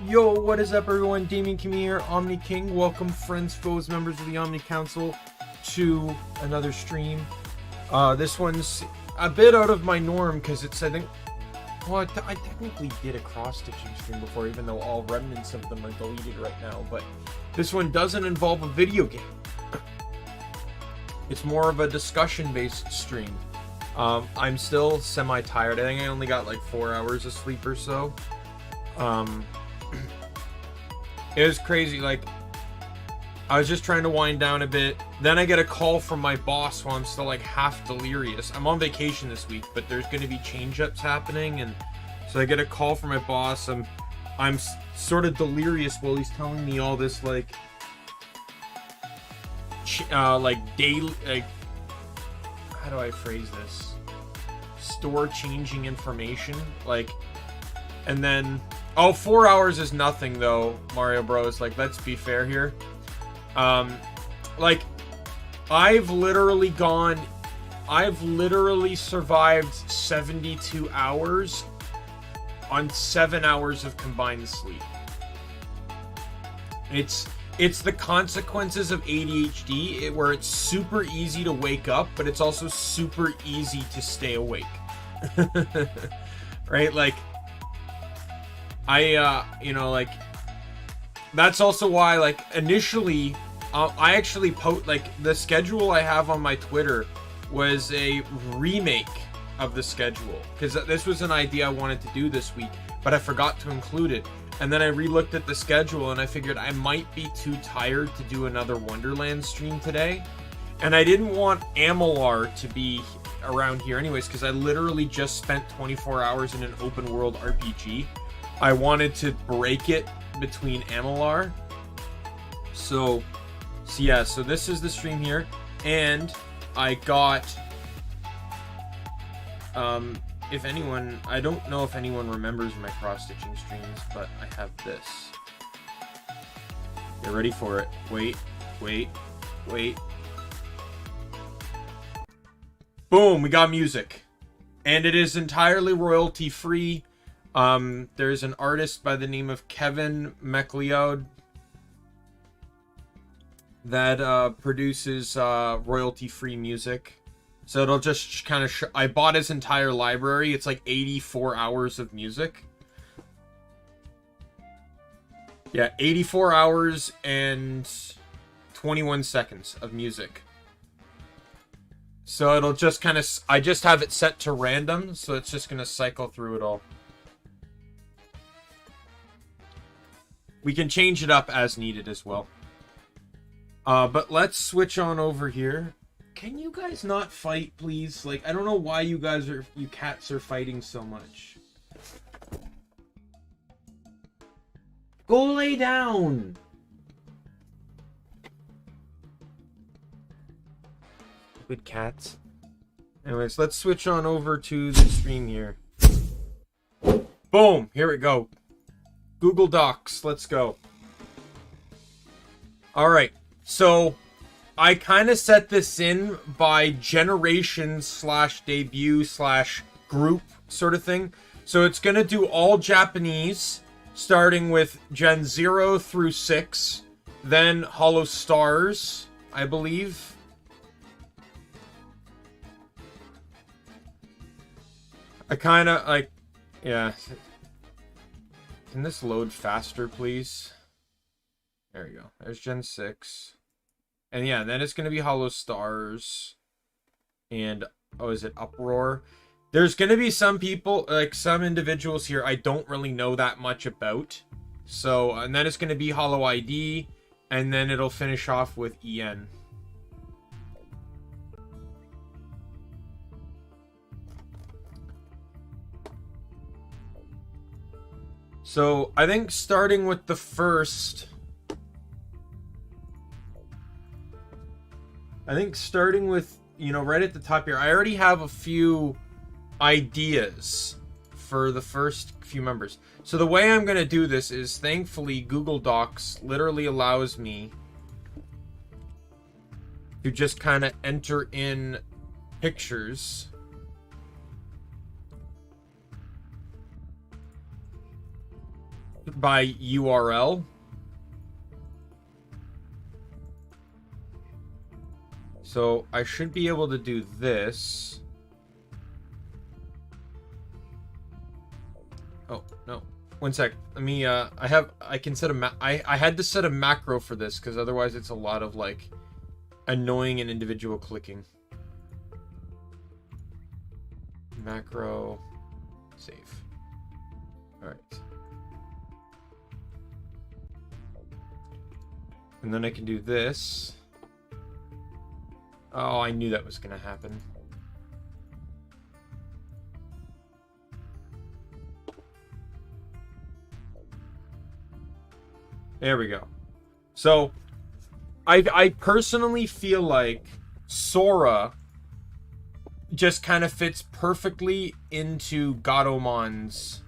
Yo, what is up everyone? Daimien Kamiya here, Omni King. Welcome friends, foes, members of the Omni Council to another stream. This one's a bit out of my norm because it's, I think, well, I technically did a cross-stitching stream before, even though all remnants of them are deleted right now, but this one doesn't involve a video game. It's more of a discussion-based stream. I'm still semi-tired. I think I only got like 4 hours of sleep or so. It was crazy. Like, I was just trying to wind down a bit. Then I get a call from my boss while I'm still like half delirious. I'm on vacation this week, but there's going to be change-ups happening, and so I get a call from my boss. I'm sort of delirious while he's telling me all this like daily, like, how do I phrase this? Store changing information, like, and then, oh, 4 hours is nothing though, Mario Bros. Like, let's be fair here. Like, I've literally survived 72 hours on 7 hours of combined sleep. It's the consequences of ADHD, where it's super easy to wake up, but it's also super easy to stay awake. Right? Like, you know, like, that's also why, like, initially, I actually like, the schedule I have on my Twitter was a remake of the schedule, because this was an idea I wanted to do this week, but I forgot to include it. And then I re-looked at the schedule and I figured I might be too tired to do another Wonderland stream today. And I didn't want Amalar to be around here anyways, because I literally just spent 24 hours in an open world RPG. I wanted to break it between Amalar. So yeah, so this is the stream here. And I got, if anyone, I don't know if anyone remembers my cross-stitching streams, but I have this. Get ready for it. Wait. Boom, we got music. And it is entirely royalty-free. There's an artist by the name of Kevin MacLeod that produces royalty-free music. So it'll just kind of I bought his entire library. It's like 84 hours of music. Yeah, 84 hours and 21 seconds of music. So it'll just kind of, I just have it set to random, so it's just going to cycle through it all. We can change it up as needed as well. But let's switch on over here. Can you guys not fight, please? Like, I don't know why you cats are fighting so much. Go lay down! Good cats. Anyways, let's switch on over to the stream here. Boom! Here we go. Google Docs, let's go. Alright, so I kind of set this in by generation / debut / group sort of thing. So it's going to do all Japanese, starting with Gen 0 through 6. Then Hollow Stars, I believe. I kind of, like, yeah. Can this load faster, please? There we go. There's Gen 6. And yeah, then it's going to be Hollow Stars. And, oh, is it Uproar? There's going to be some people, like some individuals here I don't really know that much about. So, and then it's going to be Hollow ID. And then it'll finish off with EN. So, I think starting with the first... you know, right at the top here, I already have a few ideas for the first few members. So the way I'm going to do this is, thankfully, Google Docs literally allows me to just kind of enter in pictures. by URL. So I should be able to do this. Oh, no. One sec. Let me, I can set a I had to set a macro for this because otherwise it's a lot of, like, annoying and individual clicking. Macro. Save. Alright. And then I can do this. Oh, I knew that was going to happen. There we go. So, I personally feel like Sora just kind of fits perfectly into Gadomon's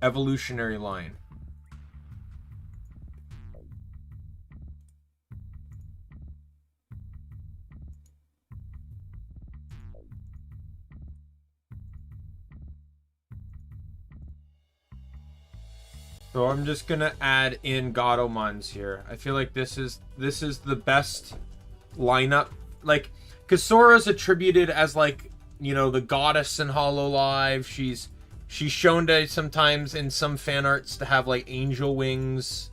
evolutionary line. So I'm just gonna add in Gadomons here. I feel like this is the best lineup. Like, because Sora's attributed as, like, you know, the goddess in Hololive. She's shown to sometimes in some fan arts to have, like, angel wings.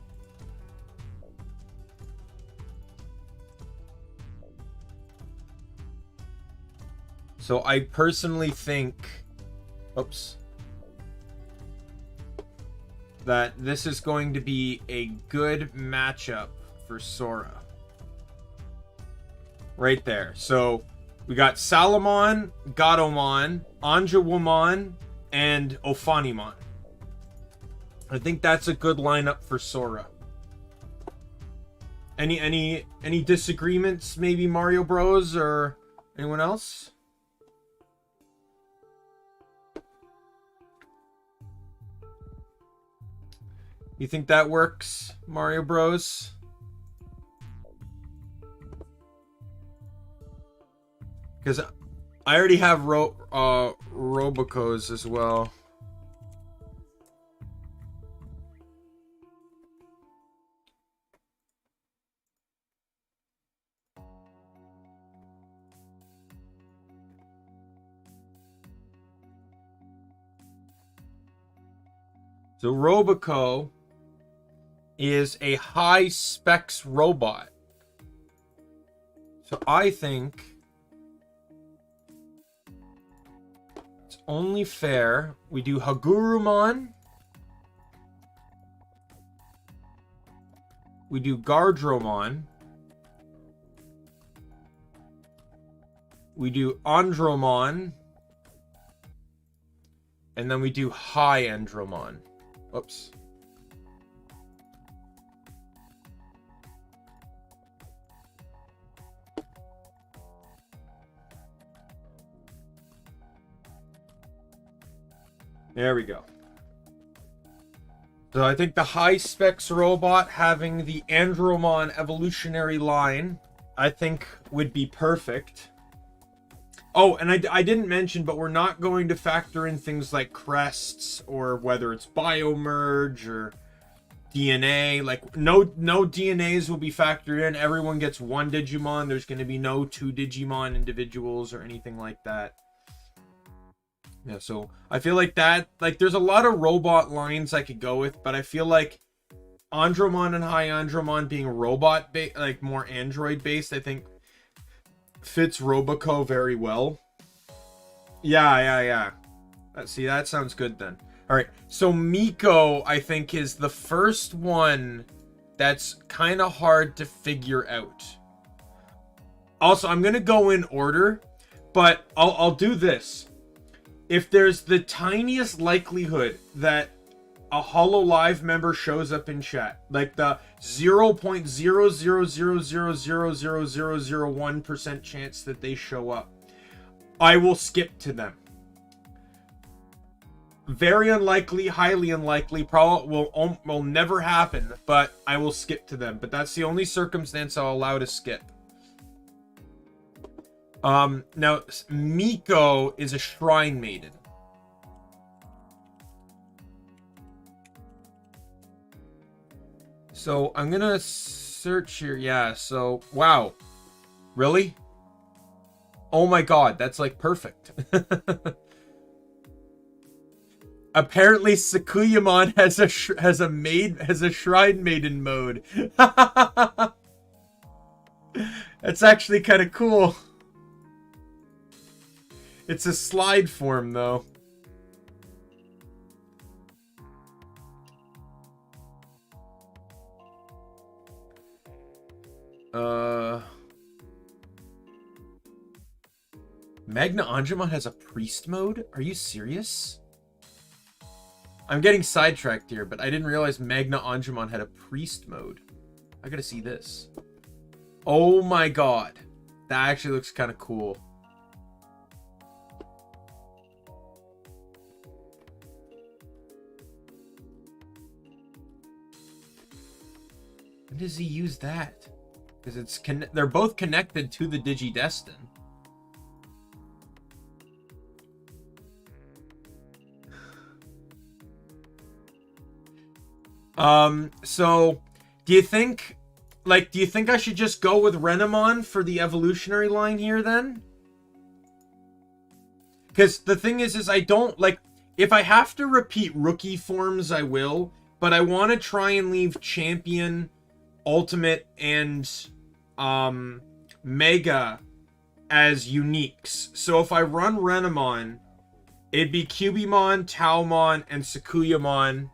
So I personally think, oops, that this is going to be a good matchup for Sora. Right there. So we got Salamon, Gatomon, Anjawomon, and Ophanimon. I think that's a good lineup for Sora. Any disagreements, maybe Mario Bros or anyone else? You think that works, Mario Bros? Because I already have Robocos as well. So Roboco is a high specs robot. So I think it's only fair we do Hagurumon, we do Gardromon, we do Andromon, and then we do High Andromon. Oops. There we go. So I think the high specs robot having the Andromon evolutionary line, I think would be perfect. Oh, and I didn't mention, but we're not going to factor in things like crests or whether it's biomerge or DNA. Like, no DNAs will be factored in. Everyone gets one Digimon. There's going to be no two Digimon individuals or anything like that. Yeah, so I feel like that, like, there's a lot of robot lines I could go with, but I feel like Andromon and High Andromon being robot based, like more android based, I think fits Roboco very well. Yeah. See, that sounds good then. All right, so Miko, I think, is the first one that's kind of hard to figure out. Also, I'm gonna go in order, but I'll do this. If there's the tiniest likelihood that a Hololive member shows up in chat, like the 0.000000001% chance that they show up, I will skip to them. Very unlikely, highly unlikely, probably will never happen, but I will skip to them. But that's the only circumstance I'll allow to skip. Now, Miko is a Shrine Maiden. So I'm gonna search here. Yeah, so wow. Really? Oh my god, that's like perfect. Apparently Sakuyamon has a shrine maiden mode. That's actually kind of cool. It's a slide form though. Magna Angemon has a priest mode? Are you serious? I'm getting sidetracked here, but I didn't realize Magna Angemon had a priest mode. I gotta see this. Oh my god. That actually looks kind of cool. When does he use that? Because they're both connected to the Digidestin. So do you think I should just go with Renamon for the evolutionary line here then? Because the thing is I don't like, if I have to repeat rookie forms, I will, but I want to try and leave Champion, Ultimate, and Mega as uniques. So if I run Renamon, it'd be Cubimon, Taomon, and Sakuyamon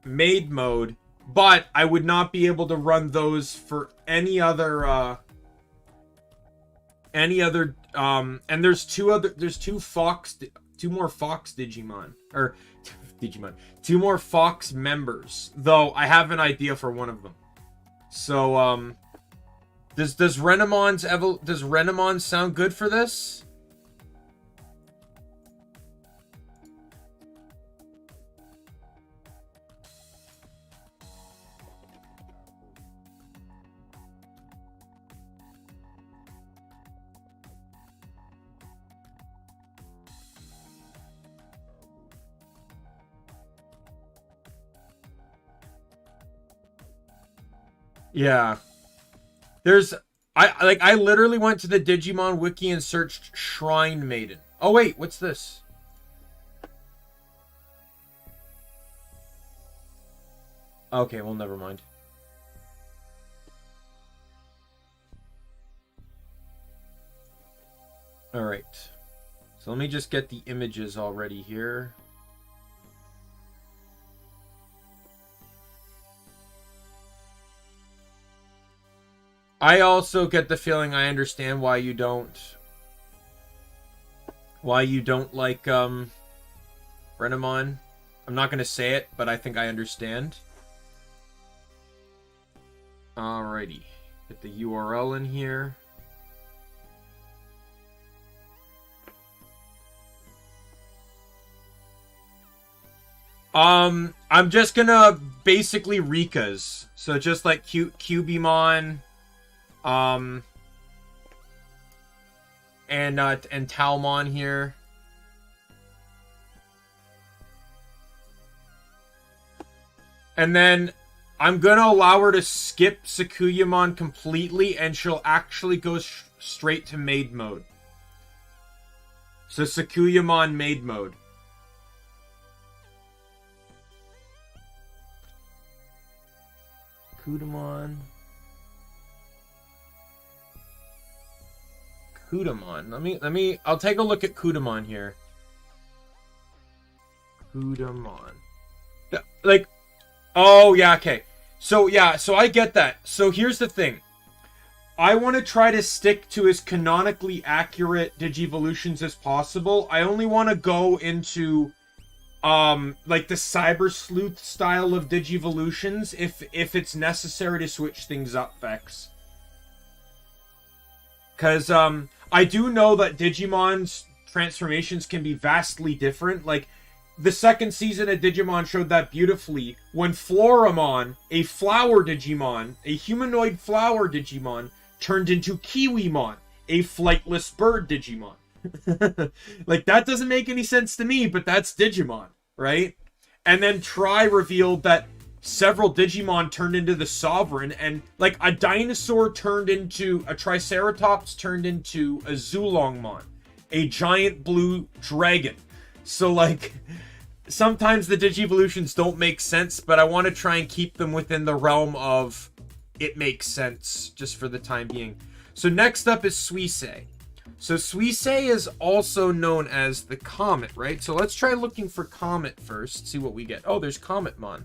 maid mode, but I would not be able to run those for any other and there's two more Fox Digimon, or two more Fox members, though I have an idea for one of them. So does Renamon sound good for this? Yeah. I literally went to the Digimon wiki and searched Shrine Maiden. Oh wait, what's this? Okay, well, never mind. Alright. So let me just get the images already here. I also get the feeling I understand why you don't like Renamon. I'm not gonna say it, but I think I understand. Alrighty. Get the URL in here. I'm just gonna basically Rika's. So just like Cubimon, and Taomon here. And then I'm gonna allow her to skip Sakuyamon completely, and she'll actually go straight to maid mode. So Sakuyamon maid mode. Kudamon. I'll take a look at Kudamon here. Kudamon. Like, oh yeah, okay. So yeah, so I get that. So here's the thing. I want to try to stick to as canonically accurate Digivolutions as possible. I only want to go into like the Cyber Sleuth style of Digivolutions if it's necessary to switch things up, Vex. Because I do know that Digimon's transformations can be vastly different. Like, the second season of Digimon showed that beautifully when Floramon, a flower Digimon, a humanoid flower Digimon, turned into Kiwimon, a flightless bird Digimon. Like, that doesn't make any sense to me, but that's Digimon, right? And then Tri revealed that several Digimon turned into the Sovereign, and like a dinosaur turned into a Triceratops, turned into a Zulongmon, a giant blue dragon. So like sometimes the Digivolutions don't make sense, but I want to try and keep them within the realm of it makes sense just for the time being. So next up is Suisei. So Suisei is also known as the Comet, right? So let's try looking for Comet first, see what we get. Oh, there's Cometmon.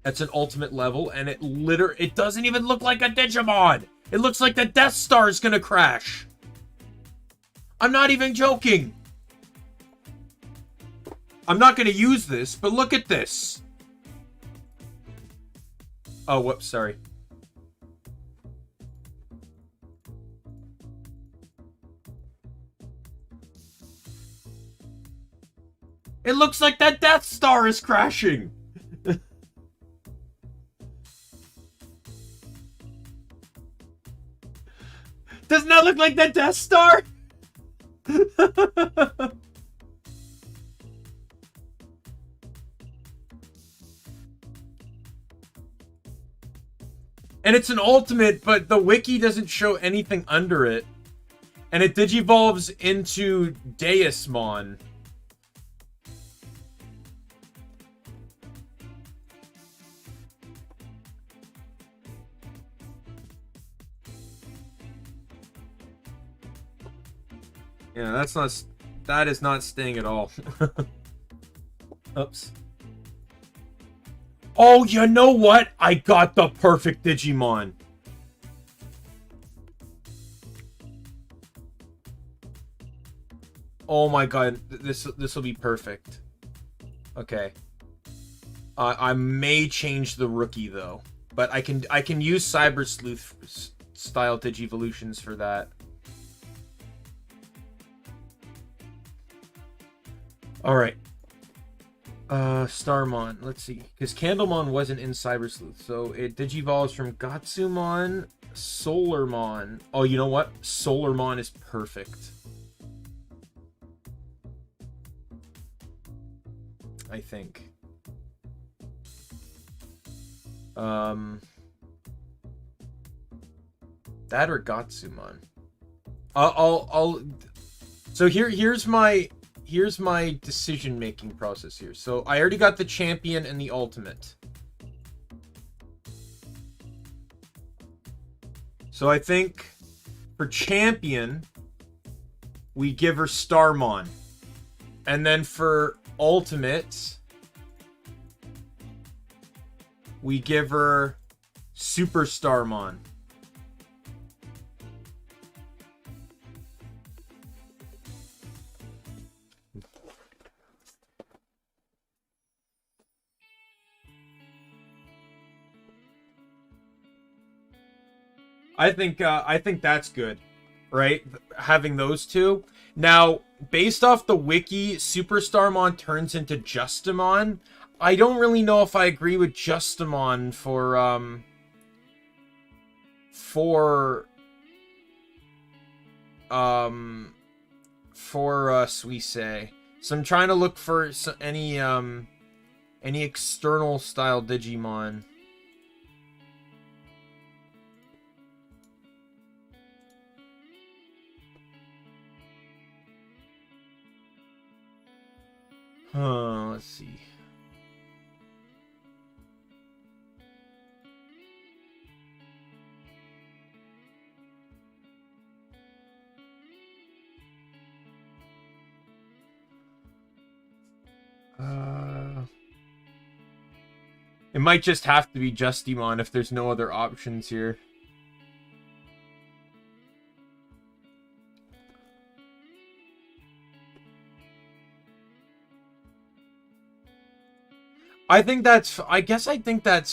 That's an ultimate level, and it doesn't even look like a Digimon. It looks like the Death Star is gonna crash. I'm not even joking. I'm not gonna use this, but look at this. Oh, whoops, sorry. It looks like that Death Star is crashing. Doesn't that look like that Death Star? And it's an ultimate, but the wiki doesn't show anything under it. And it digivolves into Deusmon. Yeah, that is not staying at all. Oops. Oh, you know what? I got the perfect Digimon. Oh my god, this will be perfect. Okay. I may change the rookie though, but I can use Cyber Sleuth style Digivolutions for that. All right. Starmon. Let's see. Because Candlemon wasn't in Cyber Sleuth. So it digivolves from Gatsumon, Solarmon. Oh, you know what? Solarmon is perfect. I think. That or Gatsumon. So here's my decision-making process here. So I already got the champion and the ultimate. So I think for champion, we give her Starmon. And then for ultimate, we give her Super Starmon. I think that's good, right? Having those two. Now, based off the wiki, Super Starmon turns into Justimon. I don't really know if I agree with Justimon for Suisei. So I'm trying to look for any external style Digimon. Let's see. It might just have to be Justimon if there's no other options here. I think that's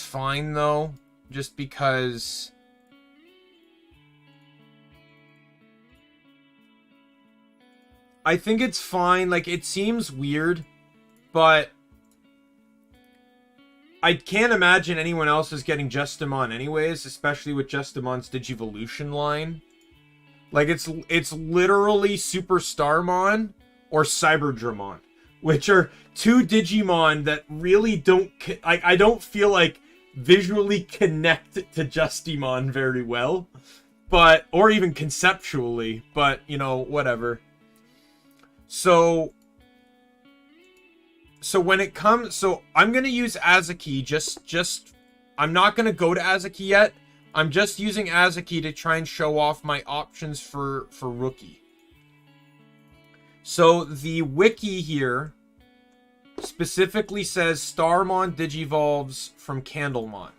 fine though, just because I think it's fine. Like, it seems weird, but I can't imagine anyone else is getting Justimon anyways, especially with Justimon's Digivolution line. Like, it's literally Super Starmon or Cyberdramon. which are two Digimon that really don't... I don't feel like visually connect to Justimon very well. But... Or even conceptually. But, you know, whatever. So when it comes... So I'm going to use Azuki just... I'm not going to go to Azuki yet. I'm just using Azuki to try and show off my options for Rookie. So the wiki here specifically says Starmon digivolves from Candlemon.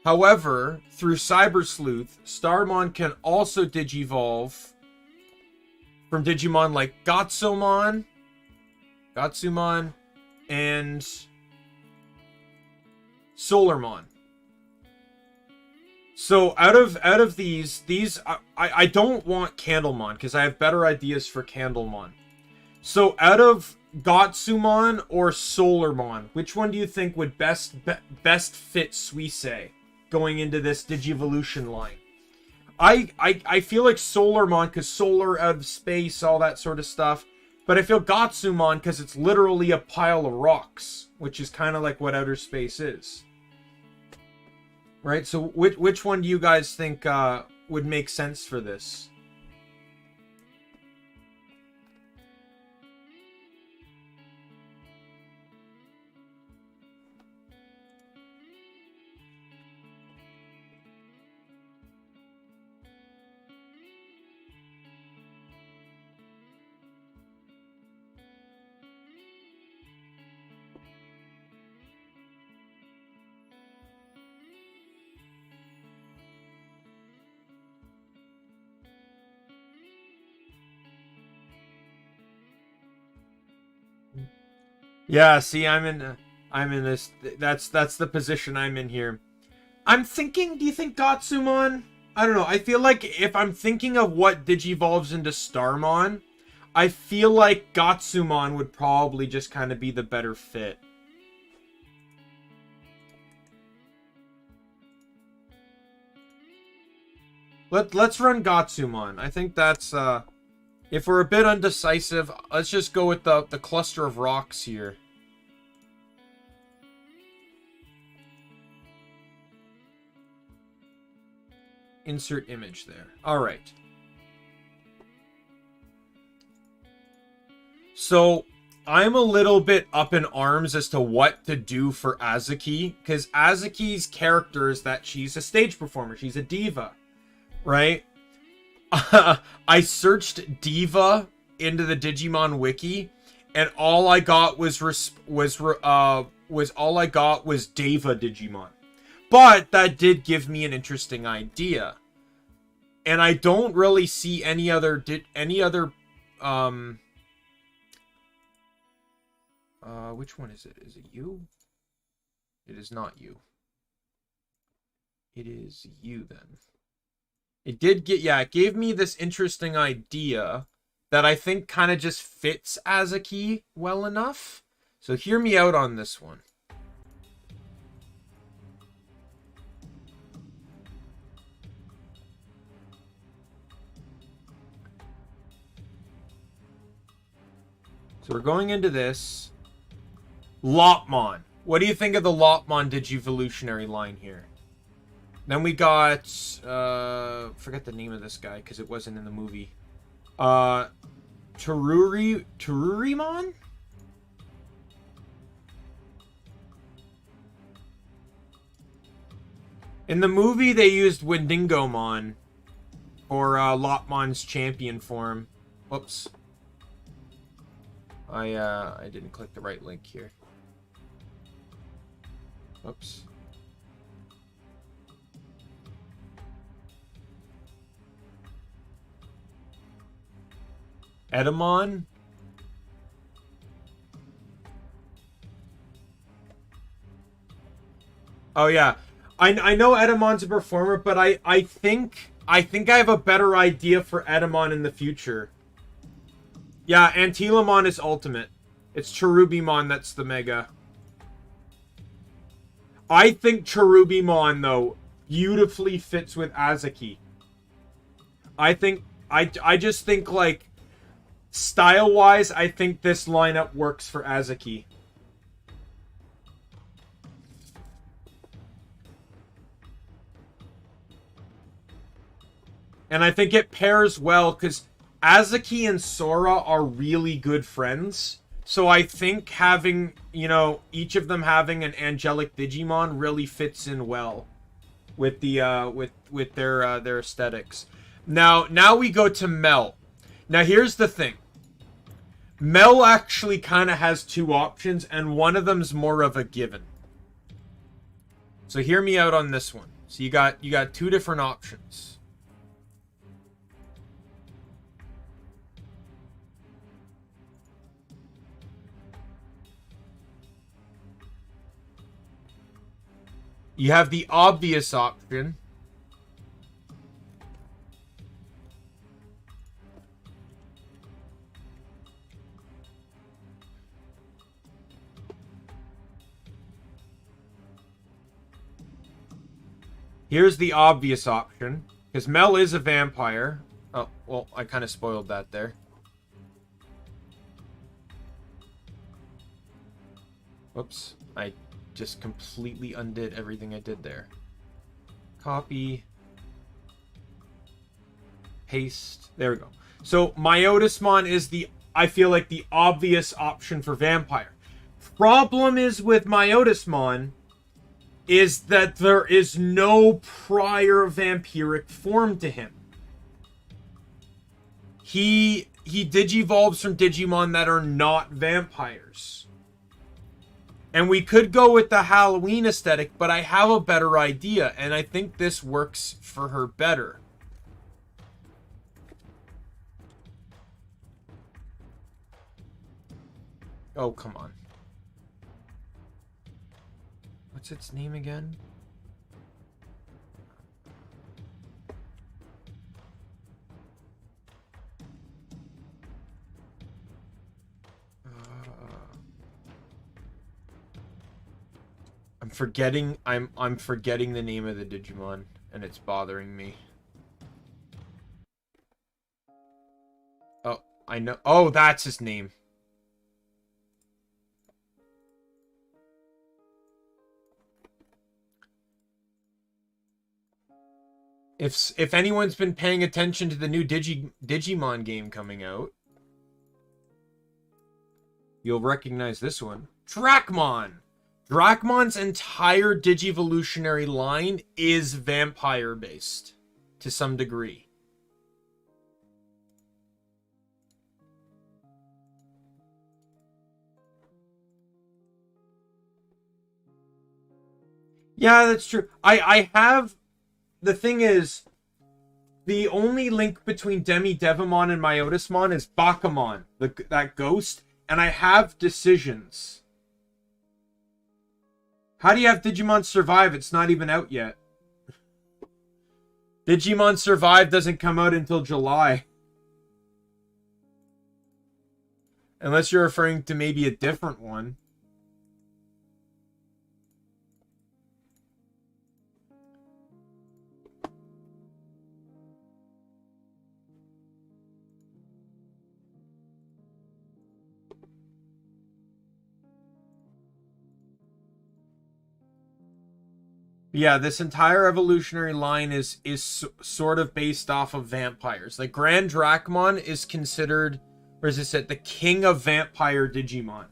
However, through Cyber Sleuth, Starmon can also digivolve from Digimon like Gatsumon, and Solarmon. So out of these I don't want Candlemon because I have better ideas for Candlemon. So out of Gatsumon or Solarmon, which one do you think would best fit Suisei going into this Digivolution line? I feel like Solarmon because solar out of space, all that sort of stuff. But I feel Gatsumon because it's literally a pile of rocks, which is kind of like what outer space is. Right, so which one do you guys think would make sense for this? Yeah, see, I'm in this. That's the position I'm in here. I'm thinking. Do you think Gatsumon? I don't know. I feel like if I'm thinking of what digivolves into Starmon, I feel like Gatsumon would probably just kind of be the better fit. Let's run Gatsumon. I think that's if we're a bit undecisive, let's just go with the cluster of rocks here. Insert image there. All right. So I'm a little bit up in arms as to what to do for Azuki, because Azuki's character is that she's a stage performer. She's a diva, right? I searched diva into the Digimon wiki, and all I got was Deva Digimon. But that did give me an interesting idea. And I don't really see any other which one is it? Is it you? It is not you. It is you then. It did get, yeah, it gave me this interesting idea that I think kind of just fits Azuki well enough. So hear me out on this one. So we're going into this. Lopmon. What do you think of the Lopmon Digivolutionary line here? Then we got, forget the name of this guy because it wasn't in the movie. Terurimon? In the movie, they used Wendigomon for Lopmon's champion form. Whoops. I didn't click the right link here. Oops. Edamon? Oh yeah. I know Edamon's a performer, but I think I have a better idea for Edamon in the future. Yeah, Antilamon is ultimate. It's Cherubimon that's the mega. I think Cherubimon, though, beautifully fits with Azuki. I just think, like, Style-wise, I think this lineup works for Azuki. And I think it pairs well because Azuki and Sora are really good friends. So I think having, you know, each of them having an angelic Digimon really fits in well with the with their aesthetics. Now we go to Mel. Now here's the thing. Mel actually kind of has two options, and one of them's more of a given. So hear me out on this one. So you got two different options. You have the obvious option. Here's the obvious option. Because Mel is a vampire. Oh, well, I kind of spoiled that there. Whoops. I just completely undid everything I did there. Copy. Paste. There we go. So, Myotismon is the, I feel like, the obvious option for vampire. Problem is with Myotismon is that there is no prior vampiric form to him. He digivolves from Digimon that are not vampires. And we could go with the Halloween aesthetic, but I have a better idea, and I think this works for her better. Oh, come on. What's its name again? I'm forgetting the name of the Digimon, and it's bothering me. Oh, I know. Oh, that's his name. If anyone's been paying attention to the new Digimon game coming out, you'll recognize this one. Dracmon! Dracmon's entire Digivolutionary line is vampire-based, to some degree. Yeah, that's true. I have... The thing is, the only link between Devimon and Myotismon is Bakamon, that ghost, and I have decisions. How do you have Digimon Survive? It's not even out yet. Digimon Survive doesn't come out until July. Unless you're referring to maybe a different one. Yeah, this entire evolutionary line is sort of based off of vampires. Like, Grand Dracmon is considered, or is it the king of vampire Digimon.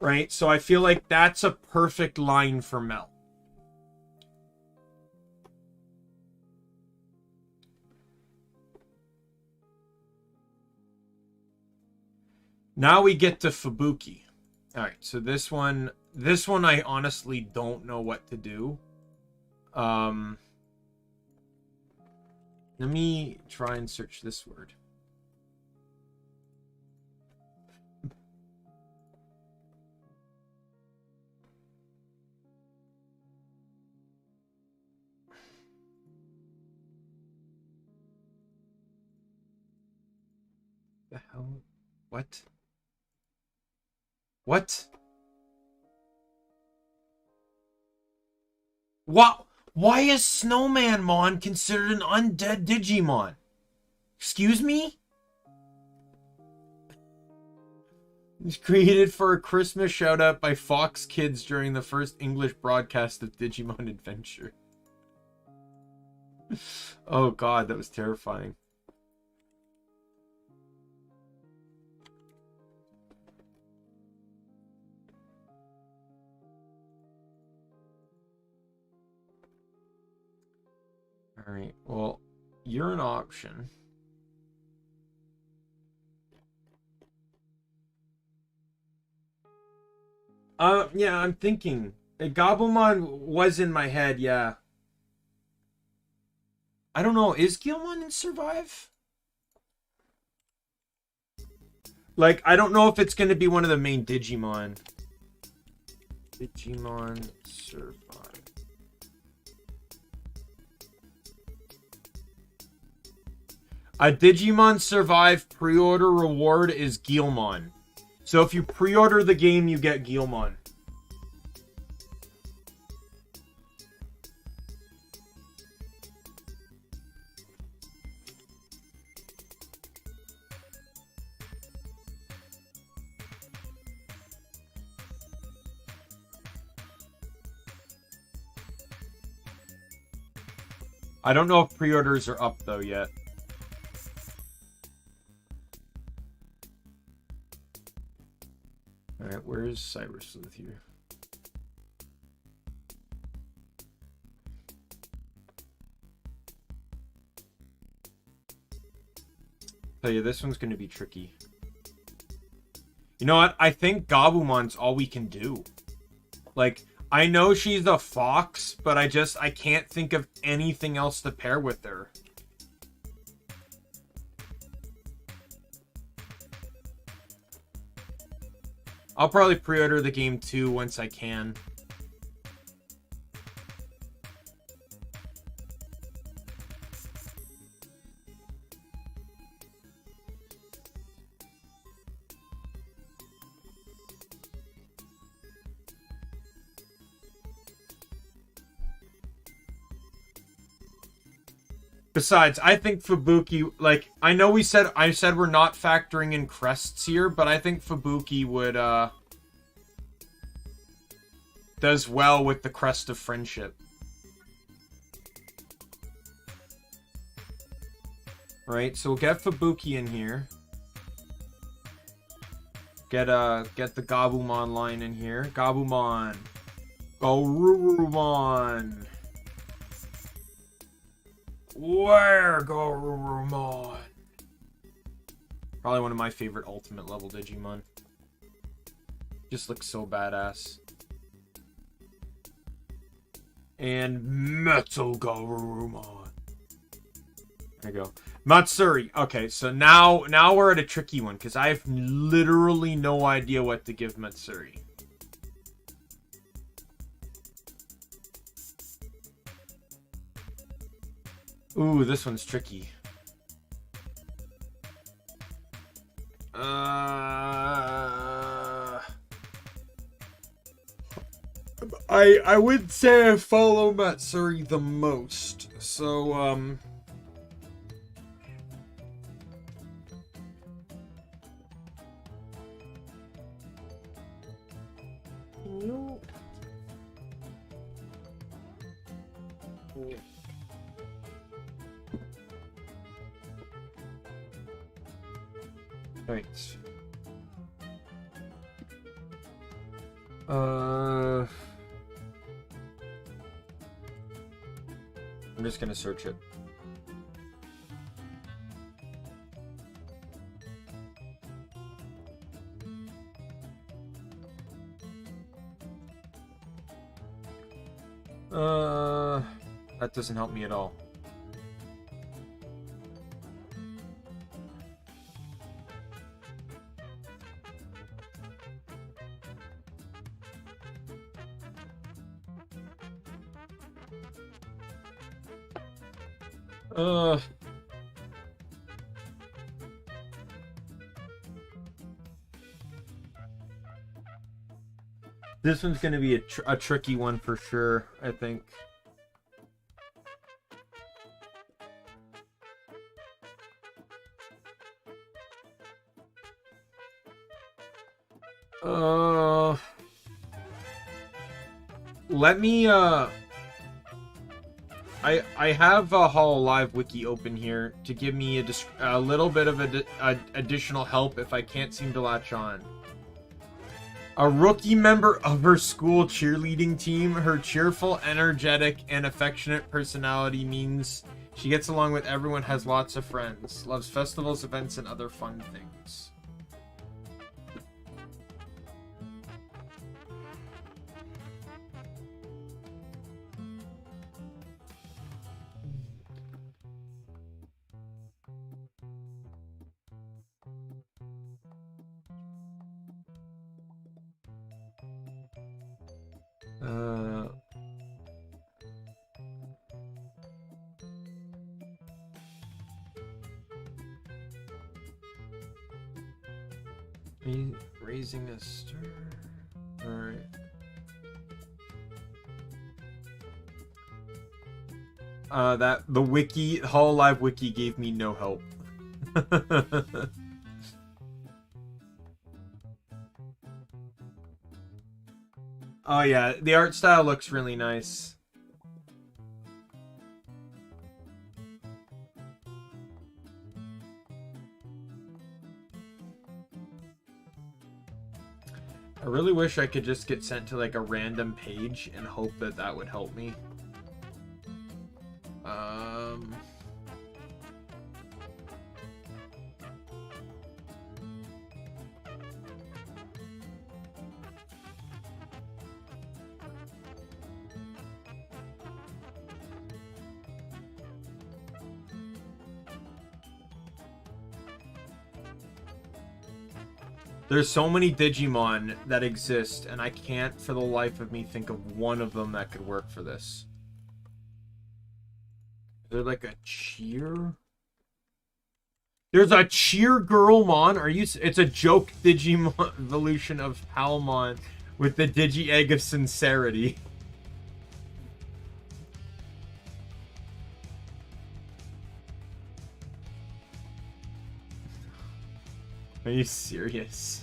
Right? So I feel like that's a perfect line for Mel. Now we get to Fubuki. Alright, so this one I honestly don't know what to do. Let me try and search this word. The hell? What? What? Why is Snowmanmon considered an undead Digimon? Excuse me? It's created for a Christmas shout-out by Fox Kids during the first English broadcast of Digimon Adventure. Oh god, that was terrifying. Alright, well, you're an option. Yeah, I'm thinking. Gabumon was in my head, yeah. I don't know, is Guilmon in Survive? Like, I don't know if it's going to be one of the main Digimon. Digimon Survive. A Digimon Survive pre-order reward is Guilmon. So if you pre-order the game, you get Guilmon. I don't know if pre-orders are up though yet. Alright, where is Cyber Sleuth here? Tell you, this one's going to be tricky. You know what? I think Gabumon's all we can do. Like, I know she's a fox, but I can't think of anything else to pair with her. I'll probably pre-order the game too once I can. Besides, I think Fubuki, like, I know I said we're not factoring in Crests here, but I think Fubuki would, does well with the Crest of Friendship. Right, so we'll get Fubuki in here. Get the Gabumon line in here. Gabumon. Garurumon. Where Garurumon? Probably one of my favorite ultimate level Digimon. Just looks so badass. And Metal Garurumon. There you go. Matsuri. Okay, so now we're at a tricky one because I have literally no idea what to give Matsuri. Ooh, this one's tricky. I would say I follow Matsuri the most. So, no. Right. I'm just gonna search it. That doesn't help me at all. This one's gonna be a tricky one for sure, I think. Let me, I have a Hololive wiki open here to give me a little bit of additional help if I can't seem to latch on. A rookie member of her school cheerleading team, her cheerful, energetic, and affectionate personality means she gets along with everyone, has lots of friends, loves festivals, events, and other fun things. Raising a stir. Alright. The wiki, Hololive wiki gave me no help. Oh yeah, the art style looks really nice. I really wish I could just get sent to like a random page and hope that that would help me. There's so many Digimon that exist, and I can't for the life of me think of one of them that could work for this. Is there like a cheer? There's a cheer girlmon. Are you? It's a joke Digimon evolution of Palmon with the Digi Egg of Sincerity. Are you serious?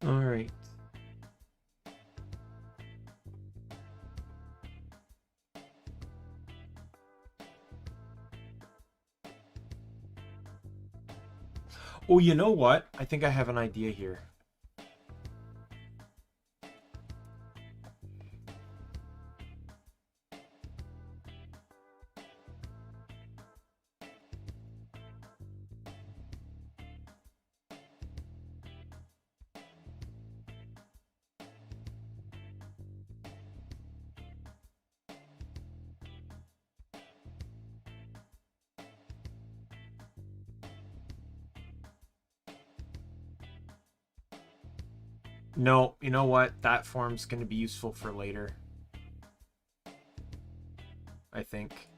All right. Oh, you know what? I think I have an idea here. No, you know what? That form's going to be useful for later. I think.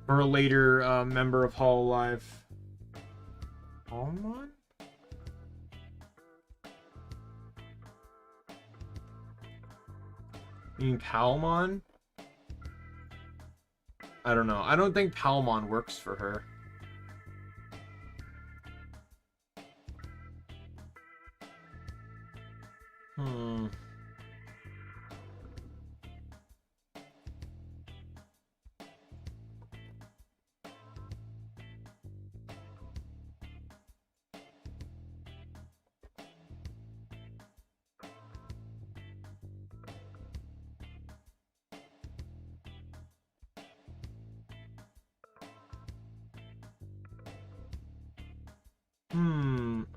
For a later member of Hololive. Palmon? You mean Palmon? I don't know. I don't think Palmon works for her.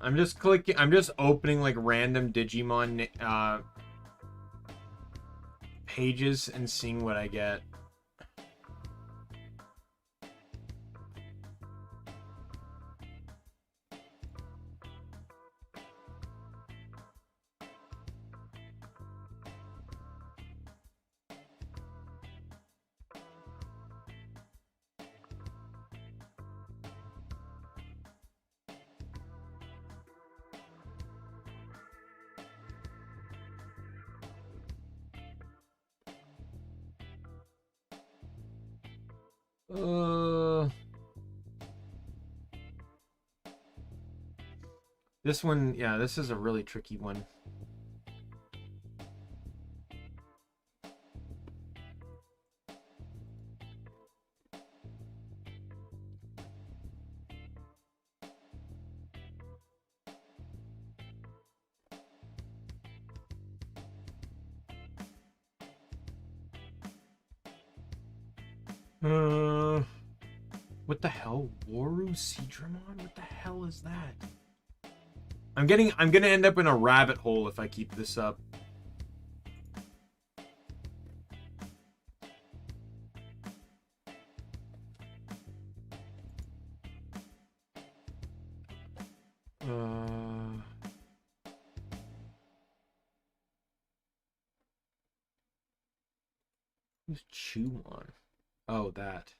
I'm just clicking, I'm just opening like random Digimon pages and seeing what I get. This one, yeah, this is a really tricky one. What the hell? Waru Seadramon? What the hell is that? I'm gonna end up in a rabbit hole if I keep this up. Who's Chewon? Oh, that.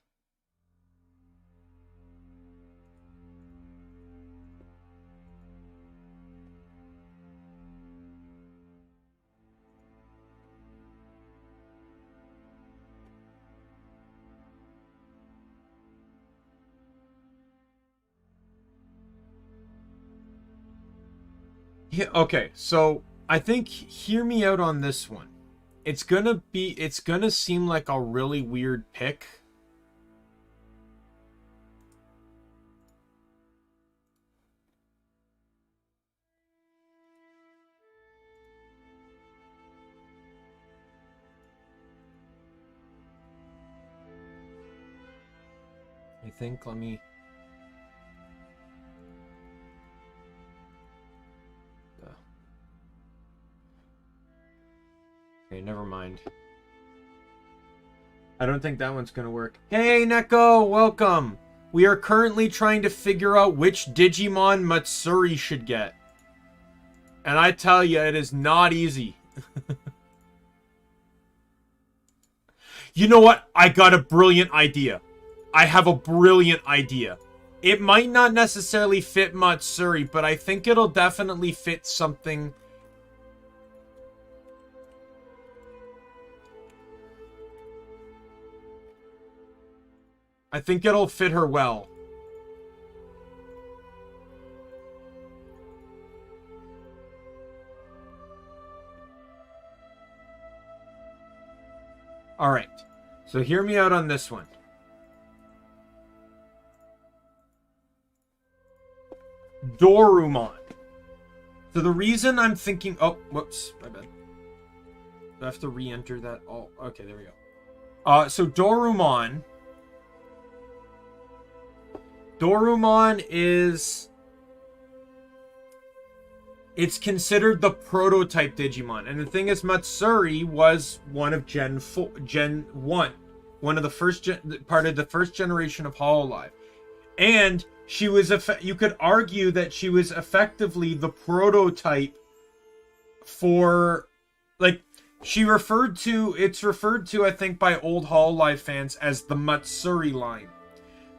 Yeah, okay, so I think hear me out on this one. It's gonna seem like a really weird pick. I think, let me... Okay, never mind. I don't think that one's gonna work. Hey, Neko! Welcome! We are currently trying to figure out which Digimon Matsuri should get. And I tell you, it is not easy. You know what? I got a brilliant idea. I have a brilliant idea. It might not necessarily fit Matsuri, but I think it'll definitely fit something... I think it'll fit her well. Alright. So hear me out on this one. Dorumon. So the reason I'm thinking... Oh, whoops. My bad. I have to re-enter that. Oh, okay, there we go. So Dorumon... Dorumon is... It's considered the prototype Digimon. And the thing is, Matsuri was one of Gen 1. One of the first... part of the first generation of Hololive. And she was... You could argue that she was effectively the prototype for... Like, she referred to... It's referred to, I think, by old Hololive fans as the Matsuri line.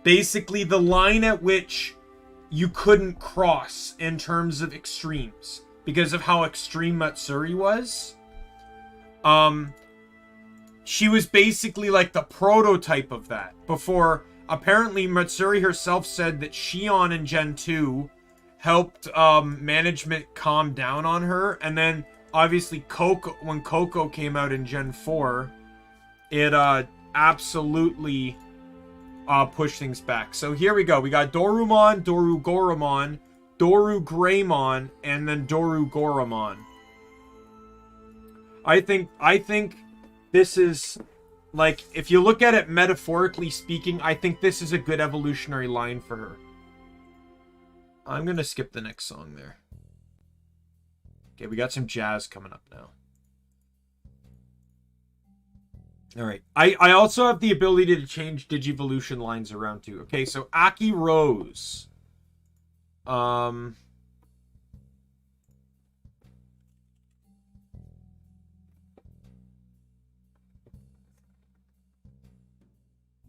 Basically, the line at which you couldn't cross in terms of extremes. Because of how extreme Matsuri was. She was basically like the prototype of that. Before, apparently, Matsuri herself said that Shion in Gen 2 helped management calm down on her. And then, obviously, when Coco came out in Gen 4, it absolutely... push things back. So here we go. We got Dorumon, Dorugoromon, Dorugraymon, and then Dorugoromon. I think this is, like, if you look at it metaphorically speaking, I think this is a good evolutionary line for her. I'm gonna skip the next song there. Okay, we got some jazz coming up now. Alright. I also have the ability to change Digivolution lines around too. Okay, so Aki Rose.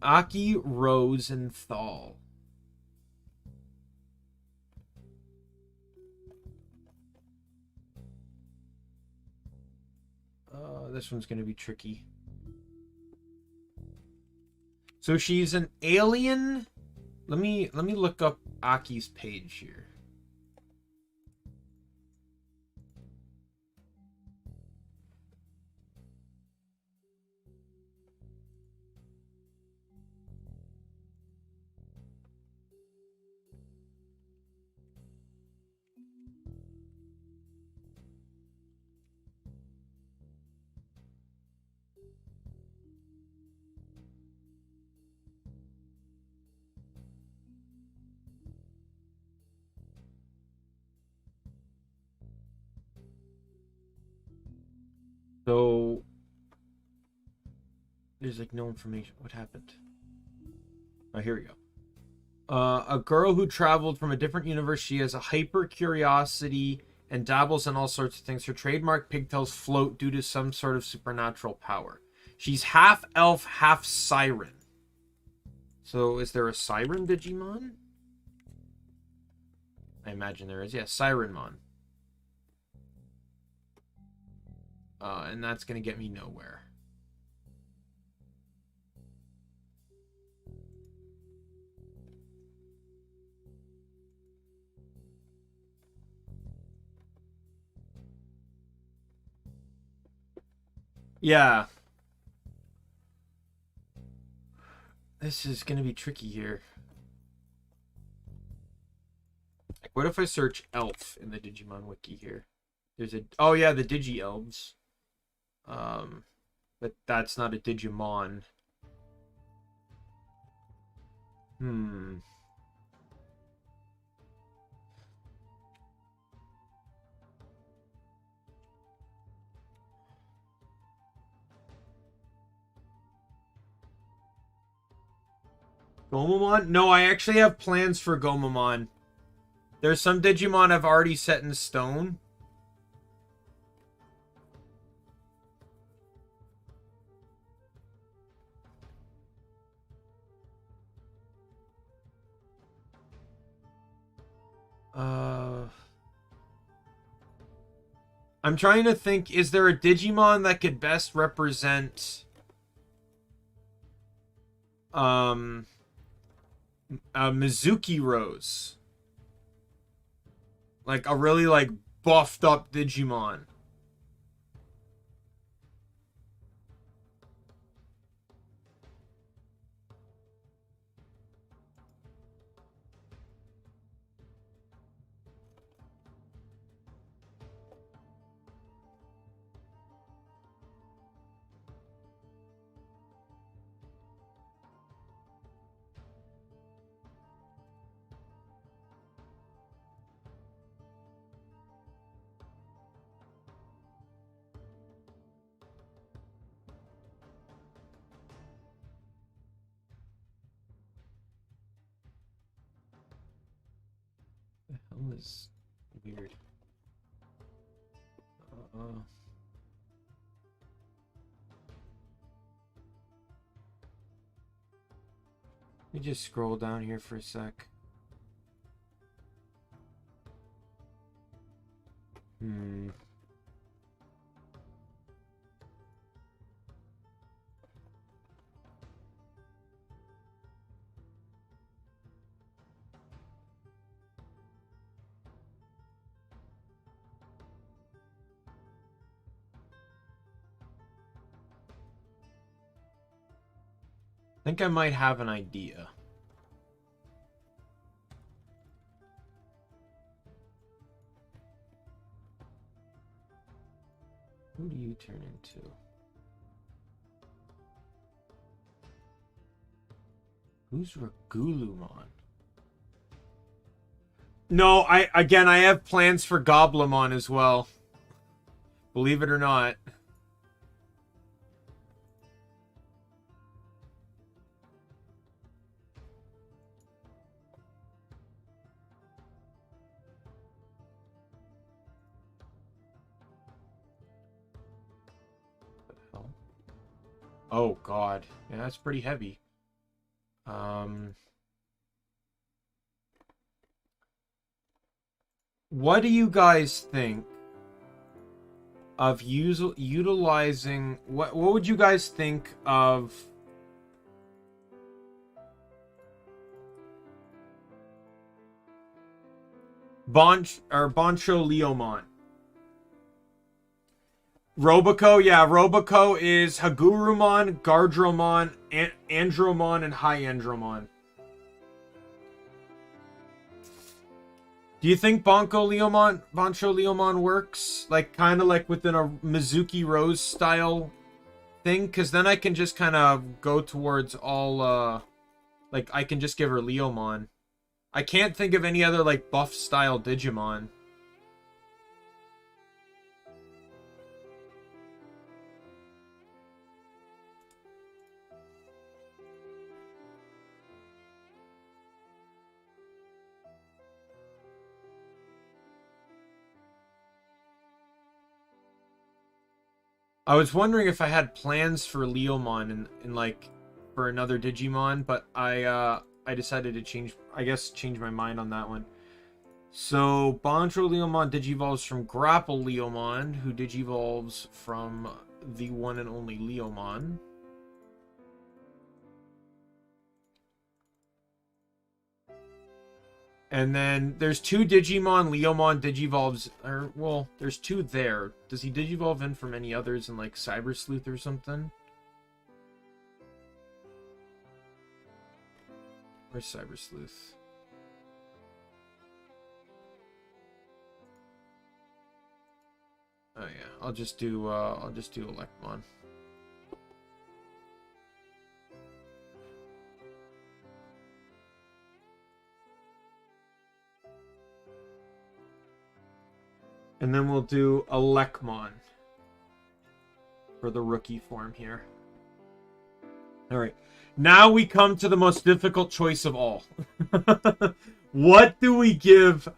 Aki Rosenthal. This one's gonna be tricky. So she's an alien. Let me look up Aki's page here. So there's like no information. What happened? Oh, here we go. A girl who traveled from a different universe. She has a hyper curiosity and dabbles in all sorts of things. Her trademark pigtails float due to some sort of supernatural power. She's half elf, half siren. So is there a siren Digimon? I imagine there is. Yeah, Sirenmon. And that's going to get me nowhere. Yeah. This is going to be tricky here. Like, what if I search elf in the Digimon wiki here? There's a... Oh, yeah, the Digi-Elves. But that's not a Digimon. Gomamon? No, I actually have plans for Gomamon. There's some Digimon I've already set in stone. I'm trying to think, is there a Digimon that could best represent Mizuki Rose? Like a really like buffed up Digimon. The hell is weird? Let me just scroll down here for a sec. I think I might have an idea. Who do you turn into? Who's Regulumon? No, I have plans for Goblimon as well. Believe it or not. Oh god. Yeah, that's pretty heavy. What do you guys think of utilizing what would you guys think of Boncho Leomon. Roboco, yeah, Roboco is Hagurumon, Gardromon, Andromon, and Hyandromon. Do you think Boncho Leomon works? Like, kind of like within a Mizuki Rose style thing? Because then I can just kind of go towards all, like, I can just give her Leomon. I can't think of any other, like, buff style Digimon. I was wondering if I had plans for Leomon and like for another Digimon, but I decided to change my mind on that one. So Boncho Leomon digivolves from Grapple Leomon, who digivolves from the one and only Leomon. And then there's two Digimon Leomon digivolves, or, well, there's two there. Does he digivolve in from any others in, like, Cyber Sleuth or something? Where's Cyber Sleuth? Oh, yeah. I'll just do Electmon. And then we'll do Electmon for the rookie form here. Alright. Now we come to the most difficult choice of all. What do we give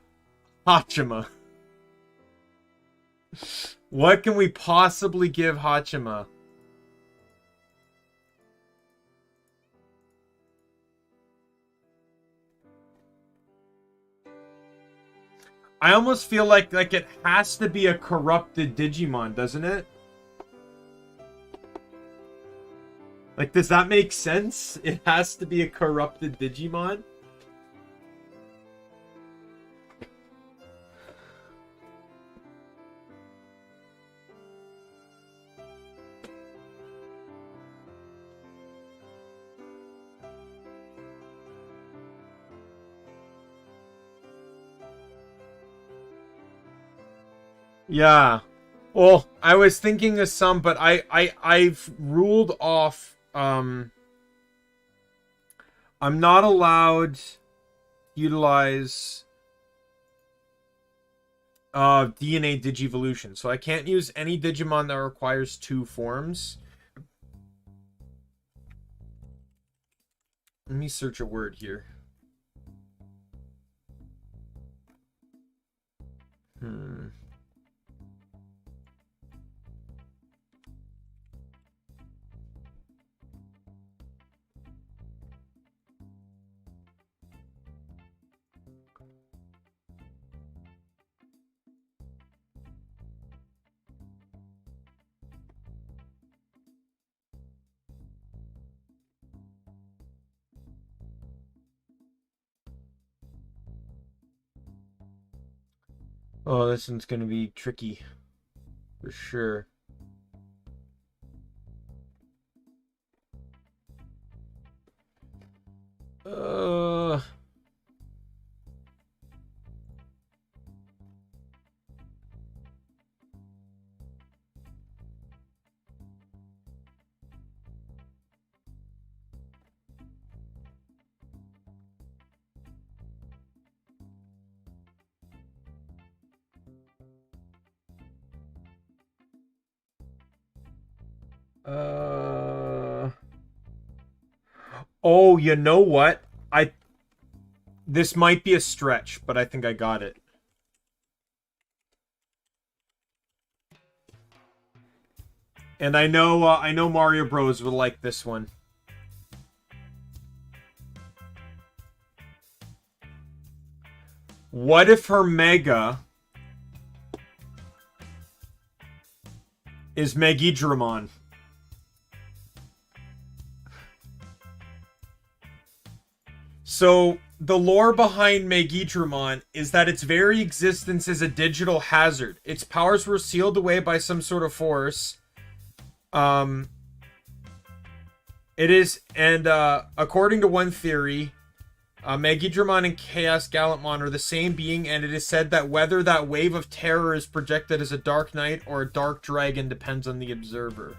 Hachima? What can we possibly give Hachima? I almost feel like it has to be a corrupted Digimon, doesn't it? Like, does that make sense? It has to be a corrupted Digimon? Yeah. Well, I was thinking of some, but I've ruled off. I'm not allowed to utilize DNA Digivolution, so I can't use any Digimon that requires 2 forms. Let me search a word here. Oh, this one's gonna be tricky. For sure. Oh, you know what? This might be a stretch, but I think I got it. And I know Mario Bros will like this one. What if her Mega is Megidramon? So the lore behind Megidramon is that its very existence is a digital hazard. Its powers were sealed away by some sort of force. It is, and according to one theory, Megidramon and Chaos Gallantmon are the same being, and it is said that whether that wave of terror is projected as a dark knight or a dark dragon depends on the observer.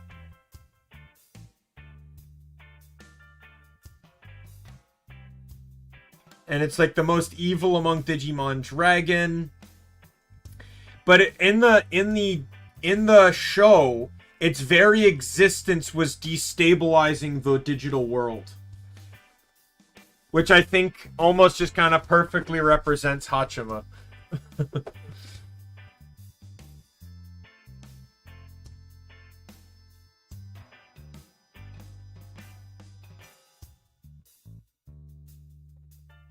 And it's like the most evil among Digimon dragon. But in the show, its very existence was destabilizing the digital world. Which I think almost just kind of perfectly represents Hachima.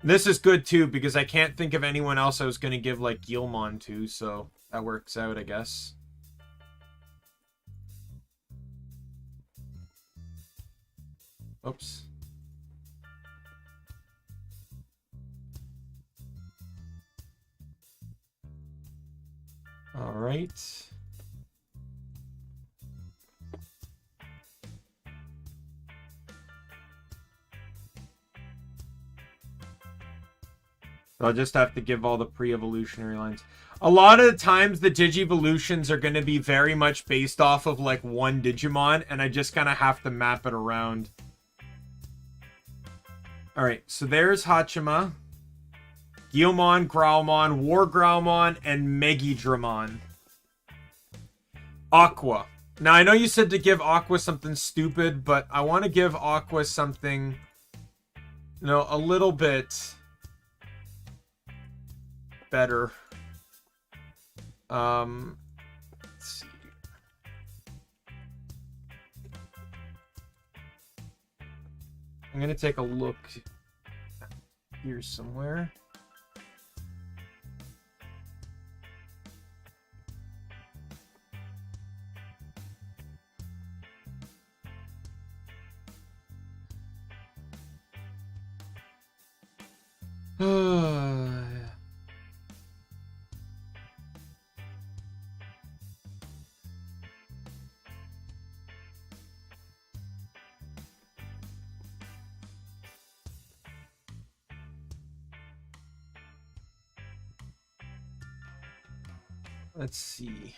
This is good too, because I can't think of anyone else I was going to give like Guilmon to, so that works out, I guess. Oops. All right. I'll just have to give all the pre-evolutionary lines. A lot of the times the Digivolutions are going to be very much based off of like one Digimon, and I just kind of have to map it around. Alright, so there's Hachima, Guilmon, Growlmon, War Growlmon, and Megidramon. Aqua. Now, I know you said to give Aqua something stupid, but I want to give Aqua something, you know, a little bit better. Let's see. I'm gonna take a look here somewhere. Let's see.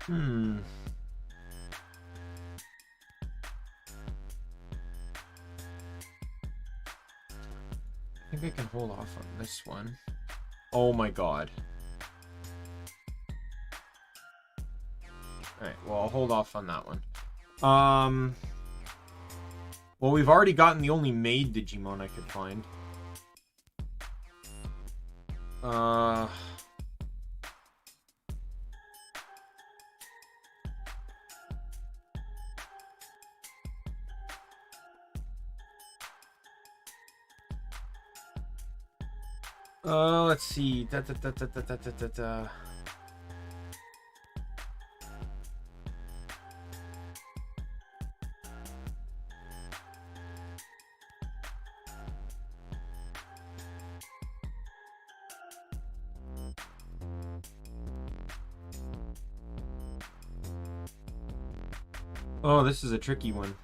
I think I can hold off on this one. Oh my god. Alright, well, I'll hold off on that one. Well, we've already gotten the only made Digimon I could find. Let's see. Oh, this is a tricky one.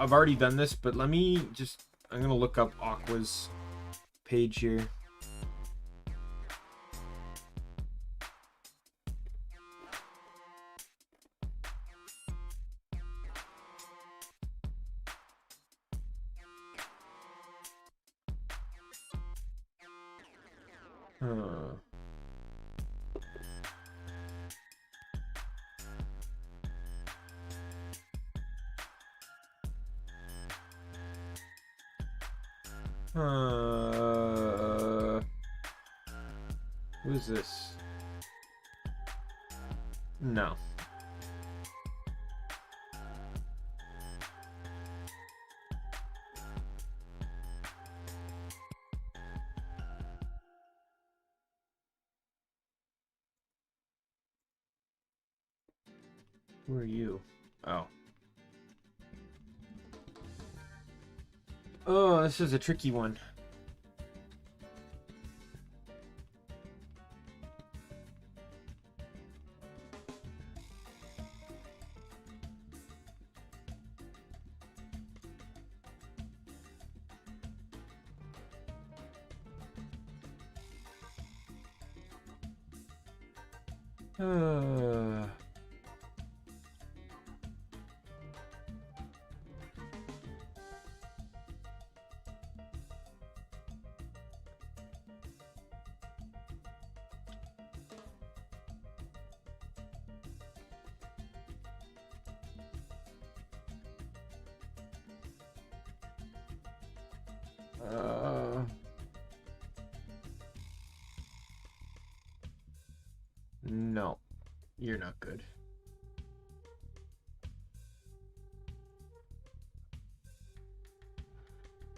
I've already done this, but let me just, I'm gonna look up Aqua's page here. Huh. Who's this? No. Who are you? Oh. Oh, this is a tricky one. Uh... No, you're not good.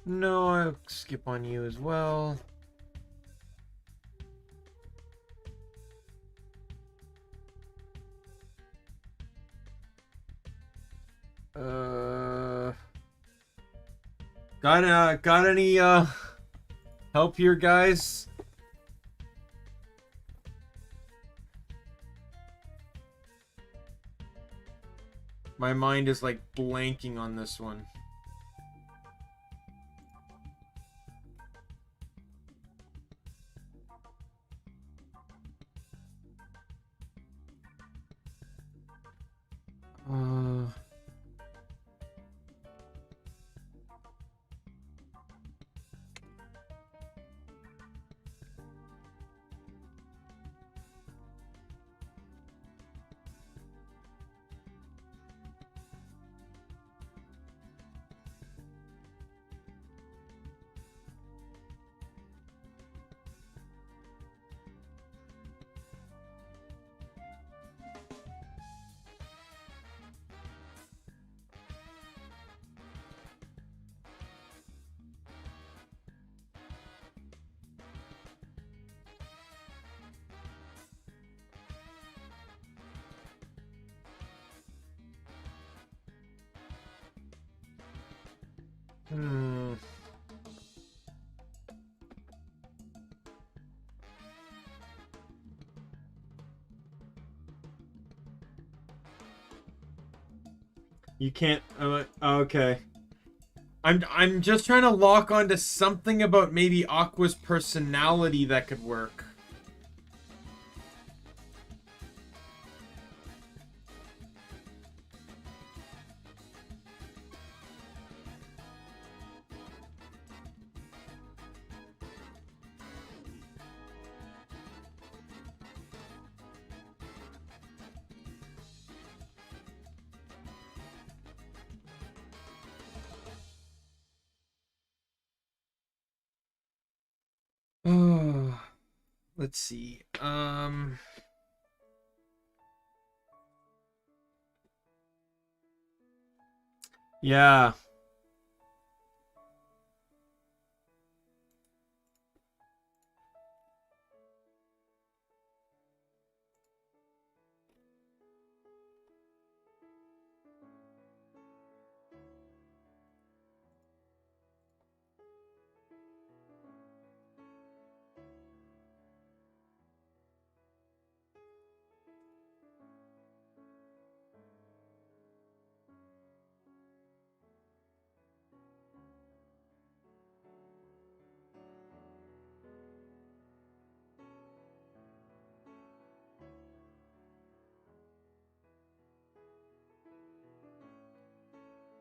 No, I'll skip on you as well. Got any help here, guys? My mind is like blanking on this one. You can't. Okay. I'm just trying to lock onto something about maybe Aqua's personality that could work. Oh, let's see. Yeah.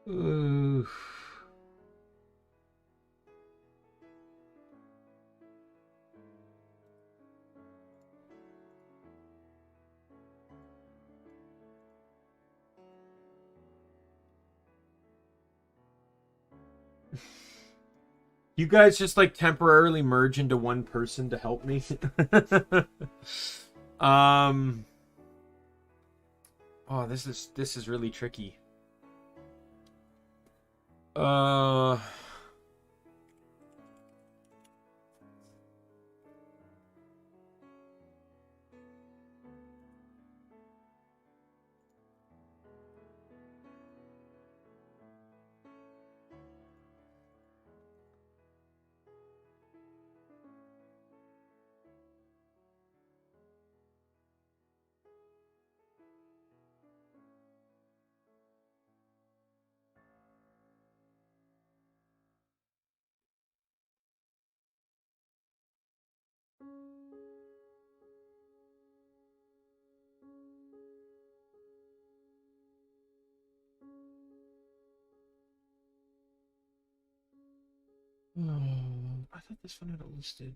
Oof. You guys just like temporarily merge into one person to help me. Oh, this is really tricky. I thought this one had it listed.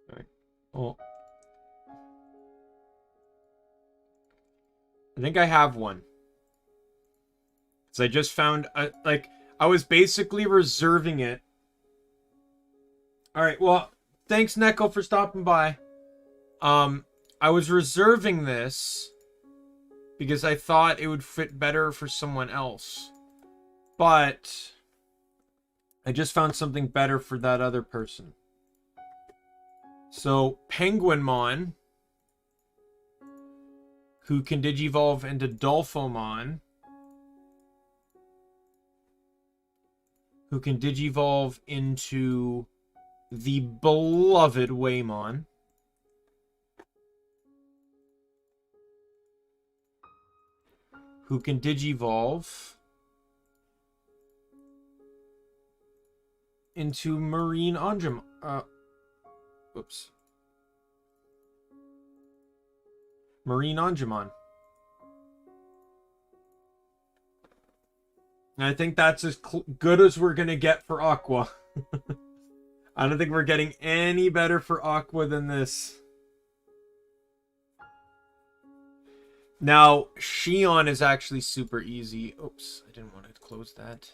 All right. Oh, I think I have one. So I just found like I was basically reserving it. All right. Well, thanks Neko for stopping by. I was reserving this because I thought it would fit better for someone else. But I just found something better for that other person. So, Penguinmon, who can digivolve into Dolphomon, who can digivolve into the beloved Waymon, who can digivolve into Marine Anjum. Whoops. Marine Anjumon. And I think that's as good as we're going to get for Aqua. I don't think we're getting any better for Aqua than this. Now, Shion is actually super easy. Oops, I didn't want to close that.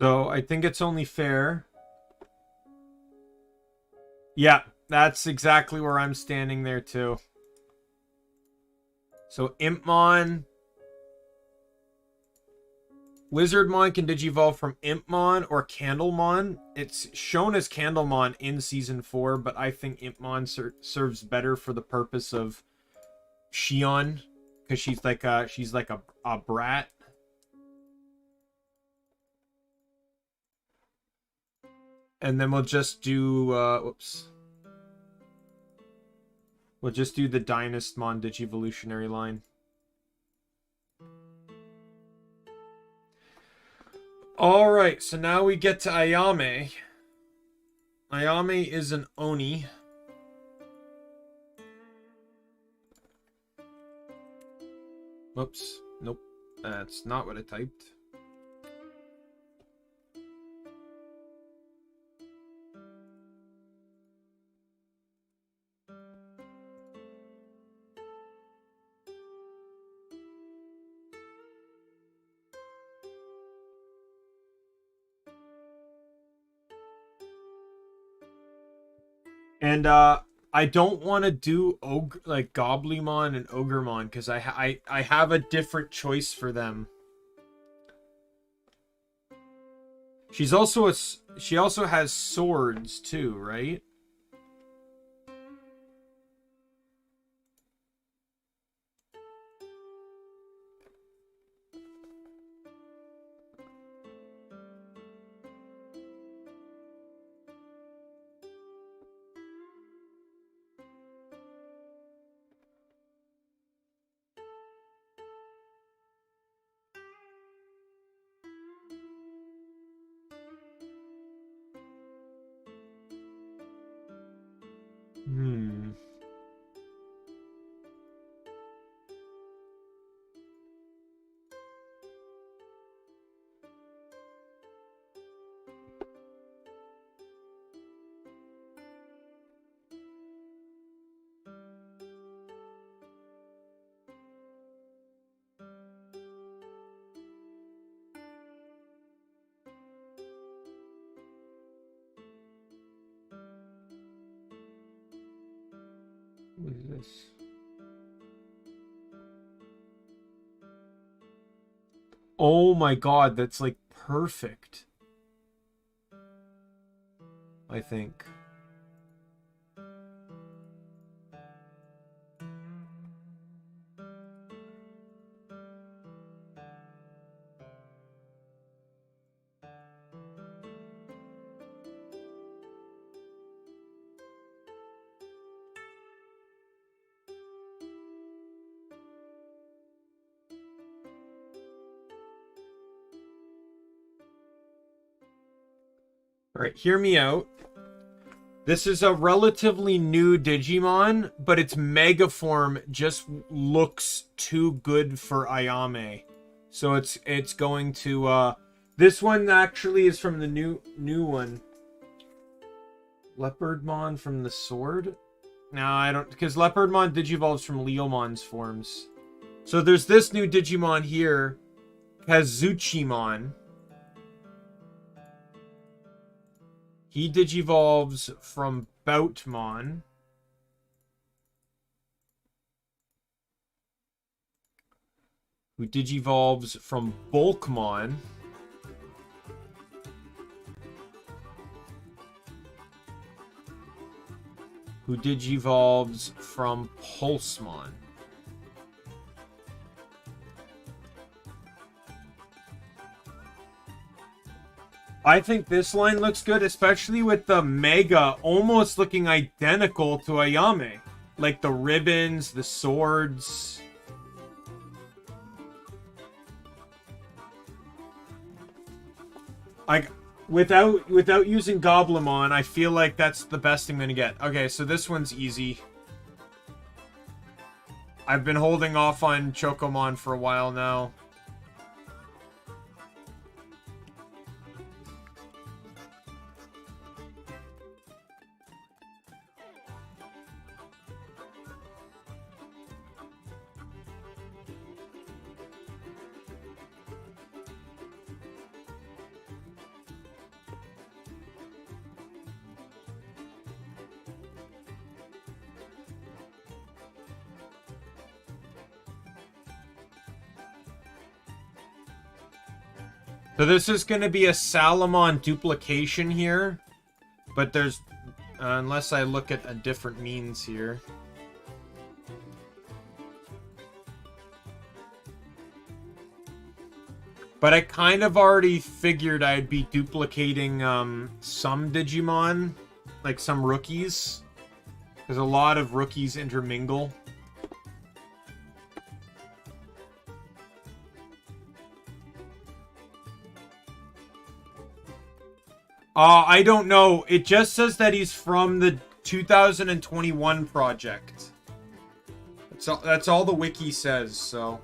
So I think it's only fair. Yeah, that's exactly where I'm standing there too. So Impmon, Lizardmon can digivolve from Impmon or Candlemon. It's shown as Candlemon in Season 4, but I think Impmon serves better for the purpose of Shion, because she's like a brat. And then we'll just do whoops. We'll just do the Dynastmon Digivolutionary line. Alright, so now we get to Ayame. Ayame is an Oni. Whoops. Nope. That's not what I typed. And I don't want to do like Goblimon and Ogremon because I have a different choice for them. She also has swords too, right? What is this? Oh my god, that's like perfect. I think. Alright, hear me out. This is a relatively new Digimon, but its Mega form just looks too good for Ayame. So it's going to this one actually is from the new one. Leopardmon from the Sword? No, I don't, because Leopardmon digivolves from Leomon's forms. So there's this new Digimon here, Kazuchimon. He digivolves from Boutmon. Who digivolves from Bulkmon. Who digivolves from Pulsemon. I think this line looks good, especially with the Mega almost looking identical to Ayame. Like the ribbons, the swords. Like, without using Goblimon, I feel like that's the best I'm gonna get. Okay, so this one's easy. I've been holding off on Chocomon for a while now. So this is going to be a Salamon duplication here, but there's, unless I look at a different means here. But I kind of already figured I'd be duplicating some Digimon, like some rookies, because a lot of rookies intermingle. I don't know. It just says that he's from the 2021 project. That's all the wiki says, so.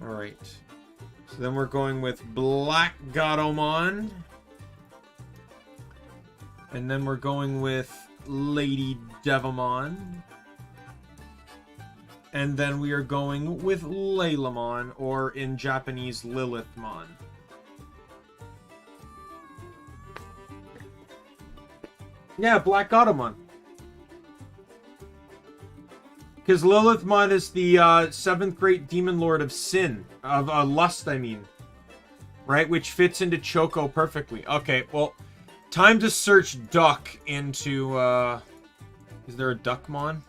Alright. So then we're going with Black Gatomon. And then we're going with Lady Devamon. And then we are going with Leilamon, or in Japanese, Lilithmon. Yeah, Black Automon. Because Lilithmon is the 7th great demon lord of sin. Of lust, I mean. Right? Which fits into Choco perfectly. Okay, well, time to search Duck into... is there a Duckmon?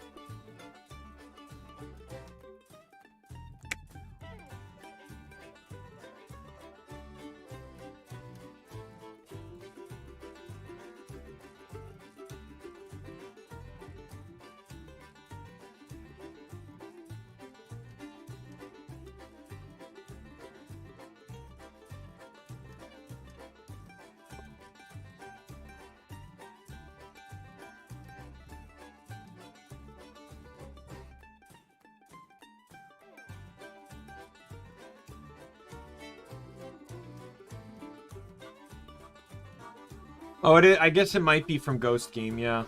Oh, it is, I guess it might be from Ghost Game, yeah.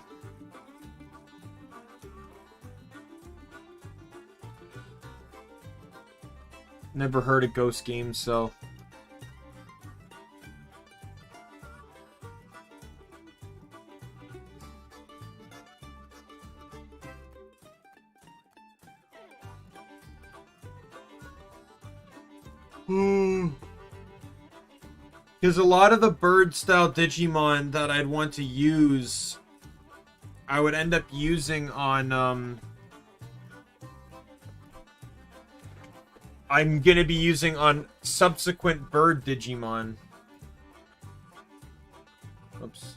Never heard of Ghost Game, so... Because a lot of the bird-style Digimon that I'd want to use, I would end up using on, I'm gonna be using on subsequent bird Digimon. Oops.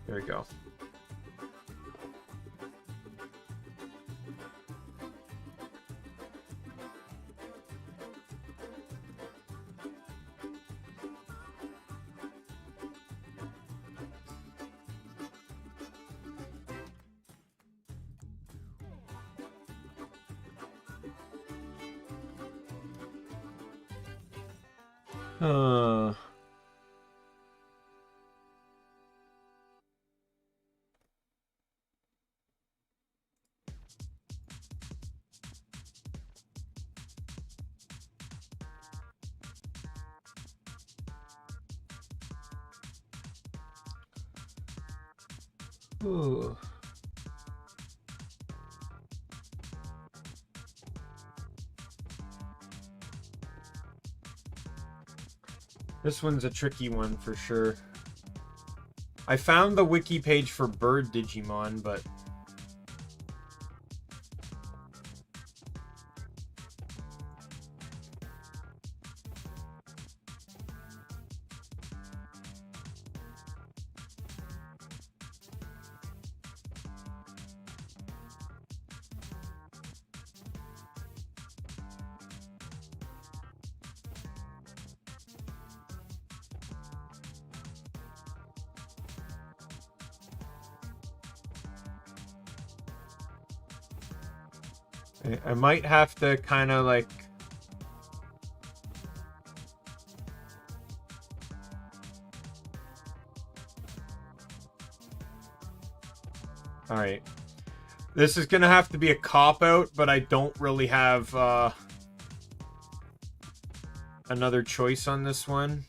There we go. Uh... Ooh. This one's a tricky one for sure. I found the wiki page for bird Digimon, but... I might have to kind of like... Alright. This is gonna have to be a cop-out, but I don't really have another choice on this one.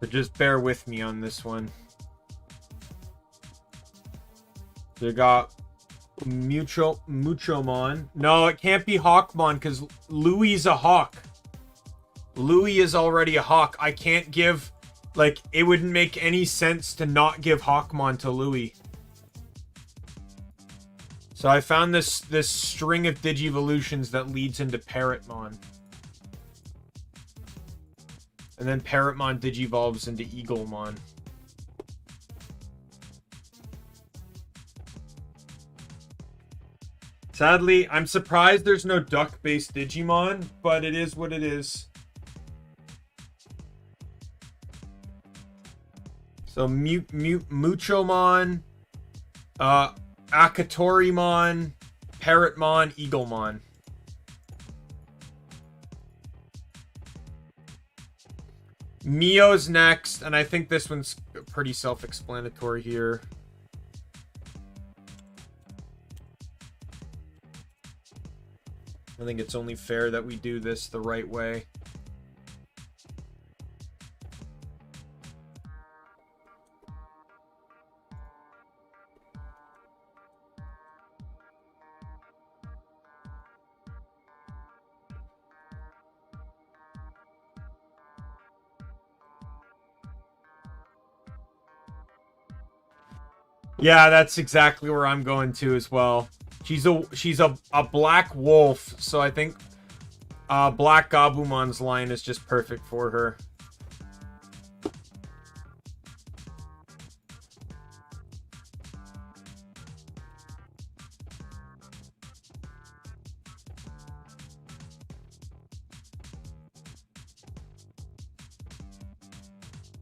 But just bear with me on this one. They got Muchomon. No, it can't be Hawkmon because Louis is a hawk. Louis is already a hawk. I can't give... Like, it wouldn't make any sense to not give Hawkmon to Louis. So I found this string of Digivolutions that leads into Parrotmon. And then Parrotmon digivolves into Eaglemon. Sadly, I'm surprised there's no duck-based Digimon, but it is what it is. So, Muchomon, Akatorimon, Parrotmon, Eaglemon. Mio's next, and I think this one's pretty self-explanatory here. I think it's only fair that we do this the right way. Yeah, that's exactly where I'm going to as well. She's a black wolf, so I think Black Gabumon's line is just perfect for her.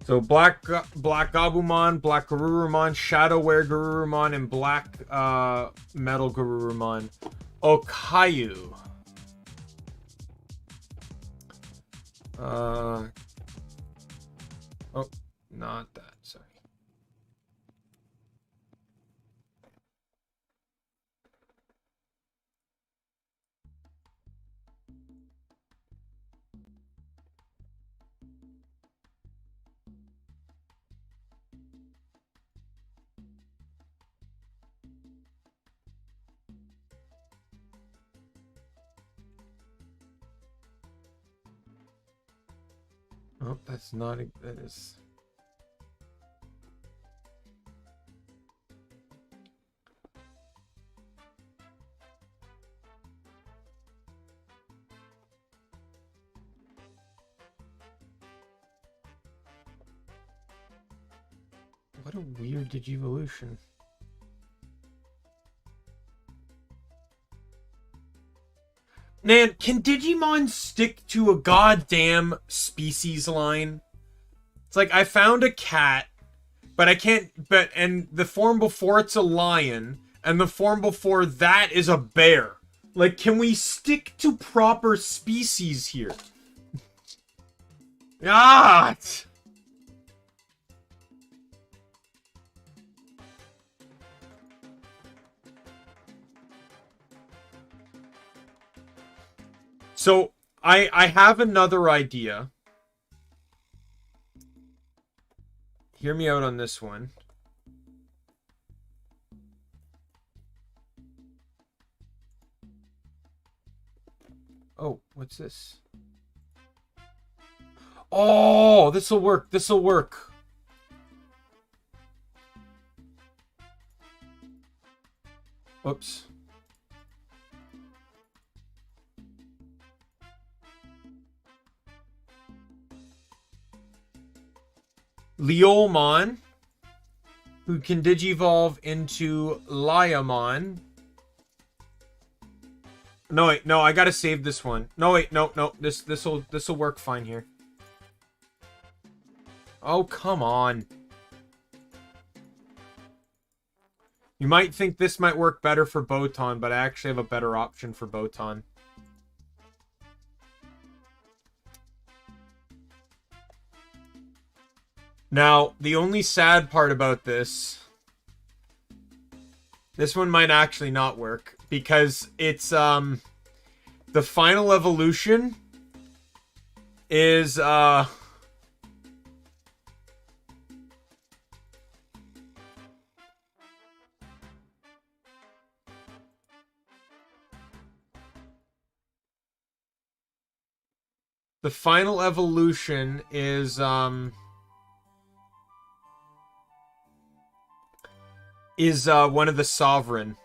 So Black Gabumon, Black Garurumon, Shadowwear Garurumon, and Black Metal Garurumon. Okayu. Oh, not that. Sorry. Oh, that's not a, that is. What a weird Digivolution. Man, can Digimon stick to a goddamn species line? It's like, I found a cat, but I can't, and the form before it's a lion, and the form before that is a bear. Like, can we stick to proper species here? Ah! So, I have another idea. Hear me out on this one. Oh, what's this? Oh, this'll work. This'll work. Whoops. Leomon, who can digivolve into Liamon. No, wait, no, I gotta save this one. No, wait, no, this'll work fine here. Oh, come on. You might think this might work better for Botan, but I actually have a better option for Botan. Now, the only sad part about this one might actually not work, because it's, the final evolution is, the final evolution is, one of the sovereign,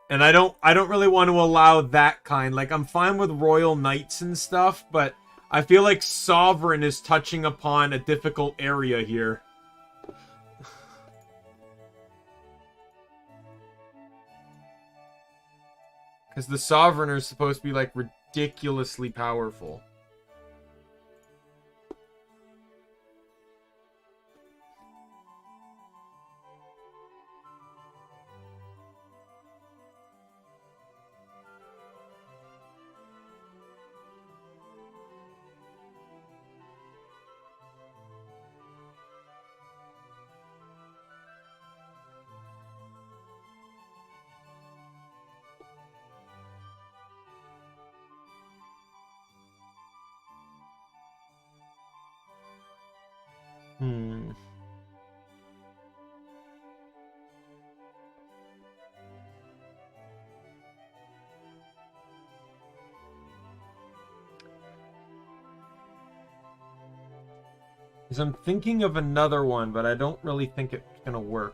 and I don't really want to allow that kind. Like, I'm fine with royal knights and stuff, but I feel like Sovereign is touching upon a difficult area here. Because the Sovereign are supposed to be, like, ridiculously powerful. Hmm. Because I'm thinking of another one, but I don't really think it's gonna work.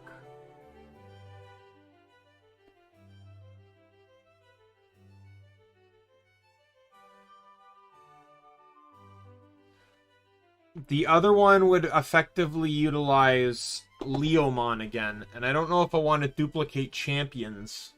The other one would effectively utilize Leomon again, and I don't know if I want to duplicate champions.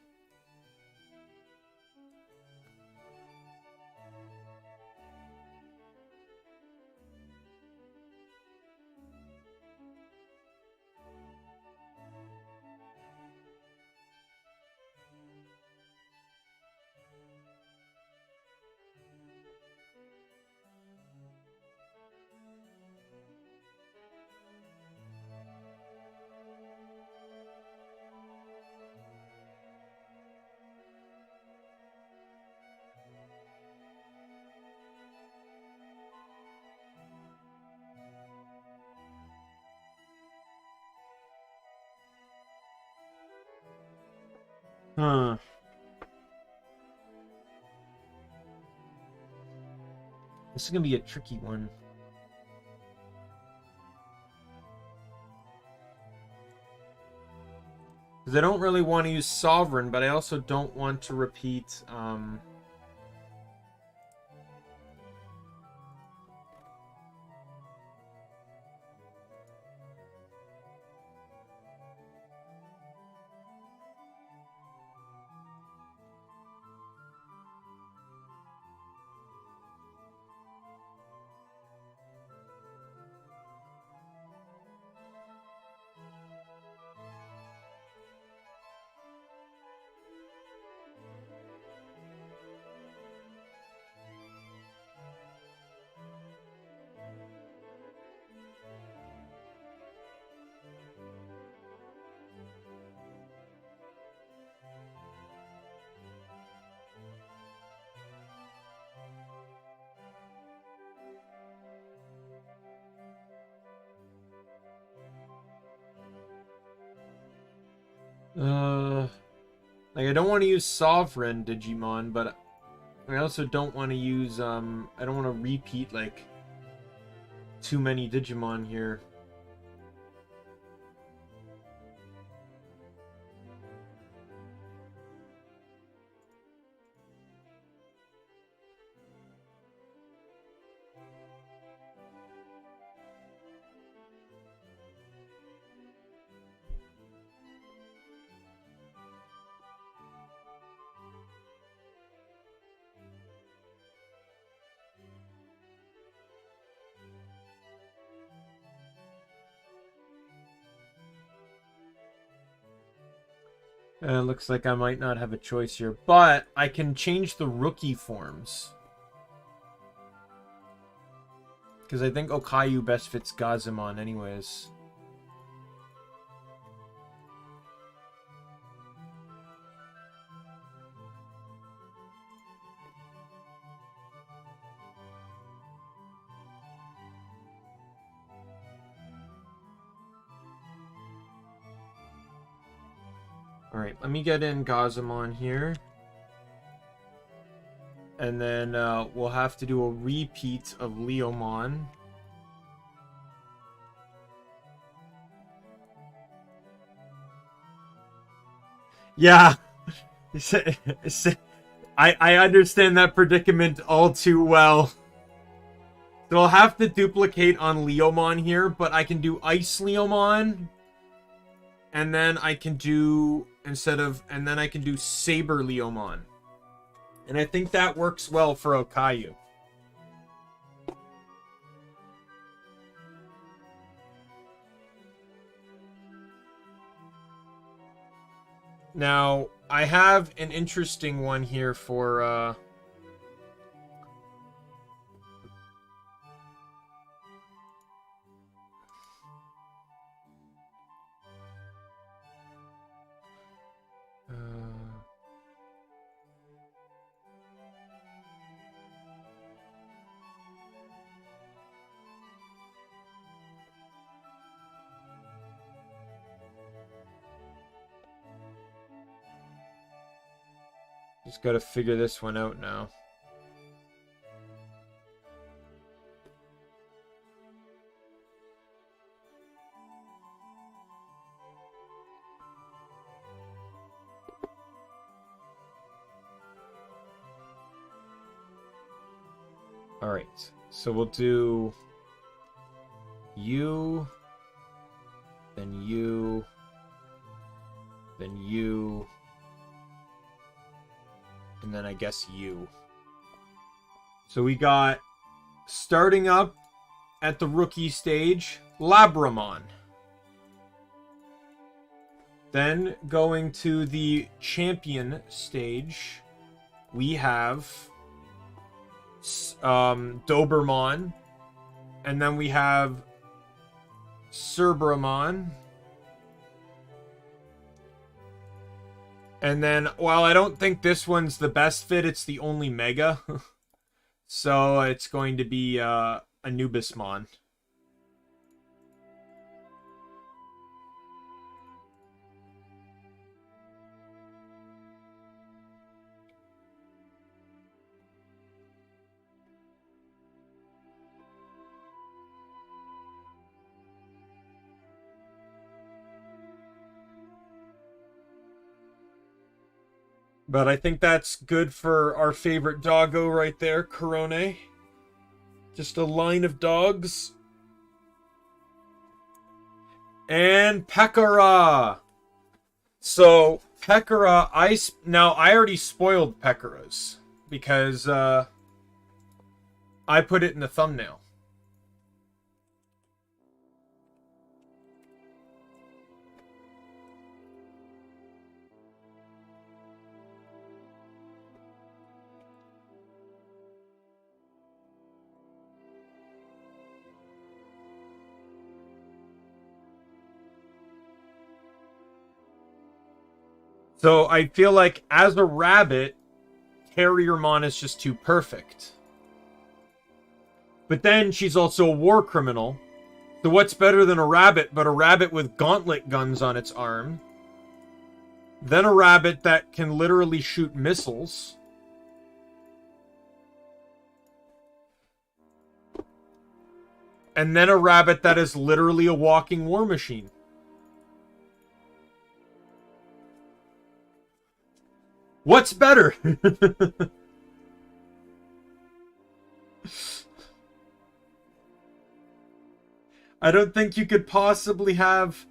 Huh. This is gonna be a tricky one. Because I don't really want to use Sovereign, but I also don't want to repeat, like I don't want to use Sovereign Digimon, but I also don't want to use, I don't want to repeat, like, too many Digimon here. Looks like I might not have a choice here, but I can change the rookie forms. Because I think Okayu best fits Gazemon anyways. Alright, let me get in Gazemon here. And then we'll have to do a repeat of Leomon. Yeah. I understand that predicament all too well. So I'll have to duplicate on Leomon here, but I can do Ice Leomon. And then I can do, and then I can do Saber Leomon. And I think that works well for Okayu. Now, I have an interesting one here for, just gotta figure this one out now. Alright, so we'll do you, then you, then you, and then I guess you. So we got, starting up at the rookie stage, Labramon. Then going to the champion stage, we have Dobermon, and then we have Cerbramon, and then while I don't think this one's the best fit, it's the only Mega, so it's going to be Anubismon. But I think that's good for our favorite doggo right there, Corone. Just a line of dogs. And Pekara. So, Pekara, now I already spoiled Pekara's because I put it in the thumbnail. So I feel like as a rabbit, Terriermon is just too perfect. But then she's also a war criminal. So what's better than a rabbit but a rabbit with gauntlet guns on its arm? Then a rabbit that can literally shoot missiles. And then a rabbit that is literally a walking war machine. What's better? I don't think you could possibly have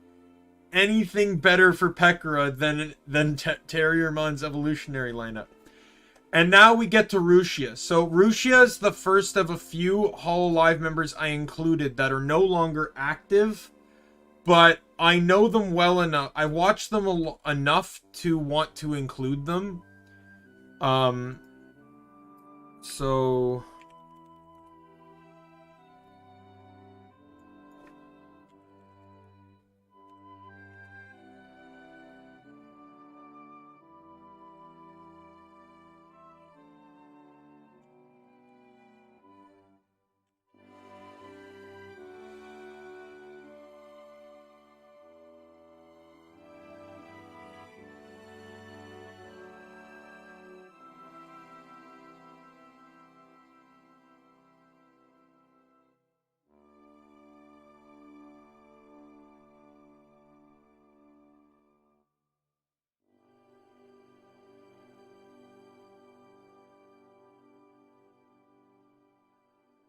anything better for Pekara than Terriermon's evolutionary lineup. And now we get to Rushia. So Rushia is the first of a few Hololive members I included that are no longer active, but I know them well enough. I watched them enough to want to include them. So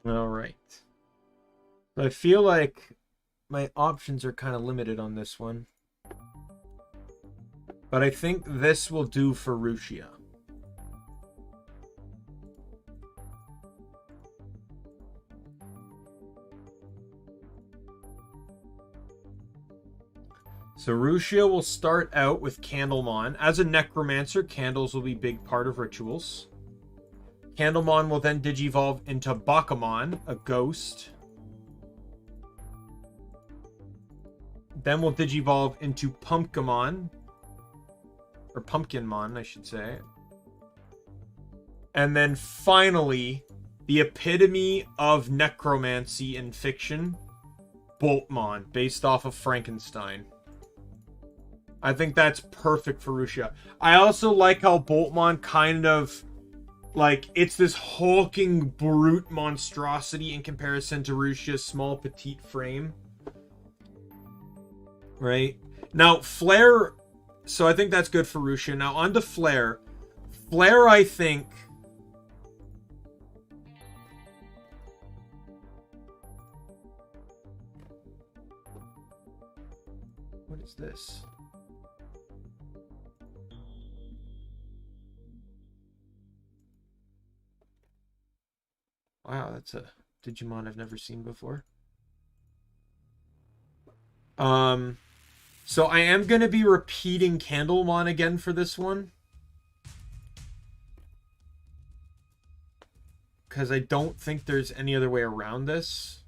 All right. I feel like my options are kind of limited on this one. But I think this will do for Rushia. So Rushia will start out with Candlemon. As a necromancer, candles will be a big part of rituals. Candlemon will then digivolve into Bakamon, a ghost. Then we'll digivolve into Pumpkinmon. Or Pumpkinmon, I should say. And then finally, the epitome of necromancy in fiction, Boltmon, based off of Frankenstein. I think that's perfect for Rushia. I also like how Boltmon kind of, like, it's this hulking brute monstrosity in comparison to Rushia's small petite frame. Right? Now, Flare, so I think that's good for Rushia. Now, on to Flare. Flare, I think... What is this? Wow, that's a Digimon I've never seen before. So I am going to be repeating Candlemon again for this one. Because I don't think there's any other way around this.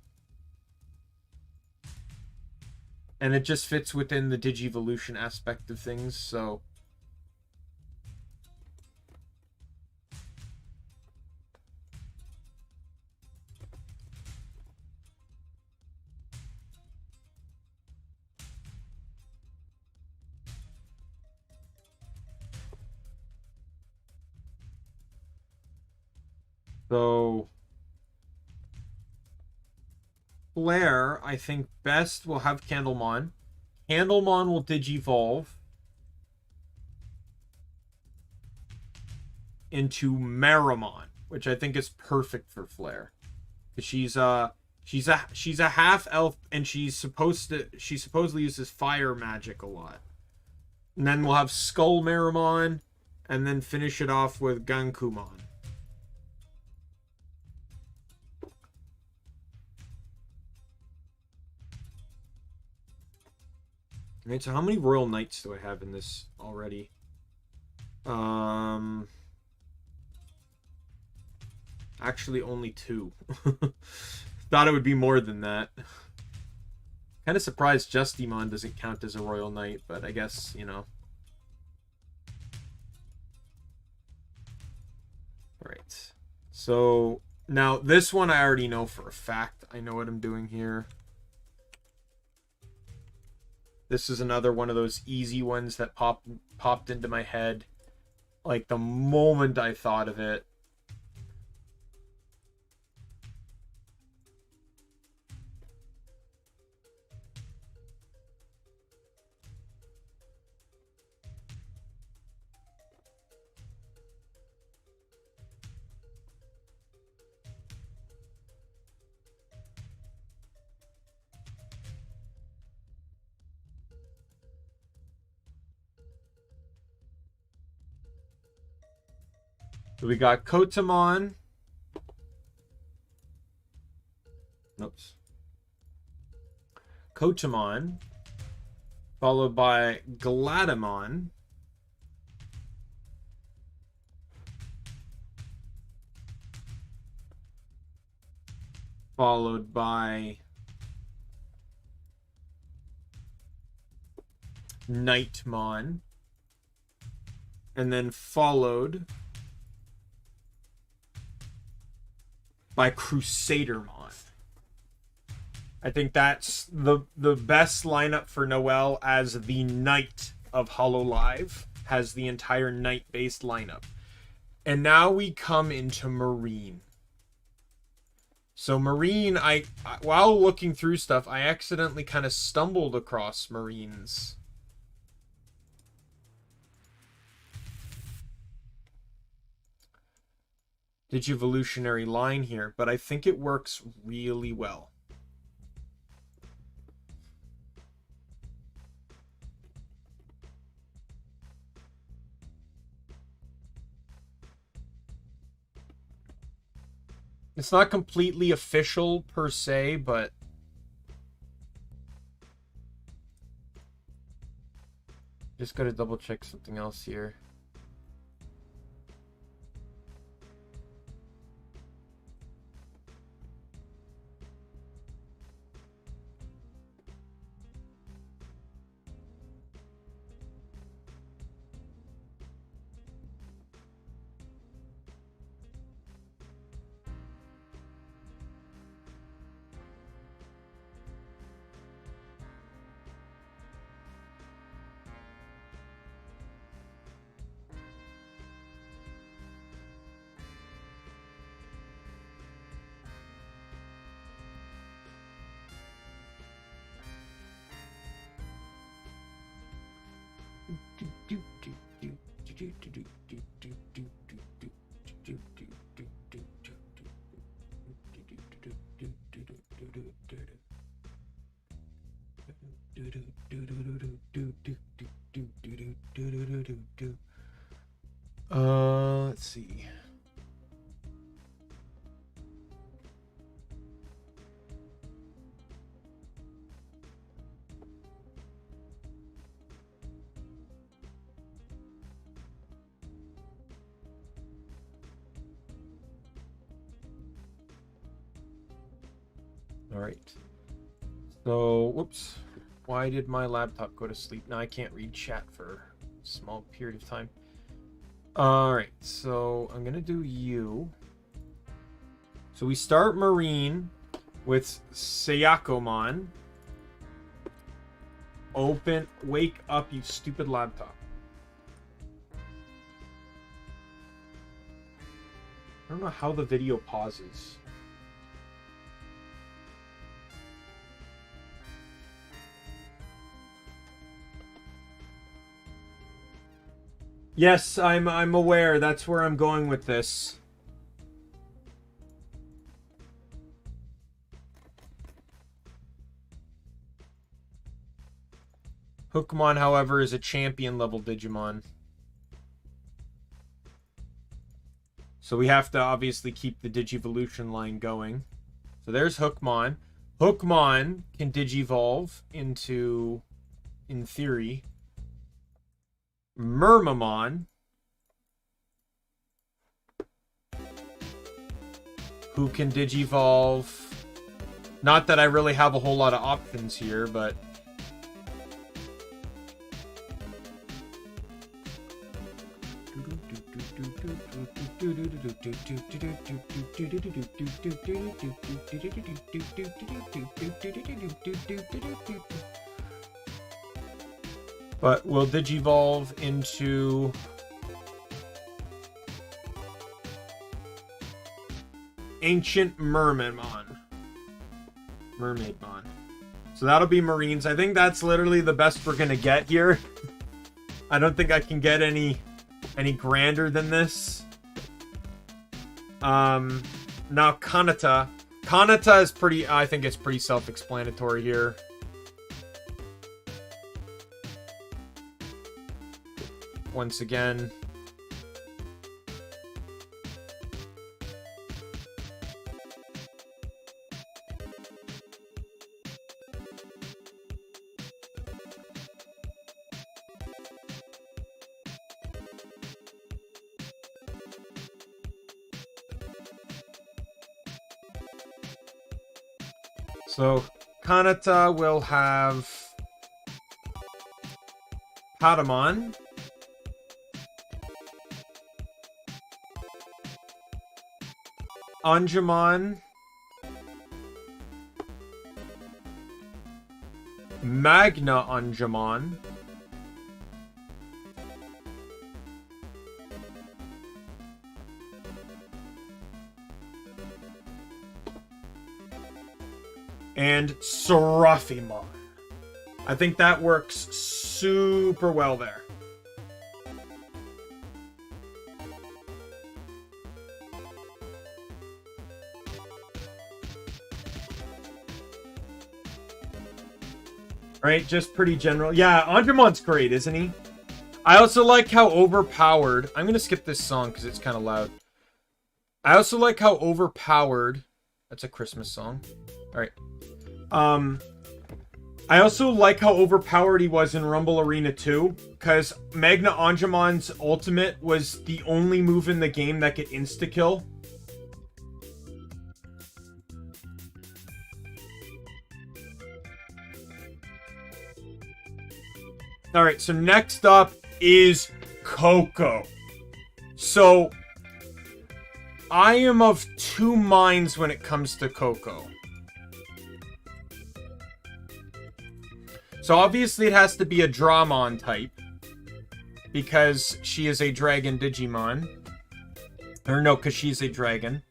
And it just fits within the Digivolution aspect of things, so... So, Flare, I think best will have Candlemon. Candlemon will Digivolve into Marimon, which I think is perfect for Flare. She's a half elf, and she supposedly uses fire magic a lot. And then we'll have Skull Marimon, and then finish it off with Gankumon. Alright, so how many Royal Knights do I have in this already? Actually, only 2. Thought it would be more than that. Kind of surprised Justimon doesn't count as a Royal Knight, but I guess, you know. Alright. So, now, this one I already know for a fact. I know what I'm doing here. This is another one of those easy ones that popped into my head. Like, the moment I thought of it. So we got Kotamon. Oops. Kotamon. Followed by Gladamon. Followed by Nightmon. And then followed by Crusadermon. I think that's the best lineup for Noelle, as the Knight of Hololive has the entire Knight-based lineup. And now we come into Marine. So Marine, I while looking through stuff, I accidentally kind of stumbled across Marines. Digivolutionary line here, but I think it works really well. It's not completely official per se, but just gotta double check something else here. Let's see. All right. So, whoops. Why did my laptop go to sleep? Now I can't read chat for a small period of time. All right. So, I'm going to do you. So, we start Marine with Sayakomon. Wake up, you stupid laptop. I don't know how the video pauses. Yes, I'm aware. That's where I'm going with this. Hookmon, however, is a champion level Digimon. So we have to obviously keep the Digivolution line going. So there's Hookmon. Hookmon can Digivolve into, in theory, Murmamon, who can Digivolve. Not that I really have a whole lot of options here, but we'll Digivolve into Ancient Mermaidmon. So that'll be Marines. I think that's literally the best we're gonna get here. I don't think I can get any grander than this. Now Kanata. Kanata is pretty, I think it's pretty self-explanatory here. Once again. So, Kanata will have Patamon. Anjumon. Magna Anjumon. And Seraphimon. I think that works super well there. Right? Just pretty general. Yeah, Andremon's great, isn't he? I also like how overpowered... I'm going to skip this song because it's kind of loud. I also like how overpowered... That's a Christmas song. Alright. I also like how overpowered he was in Rumble Arena 2. Because Magna Angemon's ultimate was the only move in the game that could insta-kill. Alright, so next up is Coco. So, I am of two minds when it comes to Coco. So obviously it has to be a Dramon type. Because she is a dragon Digimon. Or no, because she's a dragon.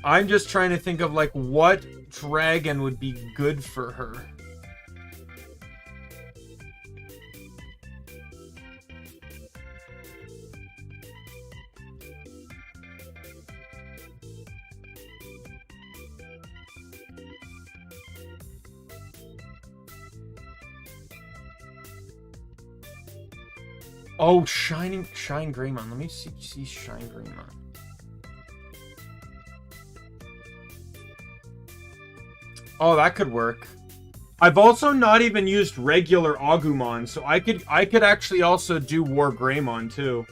I'm just trying to think of like what dragon would be good for her. Oh, Shine Greymon. Let me see Shine Greymon. Oh, that could work. I've also not even used regular Agumon, so I could actually also do War Greymon too.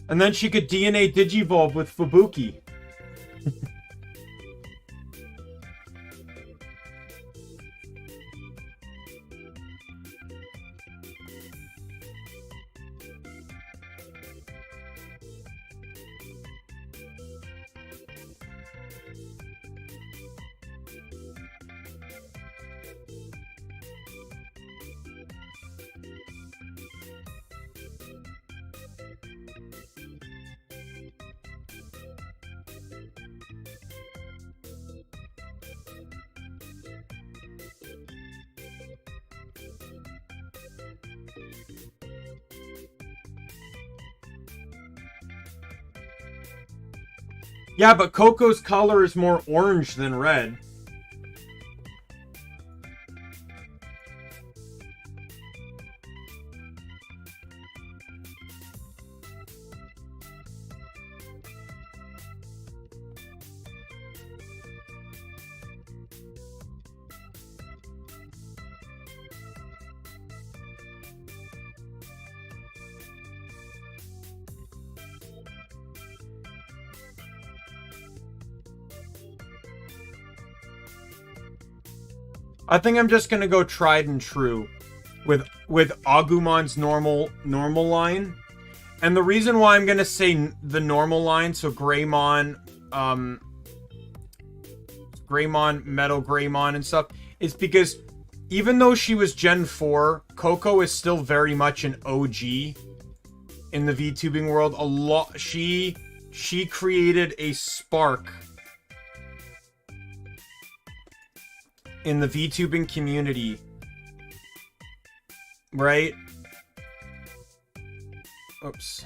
And then she could DNA Digivolve with Fubuki. Yeah, but Coco's color is more orange than red. I think I'm just gonna go tried and true with Agumon's normal line. And the reason why I'm gonna say the normal line, so Greymon, Metal Greymon and stuff, is because even though she was Gen 4, Coco is still very much an OG in the VTubing world. She created a spark in the VTubing community, right? Oops.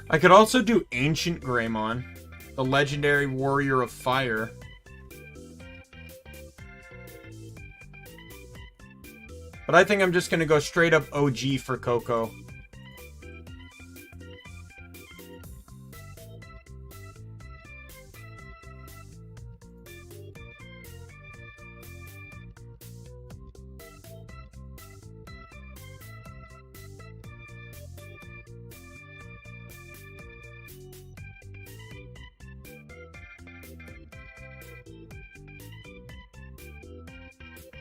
I could also do Ancient Greymon, the legendary warrior of fire. But I think I'm just gonna go straight up OG for Coco.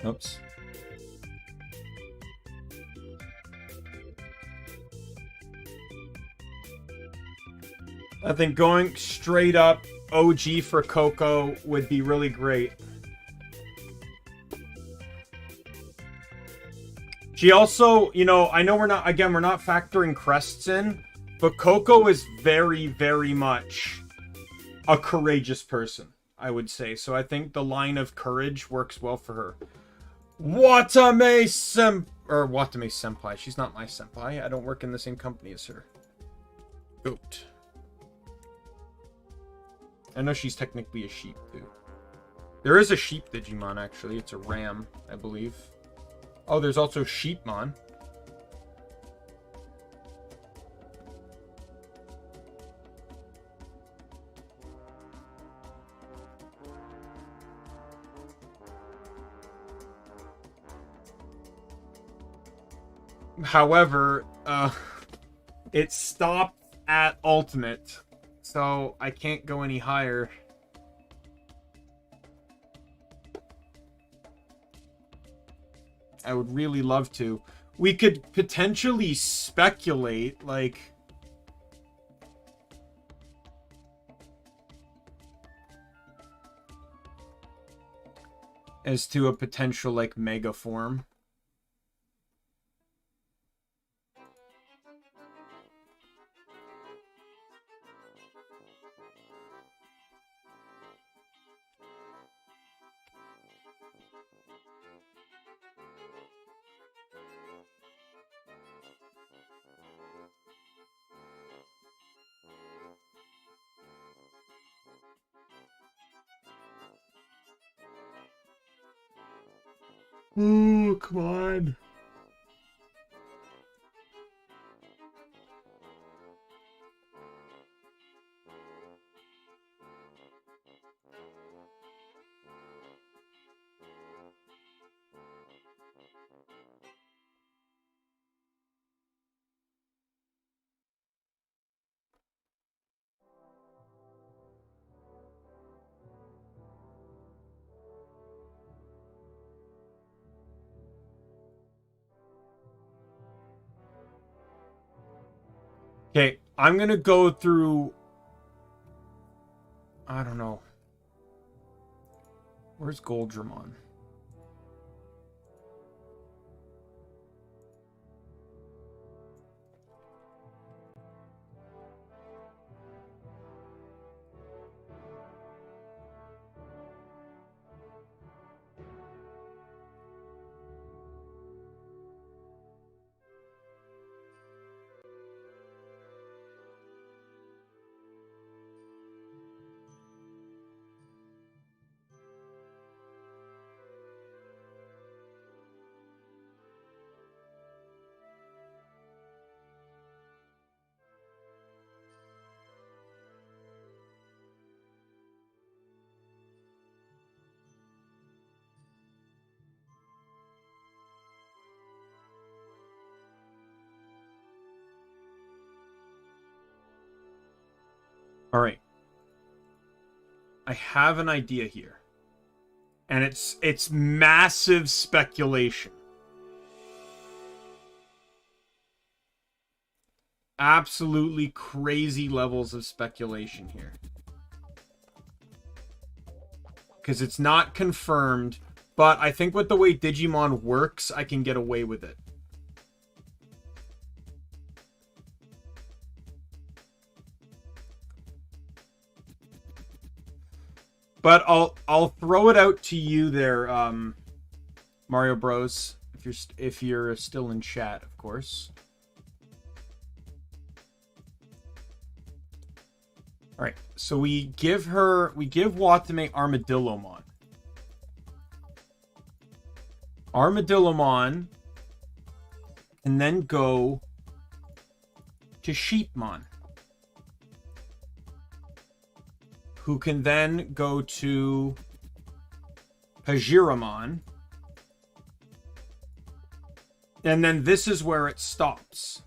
Oops. I think going straight up OG for Coco would be really great. She also, you know, I know we're not factoring Crests in, but Coco is very, very much a courageous person, I would say. So I think the line of courage works well for her. Watame Senpai. She's not my senpai. I don't work in the same company as her. Goat. I know she's technically a sheep, too. There is a sheep Digimon, actually. It's a ram, I believe. Oh, there's also Sheepmon. However, it stopped at Ultimate, so I can't go any higher. I would really love to. We could potentially speculate, like, as to a potential, like, mega form. Ooh, come on. Okay, I'm gonna go through... I don't know. Where's Goldramon? All right. I have an idea here. And it's massive speculation. Absolutely crazy levels of speculation here. Because it's not confirmed, but I think with the way Digimon works, I can get away with it. But I'll throw it out to you there, Mario Bros. If you're still in chat, of course. All right, so we give Watame Armadillomon. Armadillomon can then go to Sheepmon, who can then go to Hajiramon. And then this is where it stops.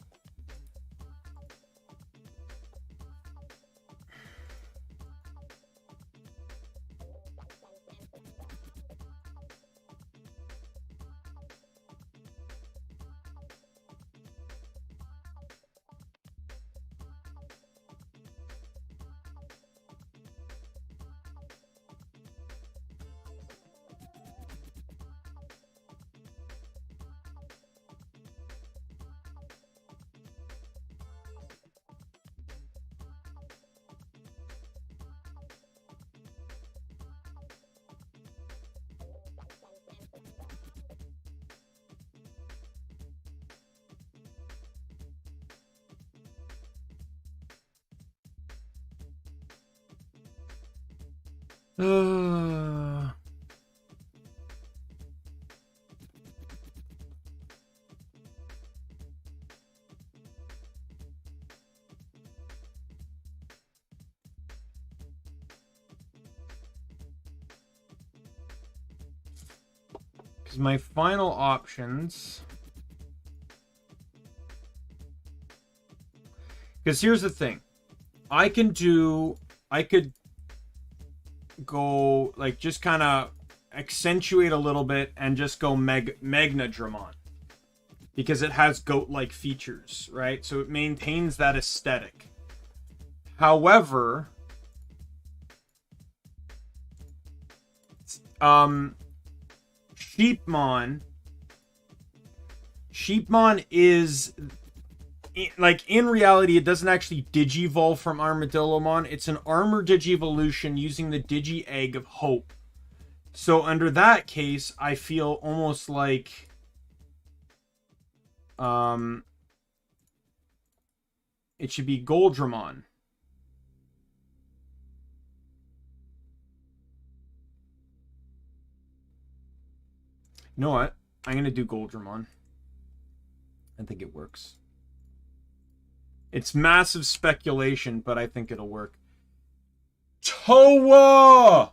Because my final options... Because here's the thing. I could go, like, just kind of accentuate a little bit and just go Magnadramon. Because it has goat-like features, right? So it maintains that aesthetic. However, Sheepmon is... Like, in reality, it doesn't actually digivolve from Armadillomon. It's an armor digivolution using the Digi-Egg of Hope. So, under that case, I feel almost like... it should be Goldramon. You know what? I'm going to do Goldramon. I think it works. It's massive speculation, but I think it'll work. Toa!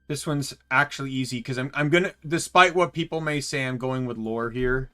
This one's actually easy, because I'm gonna... Despite what people may say, I'm going with lore here.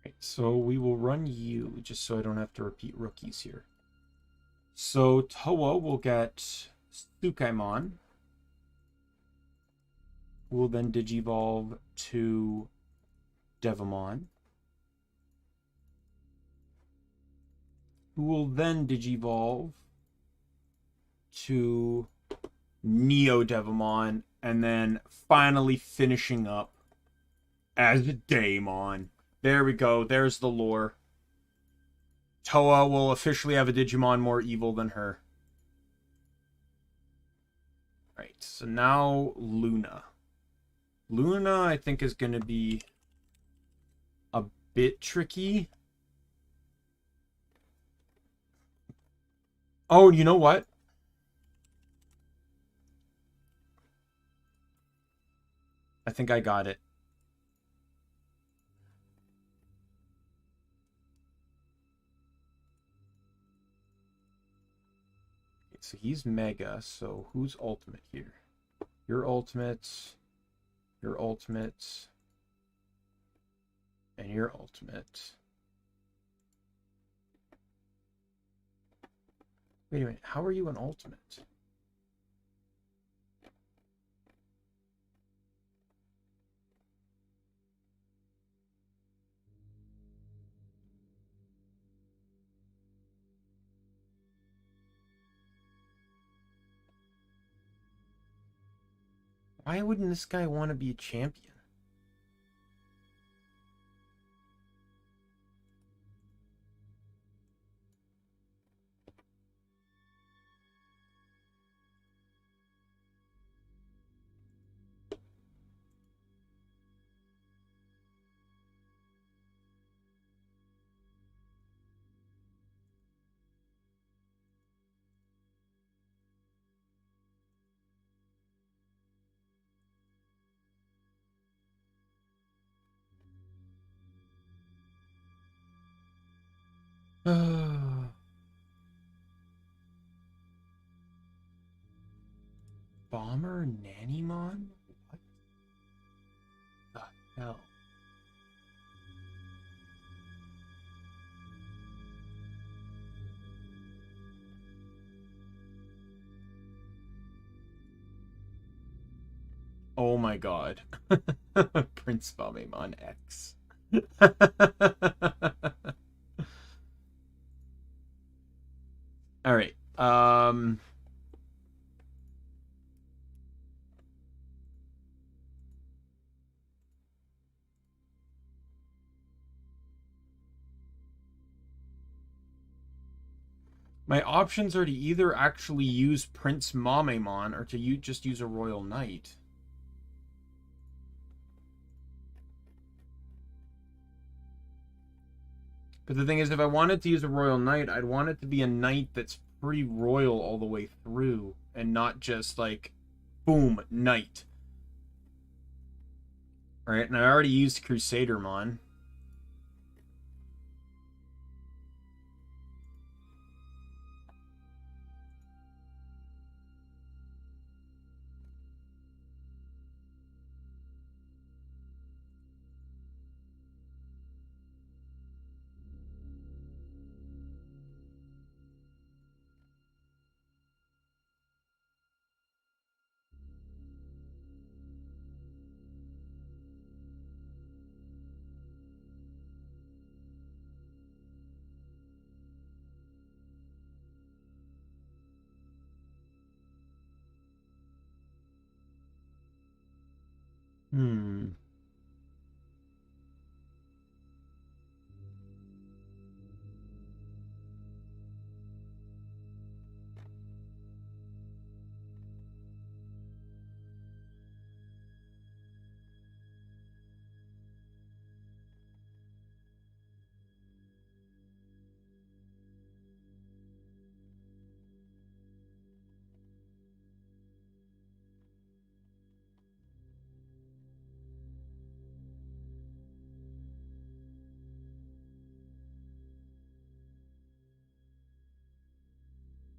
Alright, so we will run you, just so I don't have to repeat rookies here. So Toa will get Tsukaimon, who will then digivolve to Devamon, who will then digivolve to Neo Devamon, and then finally finishing up as Daimon. There we go. There's the lore. Toa will officially have a Digimon more evil than her. Right, so now Luna. Luna, I think, is going to be a bit tricky. Oh, you know what? I think I got it. So he's Mega, so who's Ultimate here? Your Ultimate, your Ultimate, and your Ultimate. Wait a minute, how are you an Ultimate? Why wouldn't this guy want to be a champion? Bomber Nannymon? What the hell? Oh my god. Prince Bomemon X. All right. My options are to either actually use Prince Mamemon or to just use a Royal Knight. But the thing is, if I wanted to use a Royal Knight, I'd want it to be a knight that's pretty royal all the way through, and not just like, boom, knight. Alright, and I already used Crusadermon.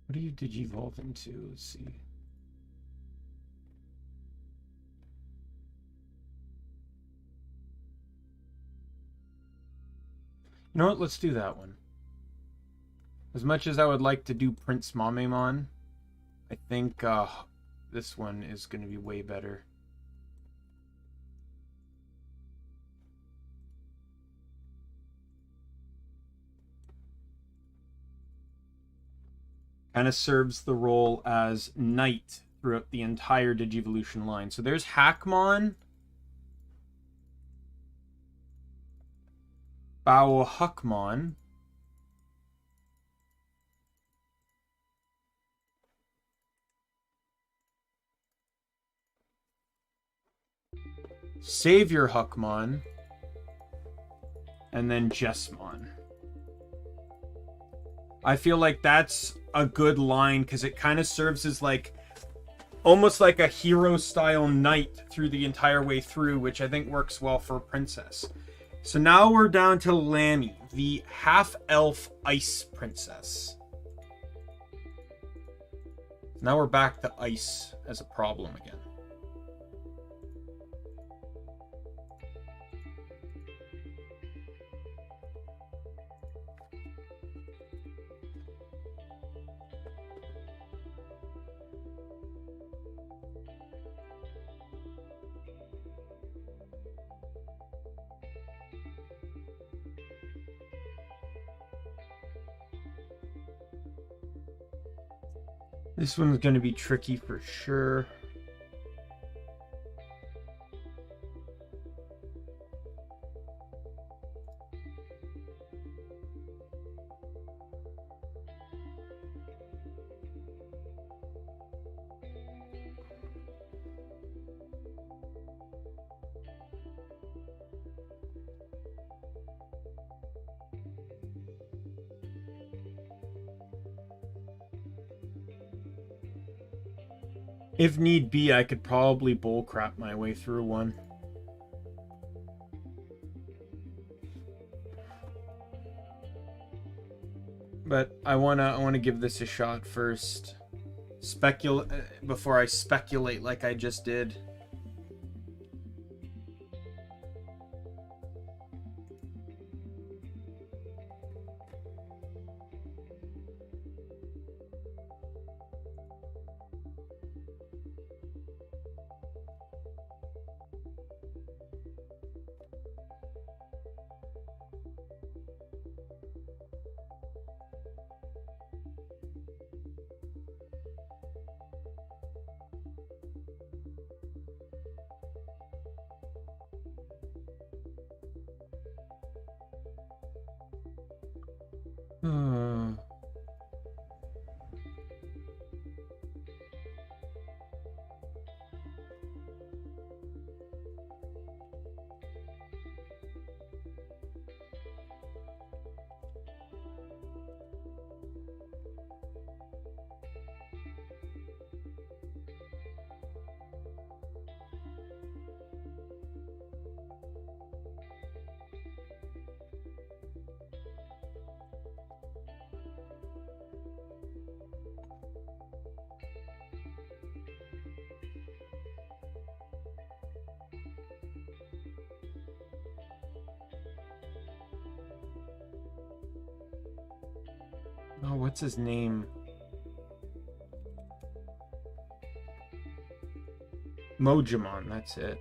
What do you digivolve into? Let's see. You know what? Let's do that one. As much as I would like to do Prince Mamemon, I think this one is going to be way better. Kind of serves the role as knight throughout the entire Digivolution line. So there's Hackmon, Baohuckmon, Savior Huckmon, and then Jessmon. I feel like that's a good line because it kind of serves as like almost like a hero style knight through the entire way through, which I think works well for a princess. So now we're down to Lammy, the half-elf ice princess. Now we're back to ice as a problem again. This one's going to be tricky for sure. If need be, I could probably bullcrap my way through one. But I wanna give this a shot first. Before I speculate like I just did. Oh, what's his name? Mojimon, that's it.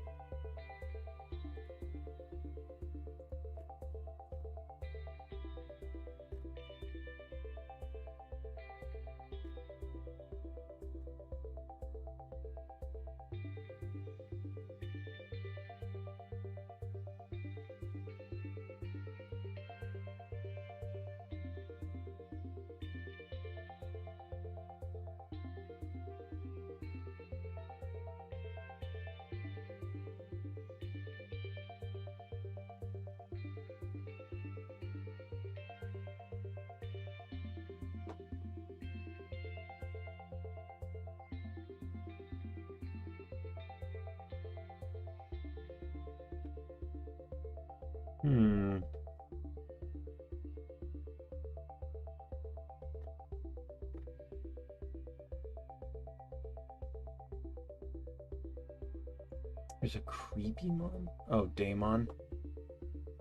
There's a Creepymon? Oh, Daimon.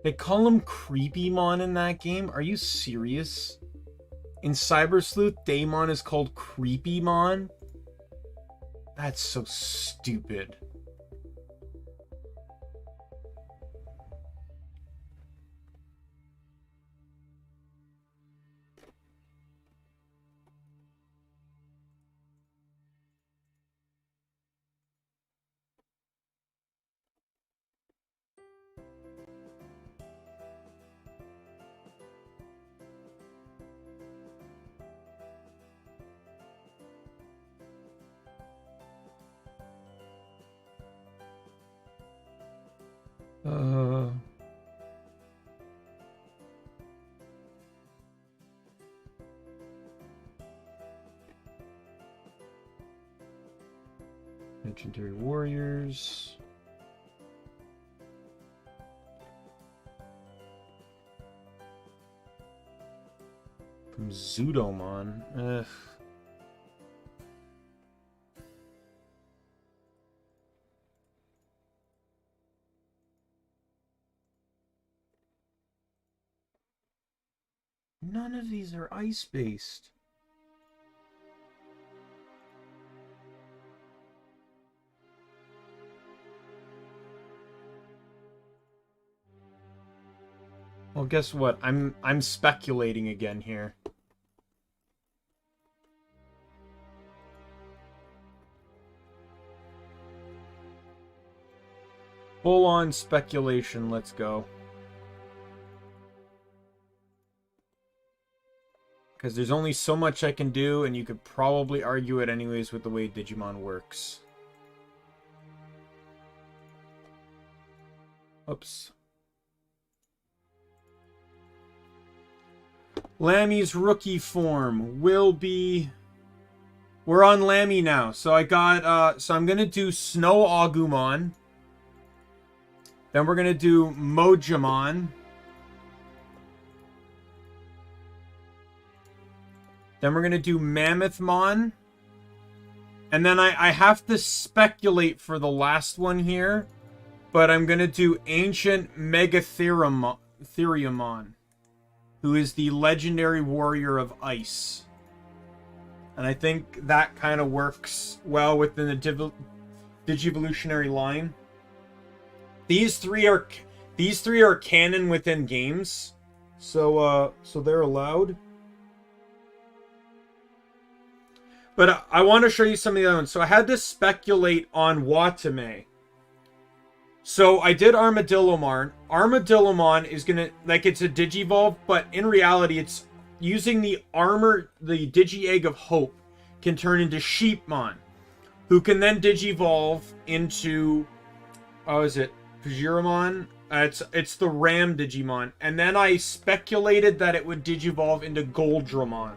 They call him Creepymon in that game? Are you serious? In Cyber Sleuth, Daimon is called Creepymon? That's so stupid. Legendary Warriors. From Zudomon. Ugh. None of these are ice-based. Well, guess what? I'm speculating again here. Full-on speculation, let's go. Because there's only so much I can do, and you could probably argue it anyways with the way Digimon works. Oops. Lammy's rookie form will be... We're on Lammy now. So I got, so I'm going to do Snow Agumon. Then we're going to do Mojimon. Then we're going to do Mammothmon. And then I have to speculate for the last one here. But I'm going to do Ancient Megatheriumon, who is the legendary warrior of ice. And I think that kind of works well within the Digivolutionary line. These three are canon within games. So they're allowed. But I want to show you some of the other ones. So I had to speculate on Watame. So I did Armadillomon. Armadillomon is gonna, like, it's a Digivolve, but in reality, it's using the armor, the Digi-Egg of Hope, can turn into Sheepmon, who can then Digivolve into, oh, is it Fujiramon? It's the Ram Digimon. And then I speculated that it would Digivolve into Goldramon.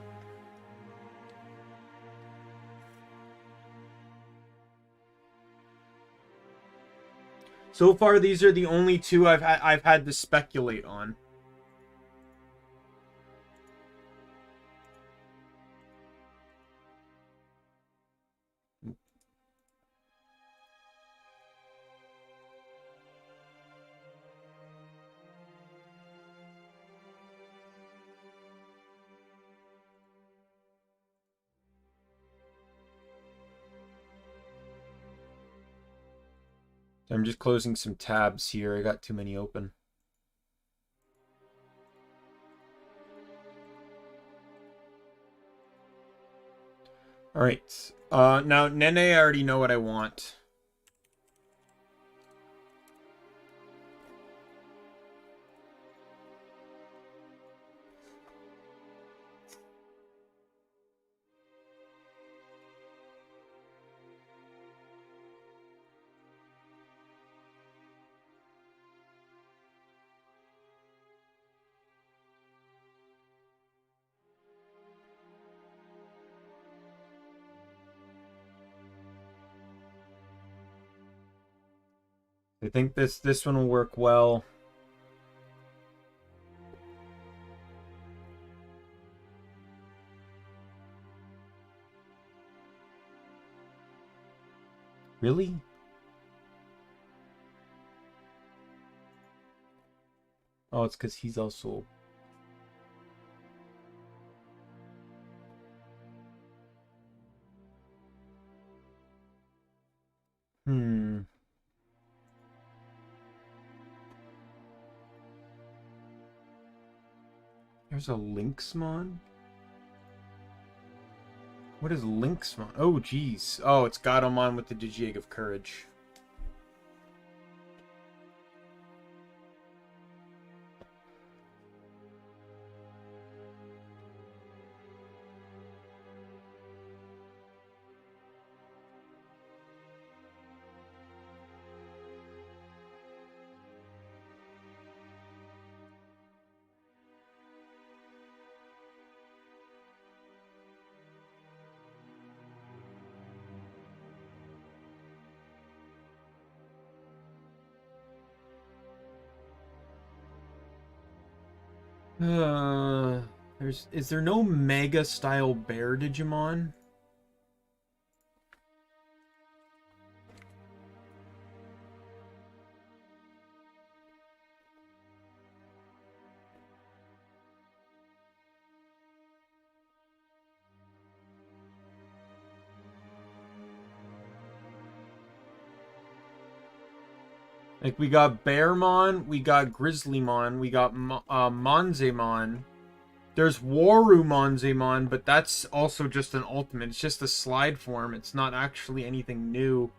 So far, these are the only two I've had to speculate on. I'm just closing some tabs here. I got too many open. Alright. Now, Nene, I already know what I want. I think this one will work well. Really? Oh, it's because he's also... There's a Lynxmon? What is Lynxmon? Oh, geez. Oh, it's Gatomon with the Digi-Egg of Courage. Is there no Mega style bear Digimon? Like, we got Bearmon, we got Grizzlymon, we got Monzemon. There's Waru Monzemon, but that's also just an ultimate. It's just a slide form. It's not actually anything new.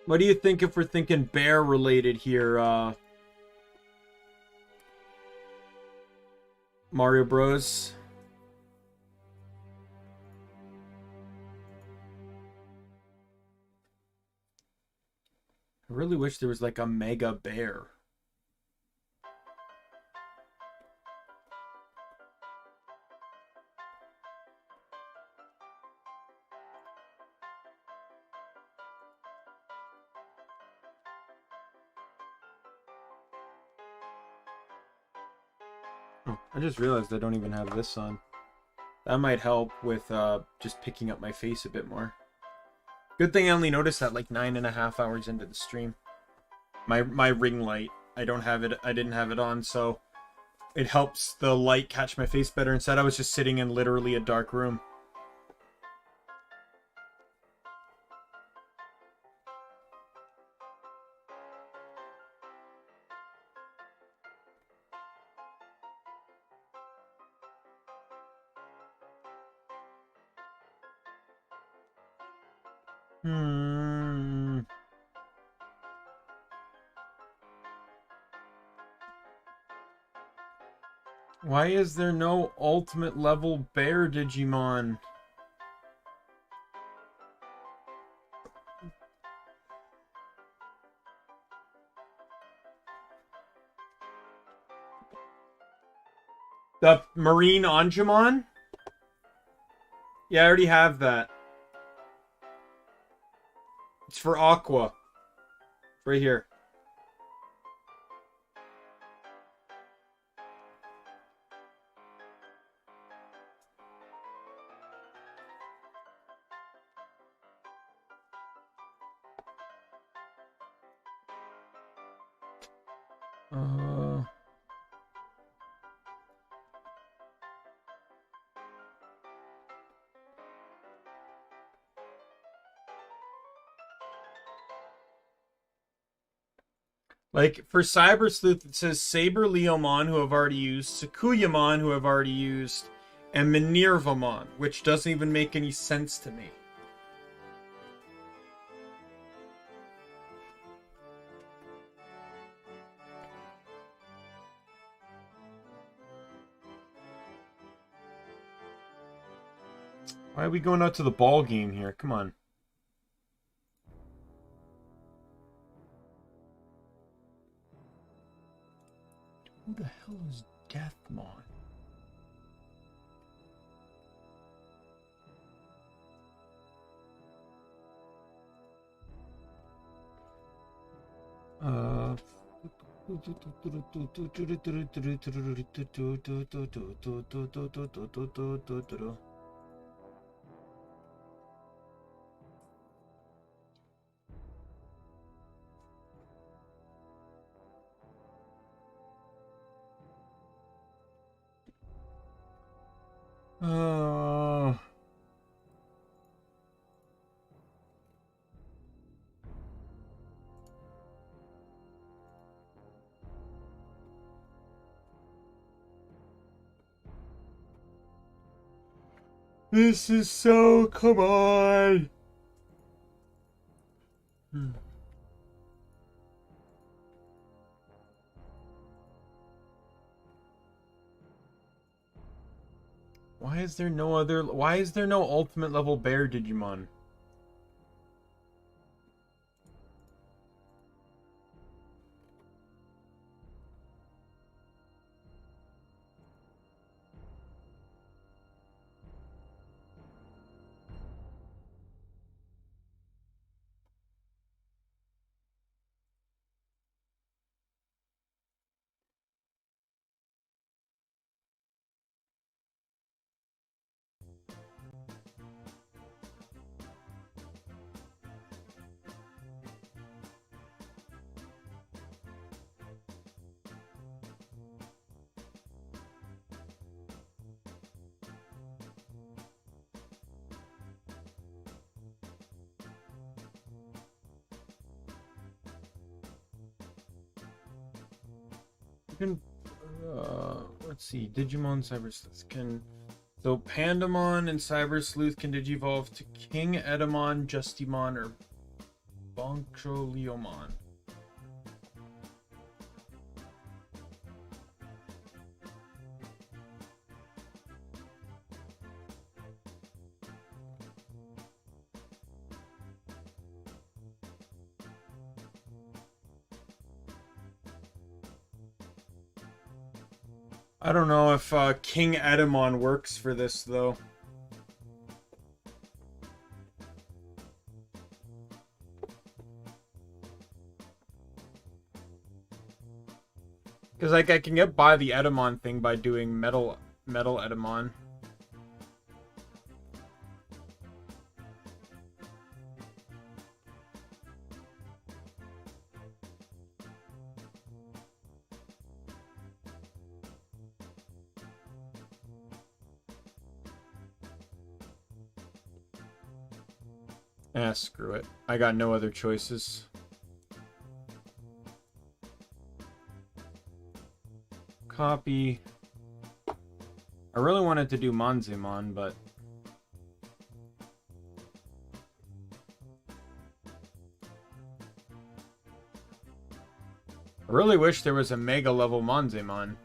What do you think if we're thinking bear related here? Mario Bros. I really wish there was like a mega bear. Oh, I just realized I don't even have this on. That might help with just picking up my face a bit more. Good thing I only noticed that like 9.5 hours into the stream. My ring light, I don't have it. I didn't have it on, so it helps the light catch my face better. Instead, I was just sitting in literally a dark room. Why is there no ultimate level bear Digimon? The Marine Anjumon? Yeah, I already have that. It's for Aqua. Right here. Like, for Cyber Sleuth, it says Saber Leomon, who I've already used, Sakuyamon, who I've already used, and Minervamon, which doesn't even make any sense to me. Why are we going out to the ball game here? Come on. Who the hell is Deathmon? This is so... Come on! Why is there no other... Why is there no ultimate level bear Digimon? Can, let's see, Digimon Cyber Sleuth can... So Pandamon and Cyber Sleuth can digivolve to King Edamon, Justimon, or Boncholeomon. I don't know if King Edamon works for this, though. Because, like, I can get by the Edamon thing by doing metal Edamon. Eh, screw it. I got no other choices. Copy. I really wanted to do Manzemon, but... I really wish there was a Mega level Manzemon.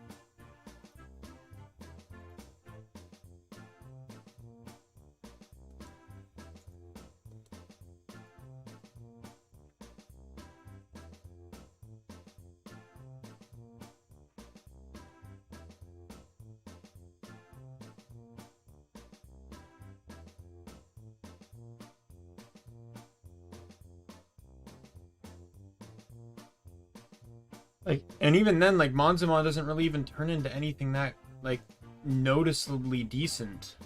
Like, and even then, like, Manzemon doesn't really even turn into anything that, like, noticeably decent.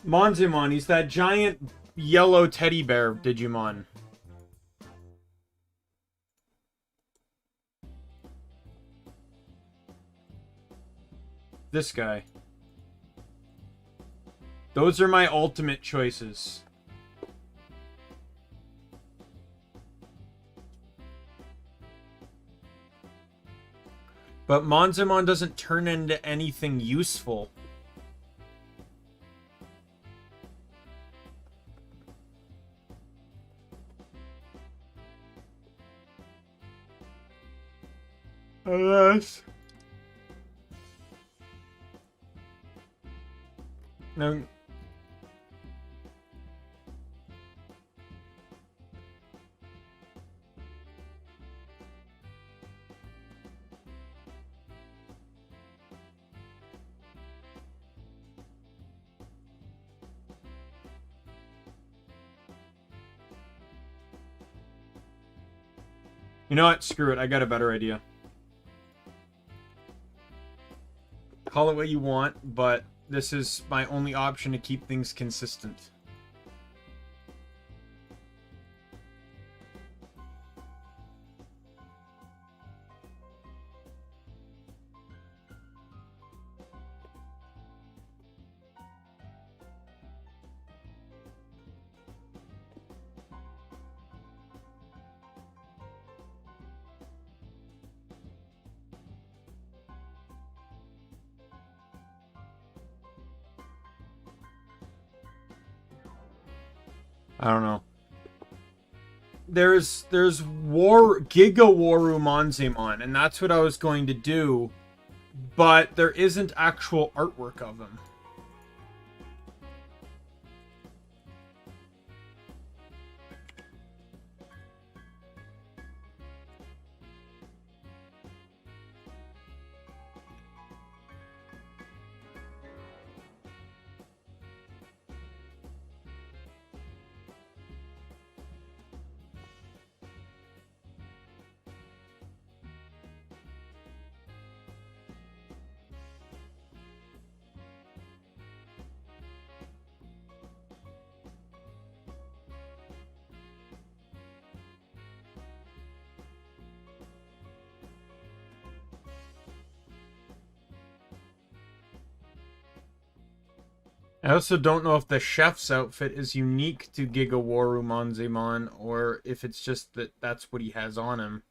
Manzemon, he's that giant yellow teddy bear Digimon. This guy. Those are my ultimate choices. But Manzemon doesn't turn into anything useful. Alas. No. You know what? Screw it. I got a better idea. Call it what you want, but this is my only option to keep things consistent. I don't know. There's Giga Waru Manzemon, and that's what I was going to do, but there isn't actual artwork of him. I also don't know if the chef's outfit is unique to Gigawaru Manzemon, or if it's just that that's what he has on him.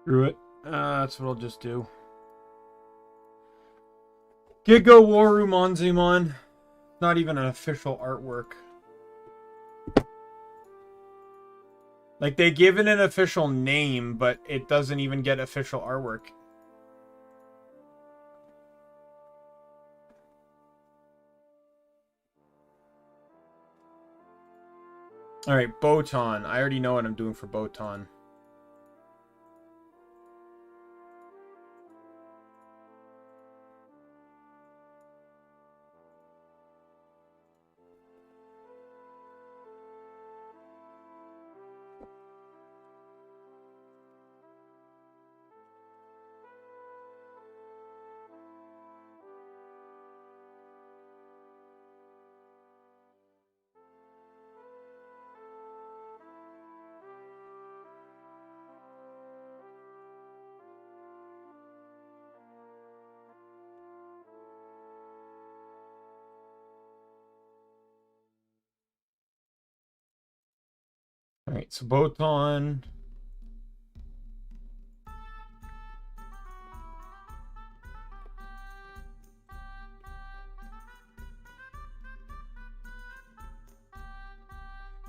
Screw it. That's what I'll just do. Giga Waru Monzimon. Not even an official artwork. Like, they give it an official name, but it doesn't even get official artwork. Alright, Botan. I already know what I'm doing for Botan. Alright, so Botan.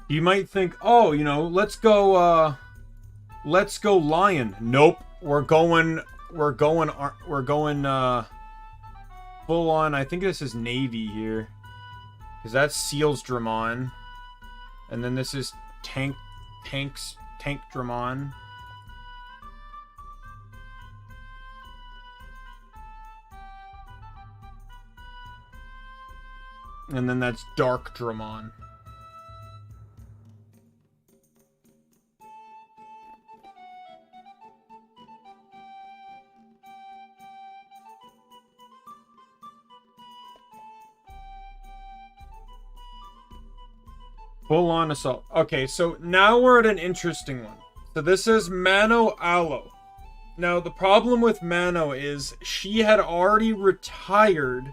You might think, oh, you know, let's go Lion. Nope. We're going full on. I think this is Navy here. Because that's Seals Dramon. And then this is Tank Dramon. And then that's Dark Dramon. Full on assault. Okay, so now we're at an interesting one. So this is Mano Aloe. Now, the problem with Mano is she had already retired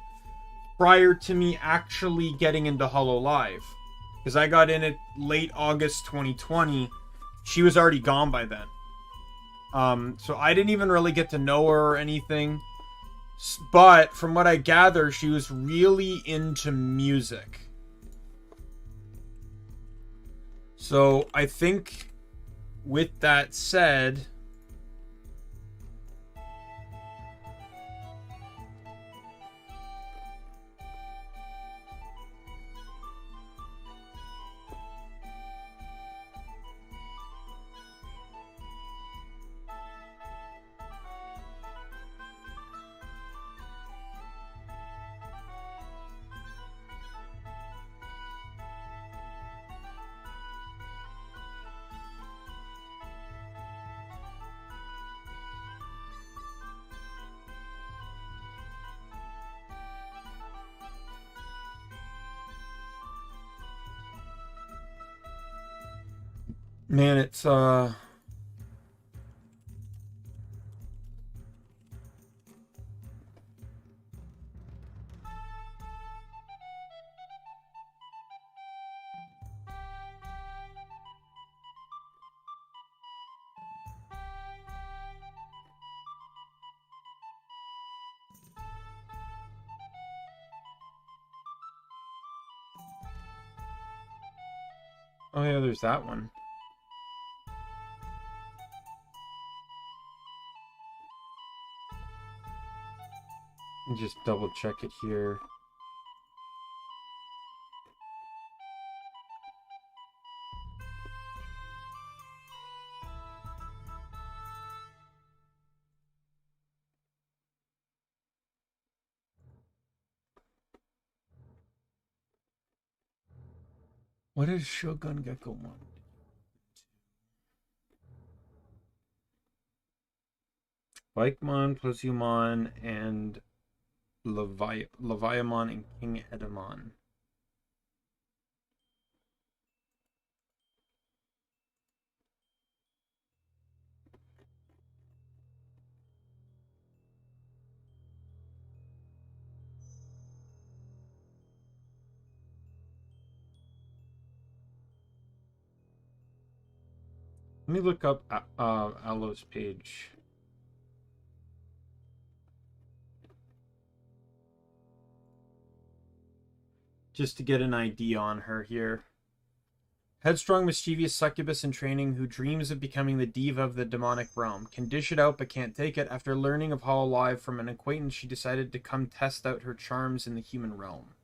prior to me actually getting into Hololive. Because I got in it late August 2020. She was already gone by then. So I didn't even really get to know her or anything. But from what I gather, she was really into music. So I think with that said, man, it's oh yeah, there's that one. Let me just double check it here. What is Shogun Gecko 1? Bikemon, Plesiumon, and Leviamon and King Edamon. Let me look up Aloe's page. just to get an idea on her here. Headstrong, mischievous succubus in training who dreams of becoming the diva of the demonic realm. Can dish it out but can't take it. After learning of Hololive from an acquaintance, she decided to come test out her charms in the human realm.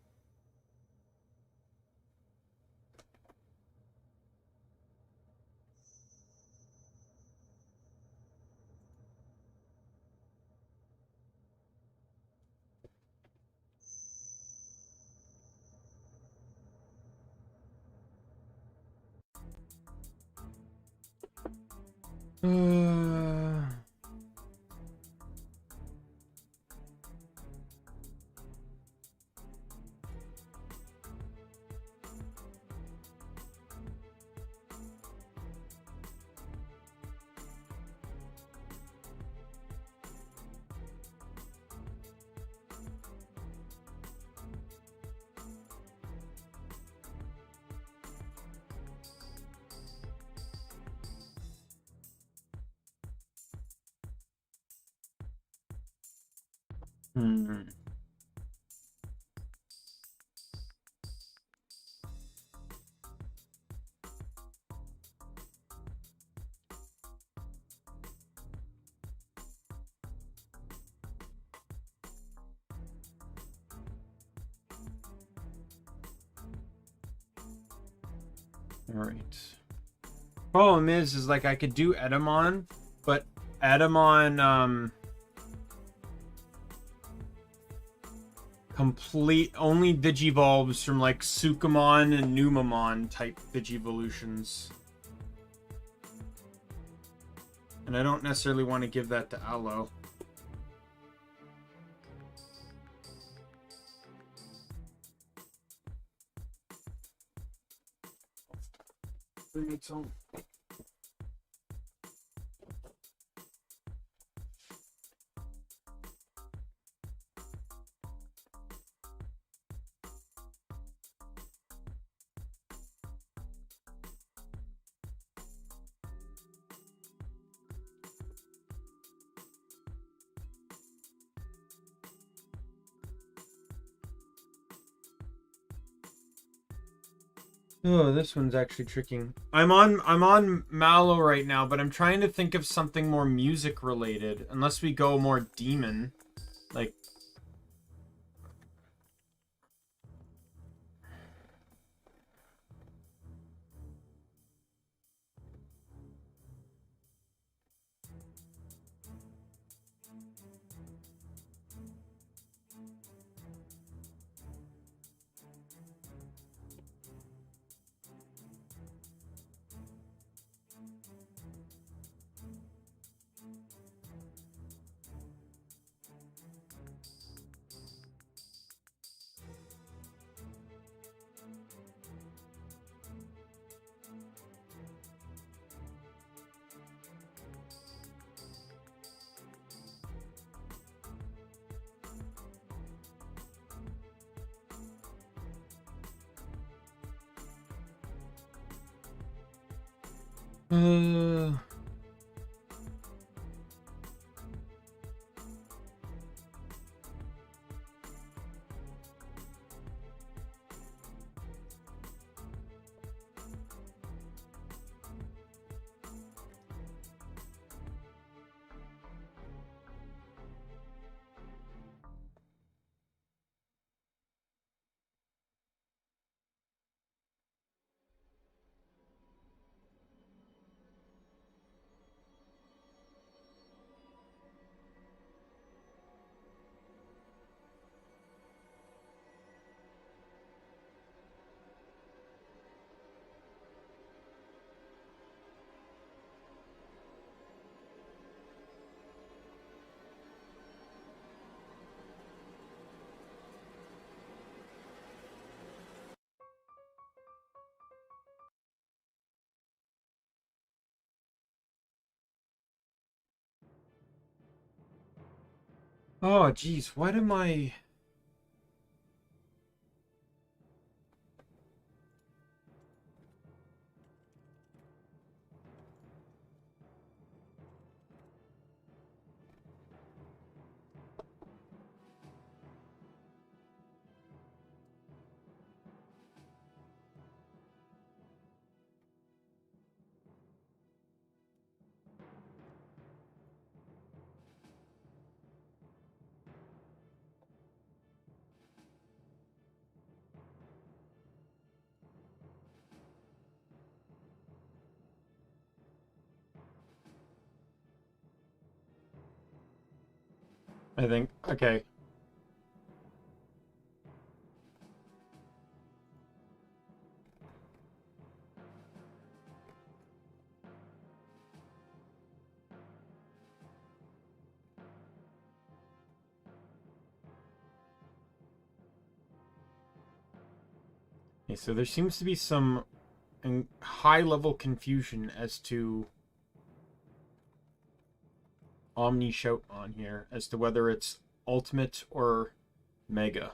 Alright. Problem is like I could do Edamon, but Edamon, complete only digivolves from like Sukamon and Numamon type Digivolutions. And I don't necessarily want to give that to Aloe. Bring it home. Oh, this one's actually tricking. I'm on Mallow right now, but I'm trying to think of something more music related. Unless we go more demon. Like oh geez, what am I? I think. Okay. Okay, so there seems to be some high-level confusion as to Omni Shoutmon here, as to whether it's Ultimate or Mega.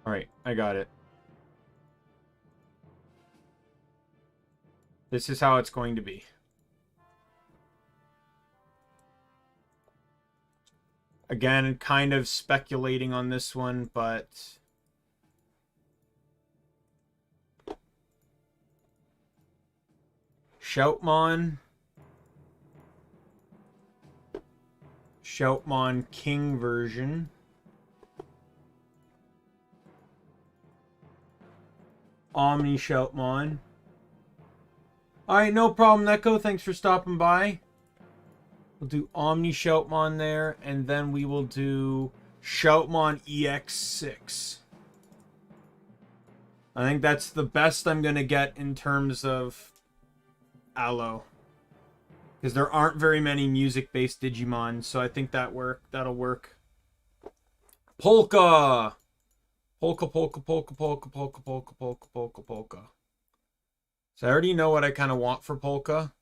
Alright, I got it. This is how it's going to be. Again, kind of speculating on this one, but... Shoutmon King version. Omni Shoutmon. Alright, no problem, Neko. Thanks for stopping by. We'll do Omni Shoutmon there, and then we will do Shoutmon EX6. I think that's the best I'm going to get in terms of Allo. Because there aren't very many music-based Digimon, so I think that'll work. Polka! Polka, polka, polka, polka, polka, polka, polka, polka, polka. So I already know what I kind of want for Polka.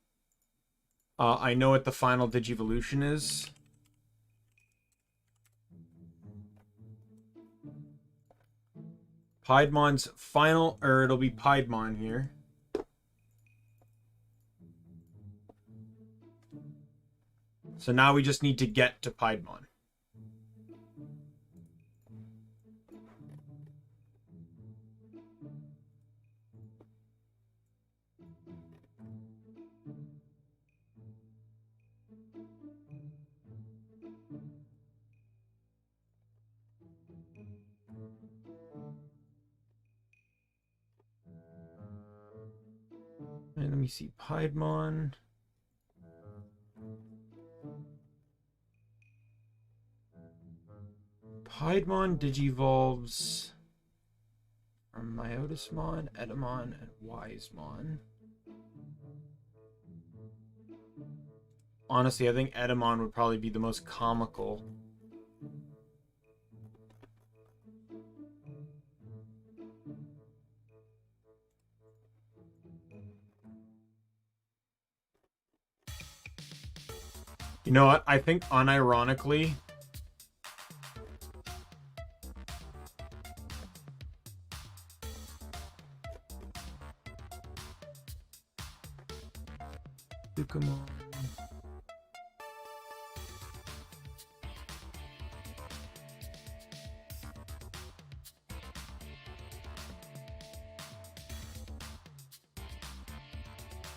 I know what the final Digivolution is. Piedmon's final, or it'll be Piedmon here. So now we just need to get to Piedmon. And let me see, Piedmon. Piedmon digivolves from Myotismon, Edamon, and Wisemon. Honestly, I think Edamon would probably be the most comical. You know what? I think unironically, Come on.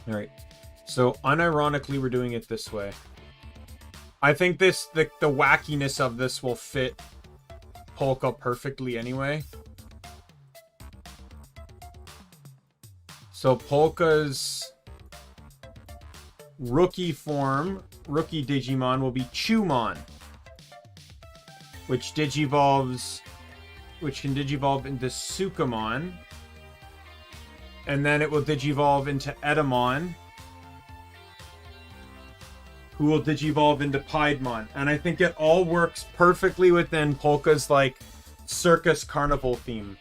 All right. So unironically, we're doing it this way. I think the wackiness of this will fit Polka perfectly anyway. So Polka's rookie form, rookie Digimon, will be Chumon, which can digivolve into Sukamon, and then it will digivolve into Edamon, who will digivolve into Piedmon. And I think it all works perfectly within Polka's like circus carnival theme.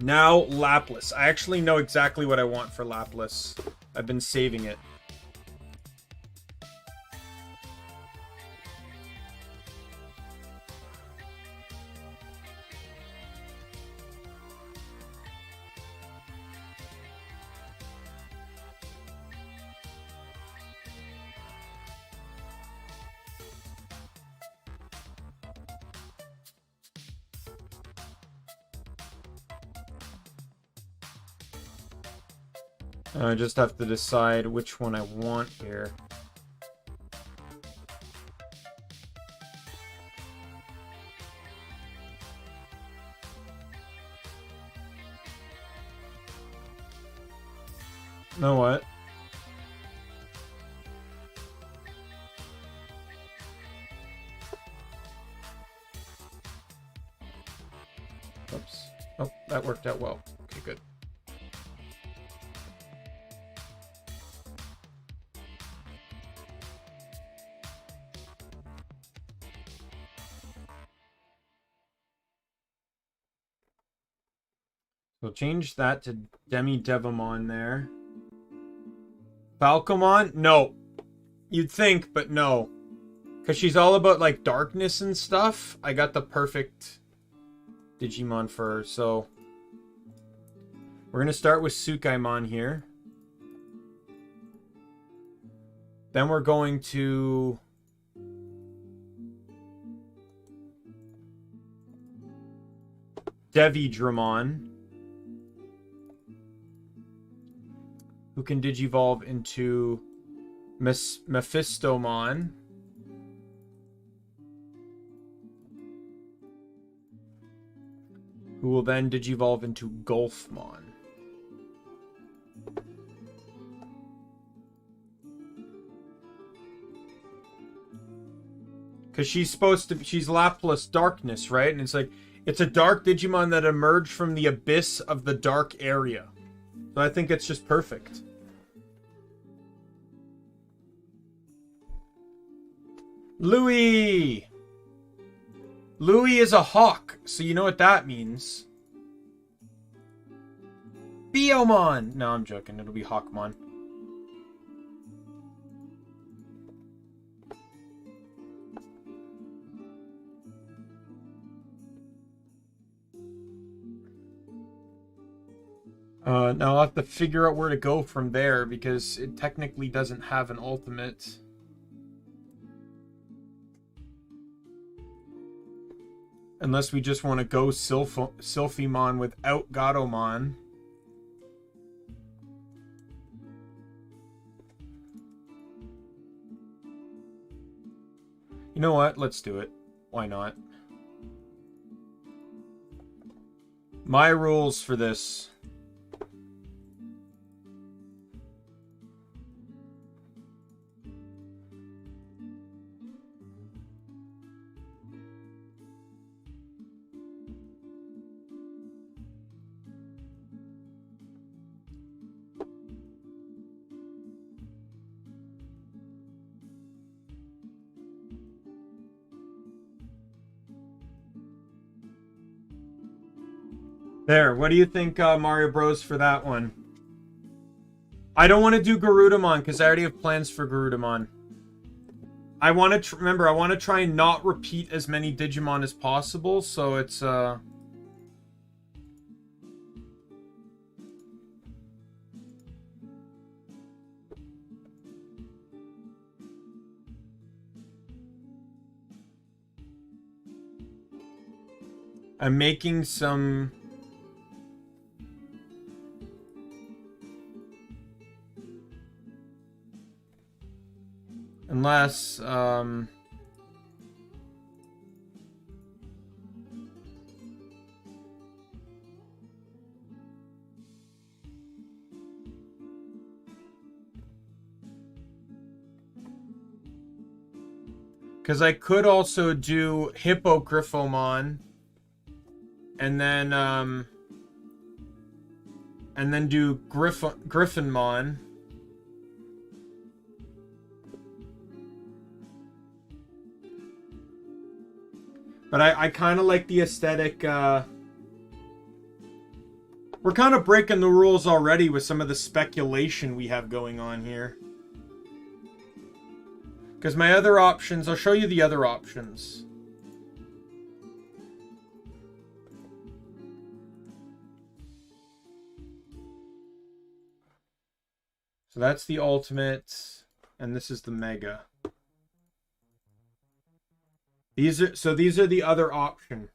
Now, Laplas. I actually know exactly what I want for Laplas. I've been saving it. I just have to decide which one I want here. You know what? Oops. Oh, that worked out well. Okay, good. We'll change that to Devimon there. Falcomon? No. You'd think, but no. Because she's all about, like, darkness and stuff. I got the perfect Digimon for her, so... We're going to start with Tsukaimon here. Then we're going to... Devidramon, who can digivolve into Mephistomon, who will then digivolve into Golfmon. Because she's supposed to be, she's Laplace Darkness, right? And it's like, it's a dark Digimon that emerged from the abyss of the dark area. So I think it's just perfect. Louis! Louis is a hawk, so you know what that means. Biomon! No, I'm joking. It'll be Hawkmon. Now I'll have to figure out where to go from there because it technically doesn't have an ultimate. Unless we just want to go Sylphimon without Gatomon. You know what? Let's do it. Why not? My rules for this. There, what do you think, Mario Bros, for that one? I don't want to do Garudamon, because I already have plans for Garudamon. I want to, remember, I want to try and not repeat as many Digimon as possible, so it's, I'm making some... Unless, because I could also do Hippogriffomon, and then do Griffinmon. But I kind of like the aesthetic, we're kind of breaking the rules already with some of the speculation we have going on here. Because my other options, I'll show you the other options. So that's the ultimate, and this is the mega. These are the other option.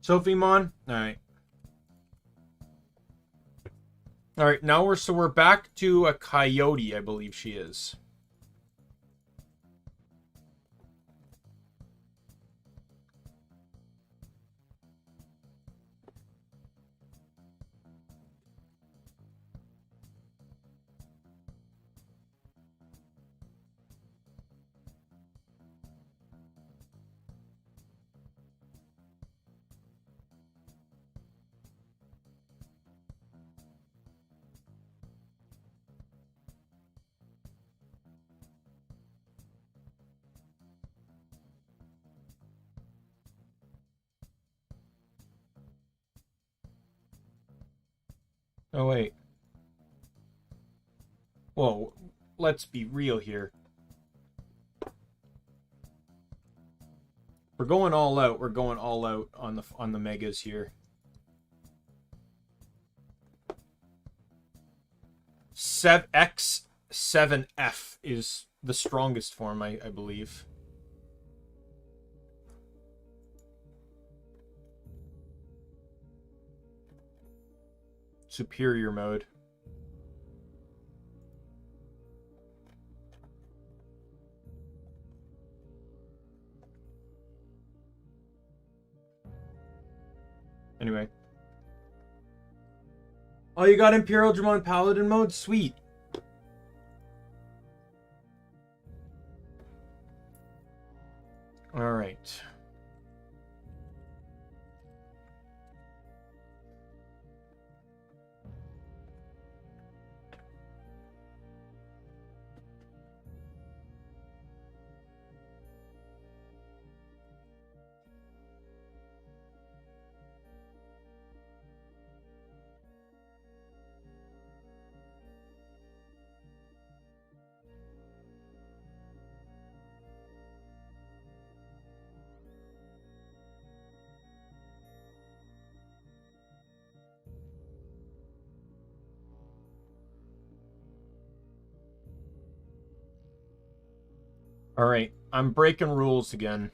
Sophie Mon? Alright. Alright, now we're back to a coyote, I believe she is. Oh, wait. Whoa, let's be real here. We're going all out. We're going all out on the megas here. X7F is the strongest form, I believe. Superior mode. Anyway. Oh, you got Imperial Digimon Paladin mode? Sweet. Alright. Alright, I'm breaking rules again.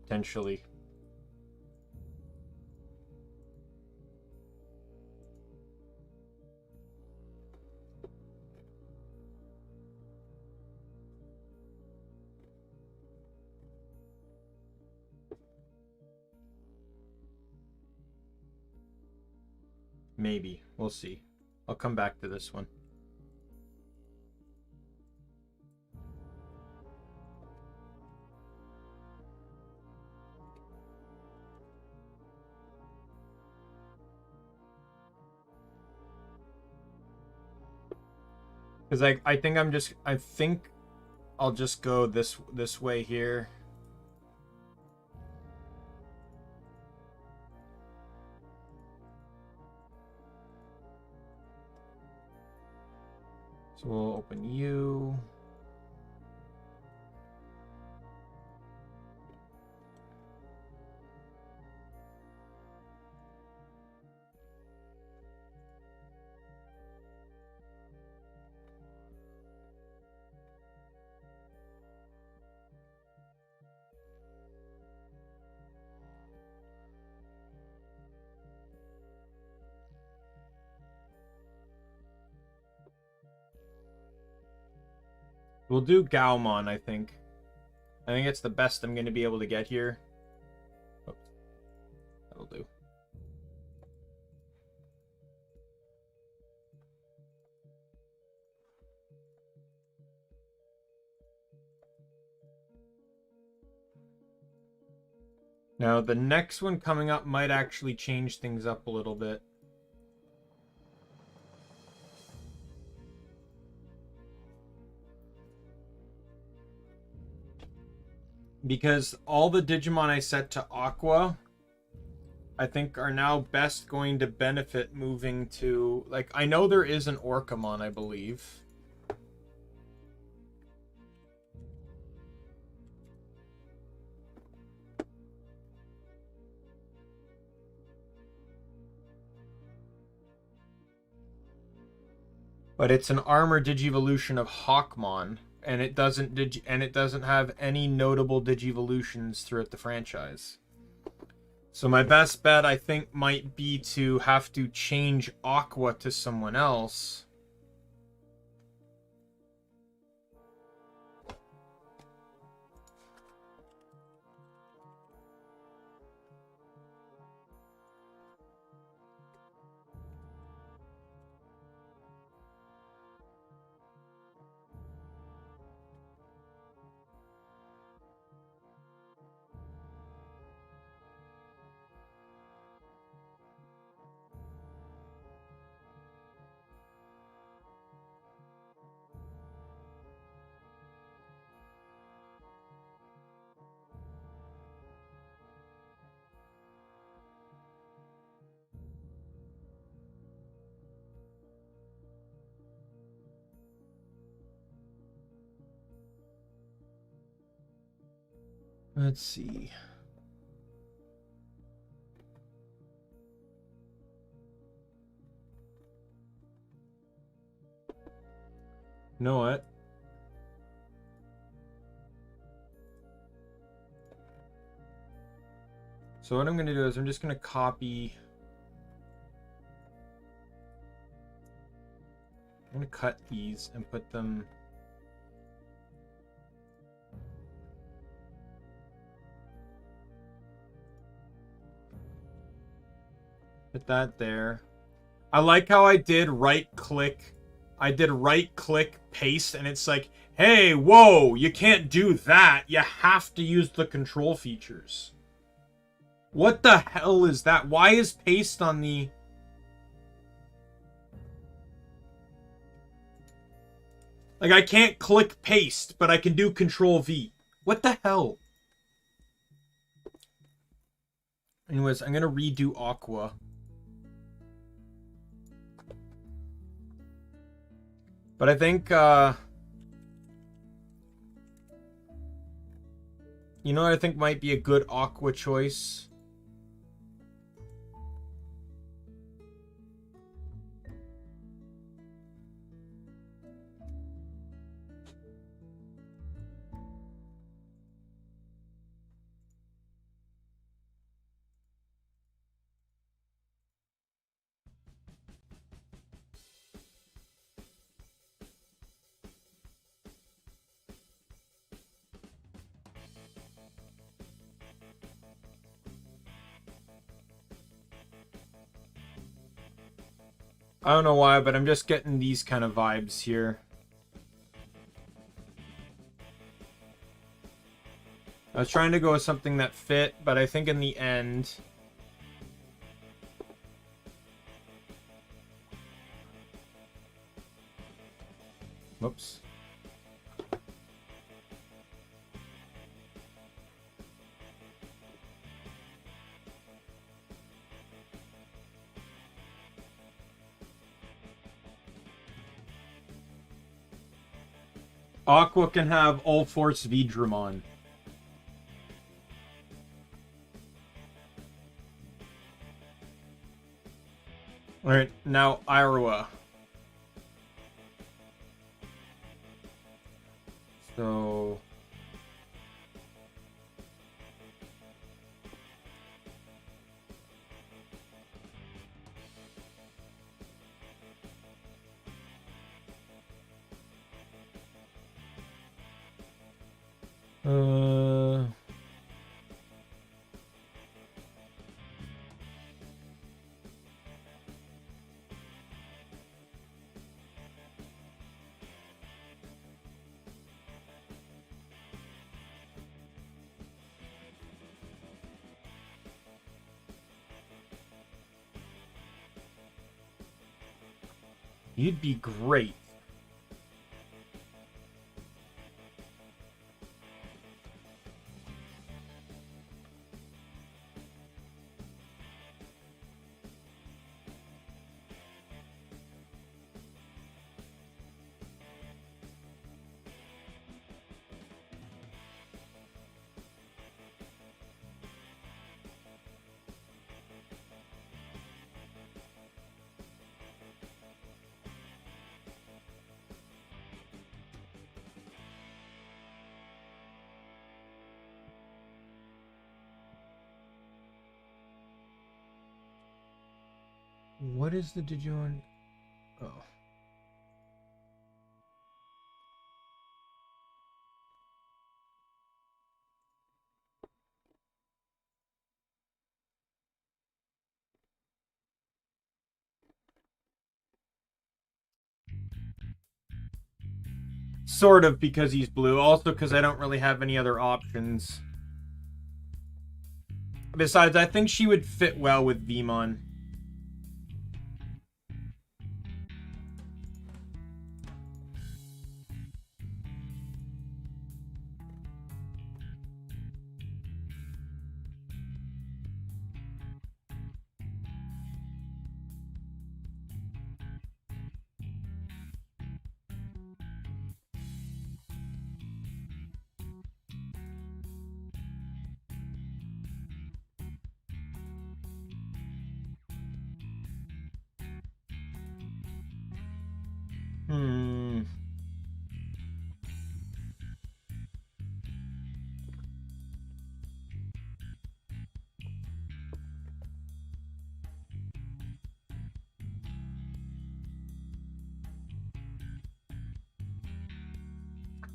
Potentially. Maybe. We'll see. I'll come back to this one. Because I think I'll just go this way here. So we'll open you. We'll do Gaomon, I think. I think it's the best I'm going to be able to get here. Oops. That'll do. Now, the next one coming up might actually change things up a little bit. Because all the Digimon I set to Aqua, I think are now best going to benefit moving to... Like, I know there is an Orcamon, I believe. But it's an armor Digivolution of Hawkmon. and it doesn't have any notable Digivolutions throughout the franchise. So my best bet, I think, might be to have to change Aqua to someone else. Let's see. You know what? So what I'm going to do is I'm just going to copy. I'm going to cut these and put them. Put that there. I like how I did right click. I did right click paste and it's like, hey, whoa, you can't do that. You have to use the control features. What the hell is that? Why is paste on the... Like, I can't click paste, but I can do control V. What the hell? Anyways, I'm going to redo Aqua. But I think, you know what I think might be a good Aqua choice? I don't know why, but I'm just getting these kind of vibes here. I was trying to go with something that fit, but I think in the end... Whoops. Aqua can have All Force Vtubers. Alright, now Iroha. So... You'd be great. What is the Digimon? Oh. Sort of because he's blue. Also because I don't really have any other options. Besides, I think she would fit well with Vmon.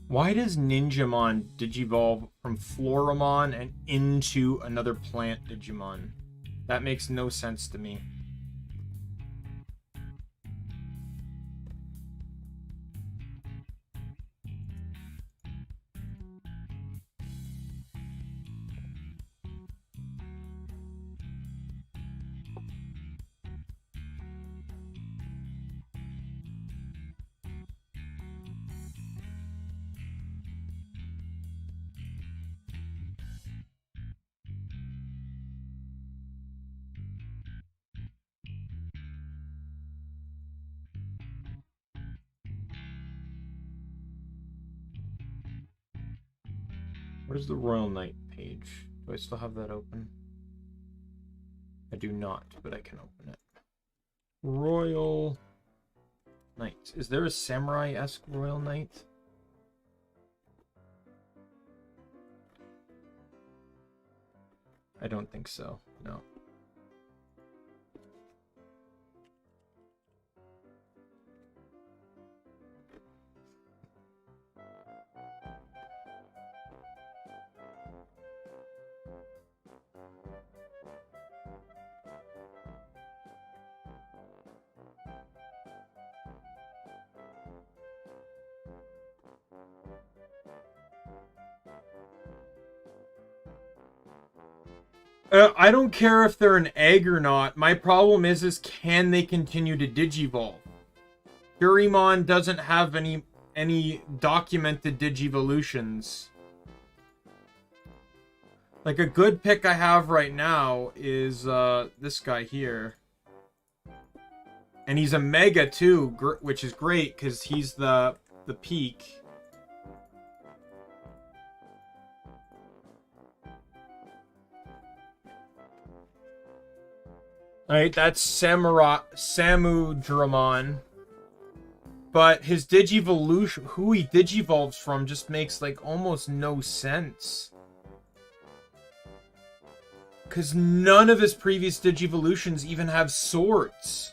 Why does Ninjamon digivolve from Floramon and into another plant Digimon? That makes no sense to me. Where's the Royal Knight page? Do I still have that open? I do not, but I can open it. Royal Knight. Is there a samurai-esque Royal Knight? I don't think so, no. I don't care if they're an egg or not. My problem is can they continue to digivolve? Curimon doesn't have any documented digivolutions. Like, a good pick I have right now is this guy here. And he's a mega too, which is great because he's the peak. Alright, that's Samudramon. But his Digivolution, who he digivolves from, just makes, like, almost no sense. Because none of his previous Digivolutions even have swords.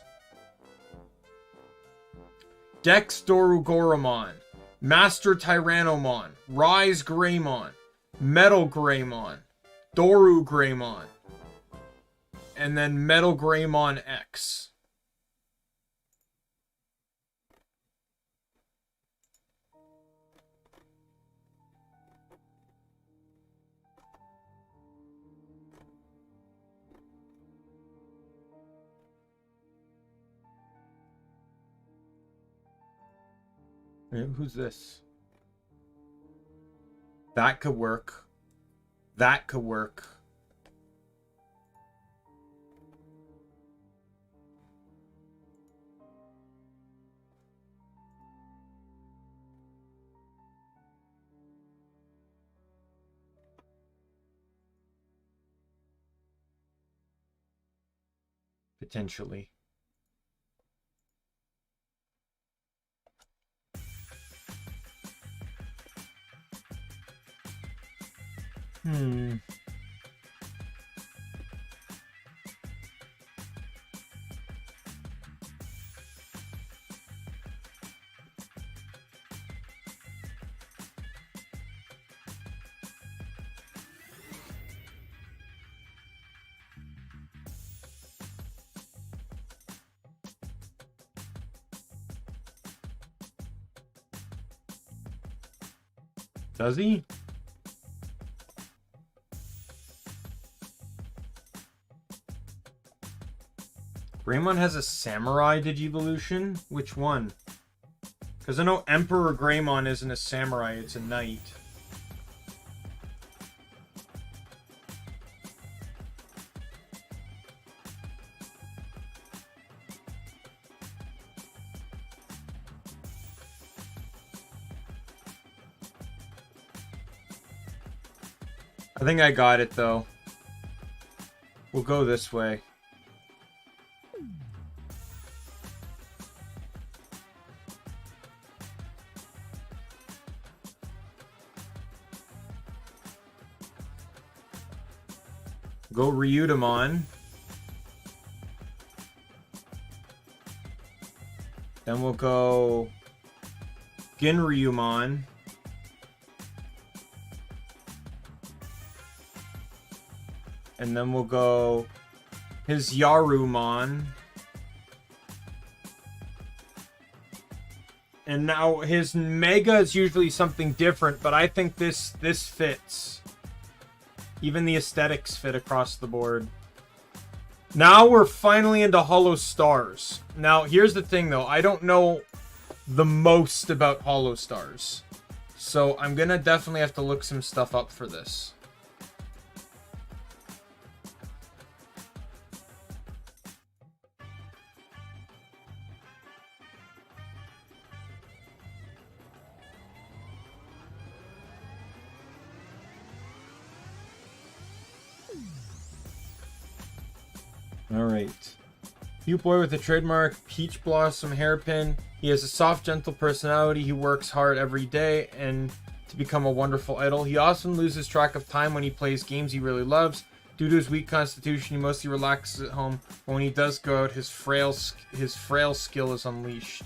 Dex Dorugoromon, Master Tyrannomon, Rise Greymon, Metal Greymon, Doru Greymon, and then Metal Greymon X. Who's this? That could work. That could work. Potentially. Does he? Greymon has a samurai Digivolution? Which one? Because I know Emperor Greymon isn't a samurai, it's a knight. I think I got it, though. We'll go this way. Go Ryudamon. Then we'll go Ginryumon. And then we'll go his Yarumon. And now his Mega is usually something different, but I think this fits. Even the aesthetics fit across the board. Now we're finally into Hollow Stars. Now, here's the thing, though. I don't know the most about Hollow Stars. So I'm gonna definitely have to look some stuff up for this. Alright. Cute boy with a trademark peach blossom hairpin. He has a soft, gentle personality. He works hard every day and to become a wonderful idol. He often loses track of time when he plays games he really loves. Due to his weak constitution, he mostly relaxes at home. But when he does go out, his frail skill is unleashed.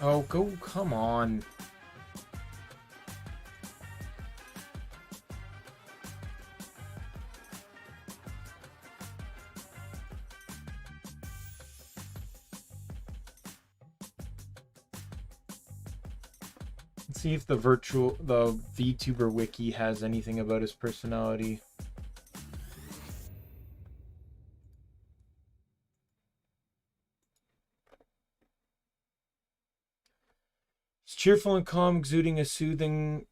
Oh, come on. Let's see if the VTuber wiki has anything about his personality. Cheerful and calm, exuding a soothing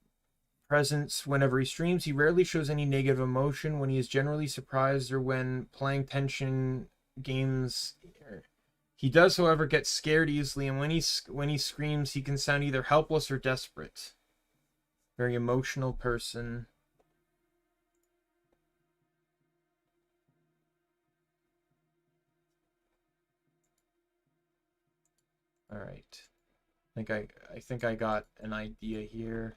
presence whenever he streams. He rarely shows any negative emotion when he is generally surprised or when playing tension games. He does, however, get scared easily, and when he screams, he can sound either helpless or desperate. Very emotional person. All right. I think I got an idea here.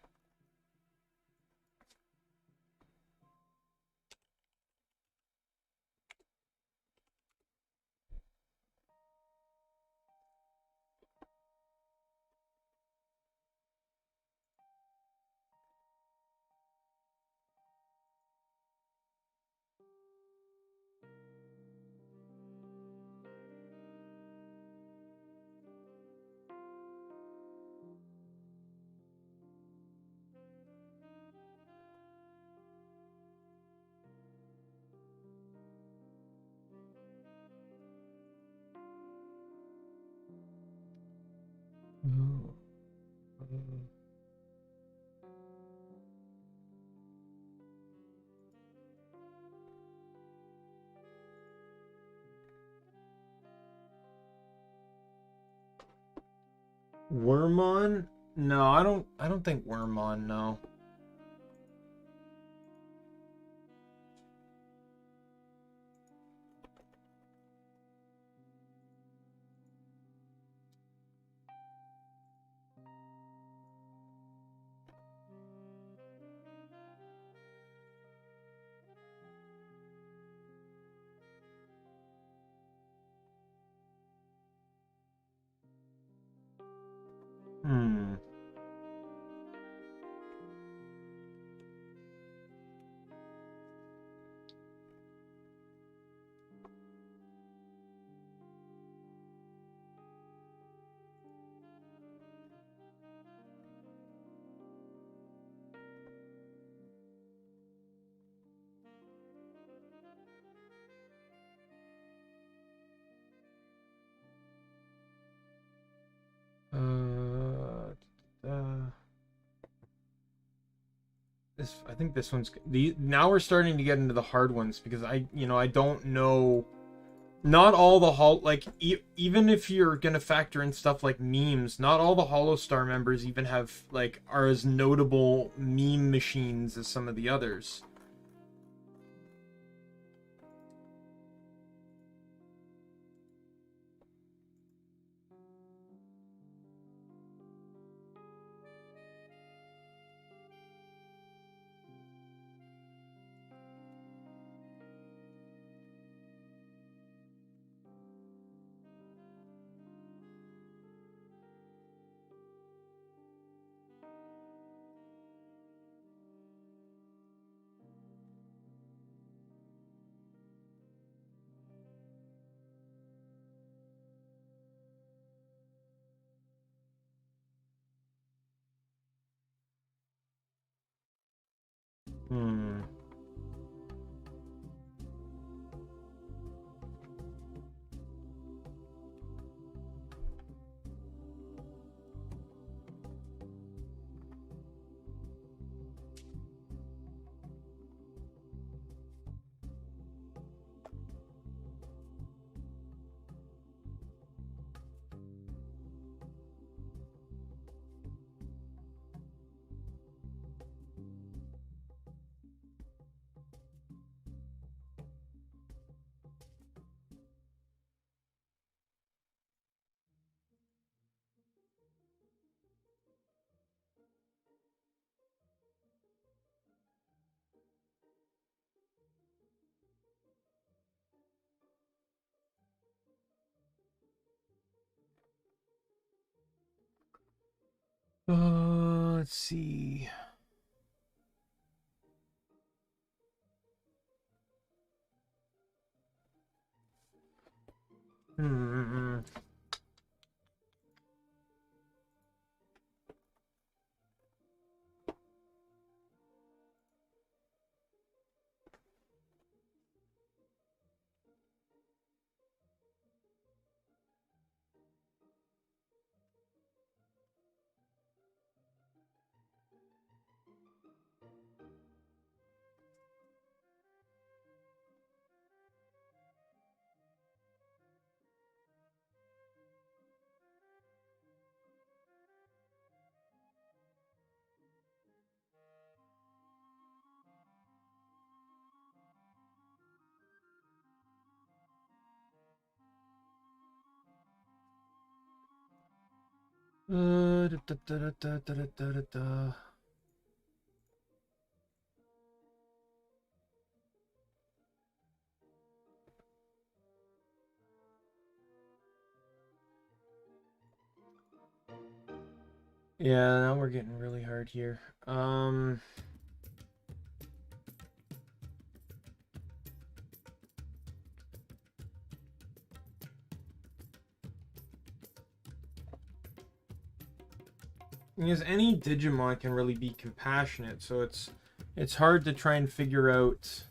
Wormon? No, I don't think Wormon, no. I think this one's now we're starting to get into the hard ones because I don't know. Not all the even if you're gonna factor in stuff like memes, not all the Holostar members even have are as notable meme machines as some of the others. Hmm. Let's see. Hmm. Da, da, da, da, da, da, da, da. Yeah, now we're getting really hard here. Because any Digimon can really be compassionate, so it's hard to try and figure out.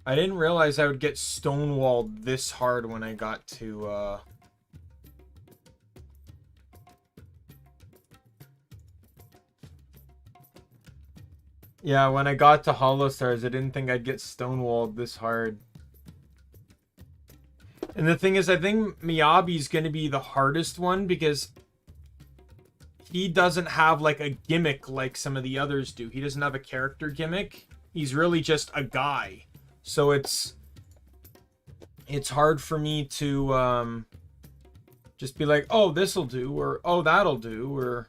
I didn't realize I would get stonewalled this hard when I got to Yeah, when I got to Holostars, I didn't think I'd get stonewalled this hard. And the thing is, I think Miyabi's going to be the hardest one because he doesn't have like a gimmick like some of the others do. He doesn't have a character gimmick. He's really just a guy. So it's hard for me to just be like, oh, this'll do, or oh, that'll do, or...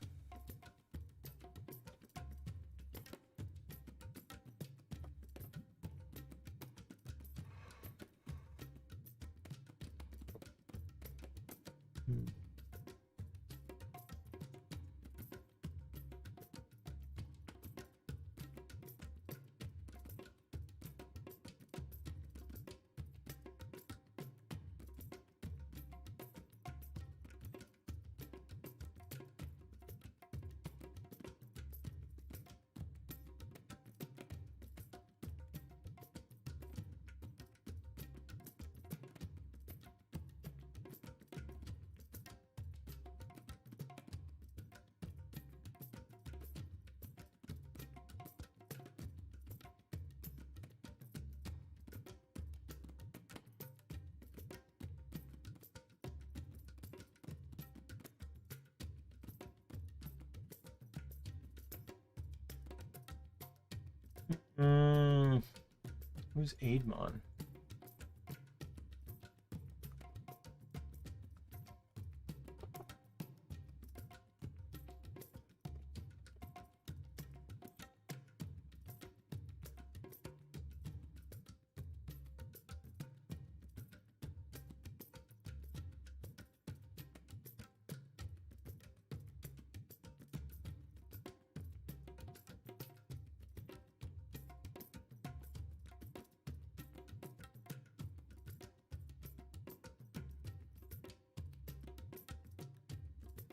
Who's Aidmon?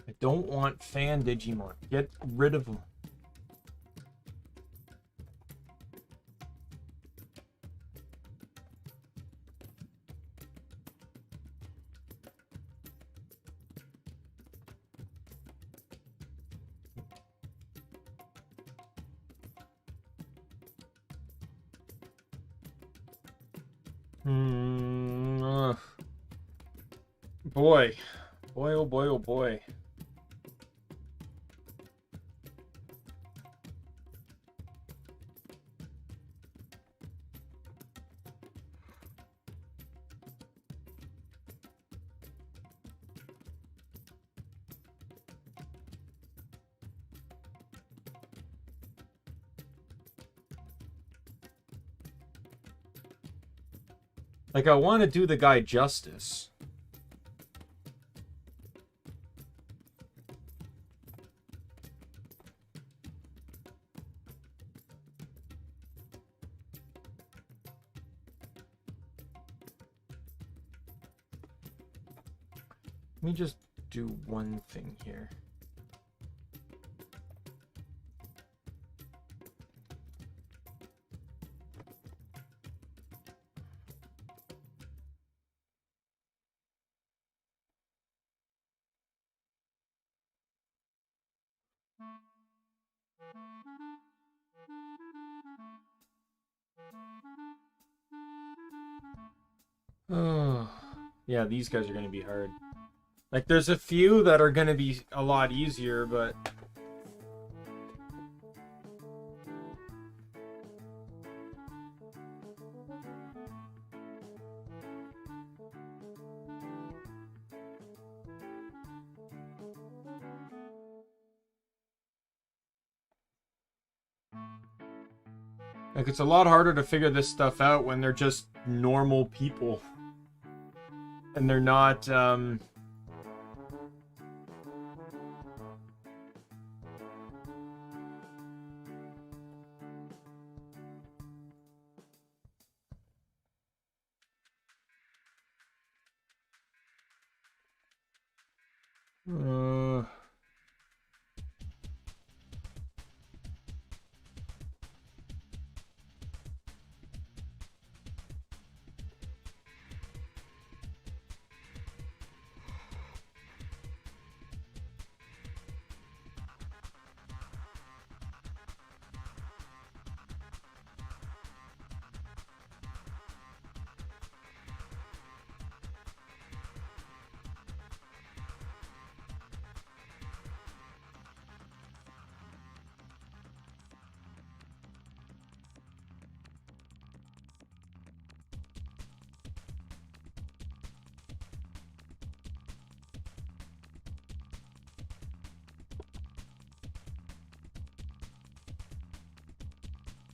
I don't want fan Digimon. Get rid of them. Boy. Boy, oh boy, oh boy. Like, I want to do the guy justice. Let me just do one thing here. Oh, yeah, these guys are going to be hard. Like, there's a few that are going to be a lot easier, but... Like, it's a lot harder to figure this stuff out when they're just normal people. And they're not,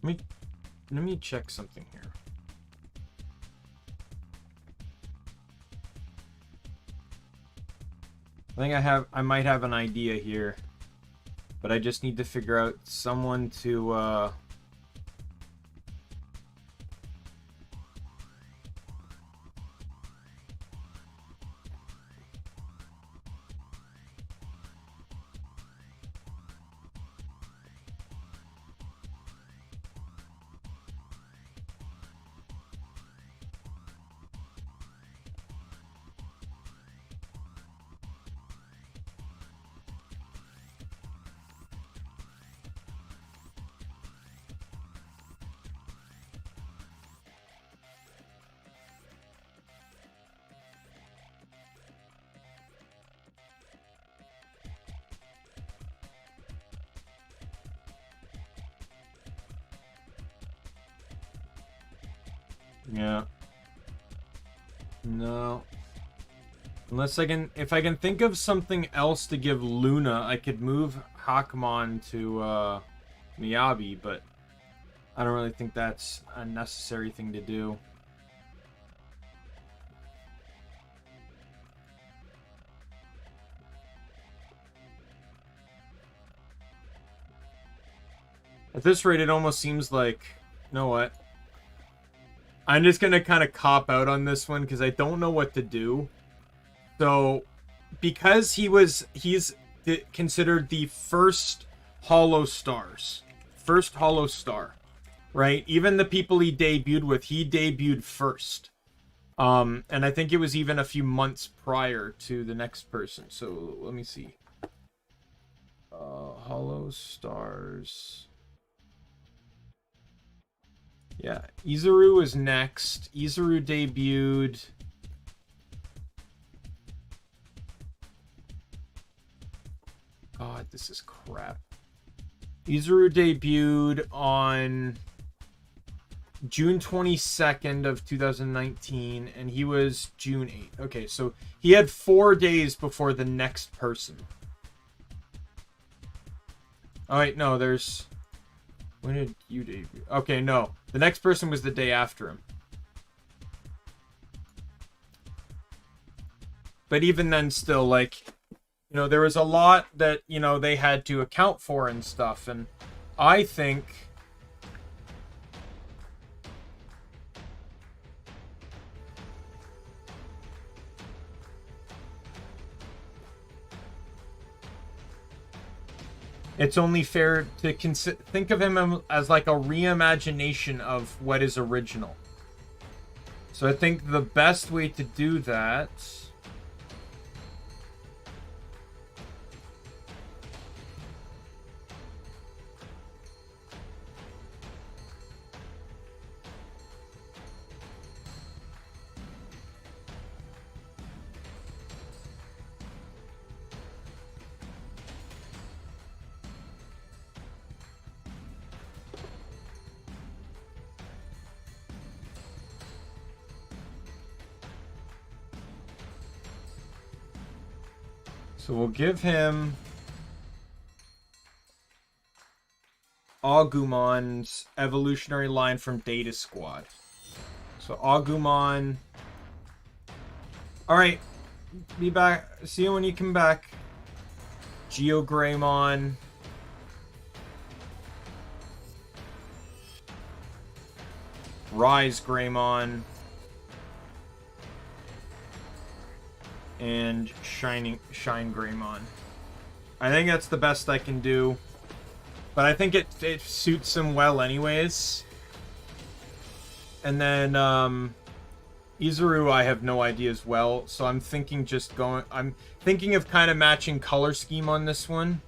Let me check something here. I might have an idea here, but I just need to figure out someone to yeah. No. Unless if I can think of something else to give Luna, I could move Hakamon to Miyabi, but I don't really think that's a necessary thing to do. At this rate, it almost seems like, you know what? I'm just gonna kind of cop out on this one because I don't know what to do. So, because he's considered the first Hollow Stars, first Hollow Star, right? Even the people he debuted first. And I think it was even a few months prior to the next person. So let me see. Hollow Stars. Yeah, Izuru is next. Izuru debuted. God, this is crap. Izuru debuted on June 22nd of 2019, and he was June 8th. Okay, so he had 4 days before the next person. Oh, wait, no, there's... When did you debut? Okay, no. The next person was the day after him. But even then, still, like, you know, there was a lot that, you know, they had to account for and stuff. And I think... it's only fair to think of him as like a reimagination of what is original. So I think the best way to do that... So we'll give him Agumon's evolutionary line from Data Squad. So Agumon. Alright. Be back. See you when you come back. Geogreymon. Rise Greymon. And Shine Greymon. I think that's the best I can do. But I think it suits him well anyways. And then Izuru I have no idea as well. So I'm thinking I'm thinking of kind of matching color scheme on this one.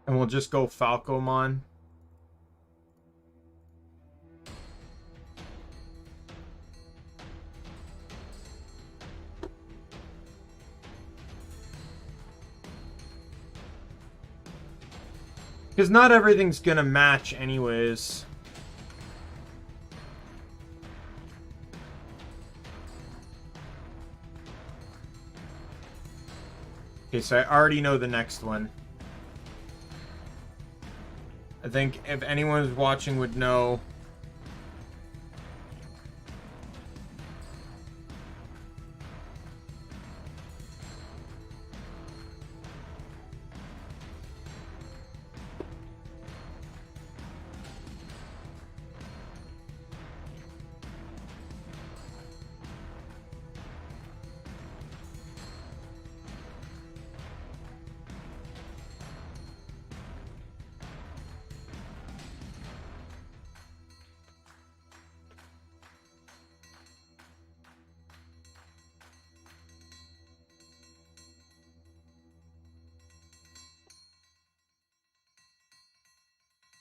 And we'll just go Falcomon. Because not everything's gonna match anyways. Okay, so I already know the next one. I think if anyone who's watching would know.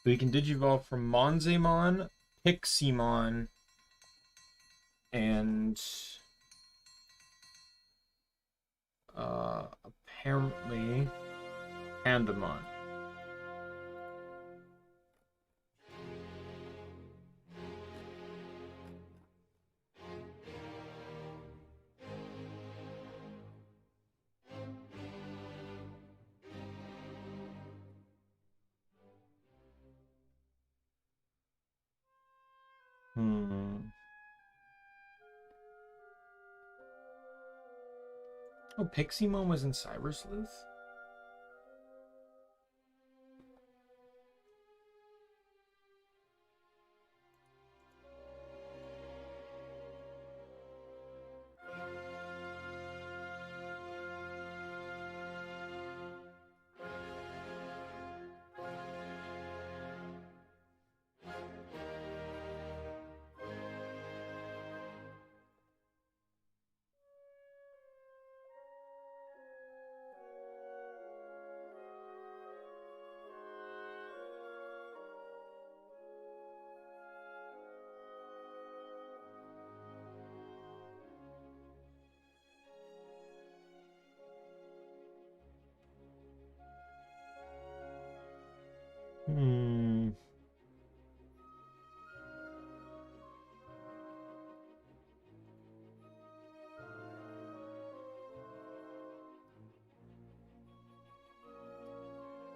So you can digivolve from Monzemon, Piximon, and apparently Pandamon. Oh, Piximon was in Cyber Sleuth?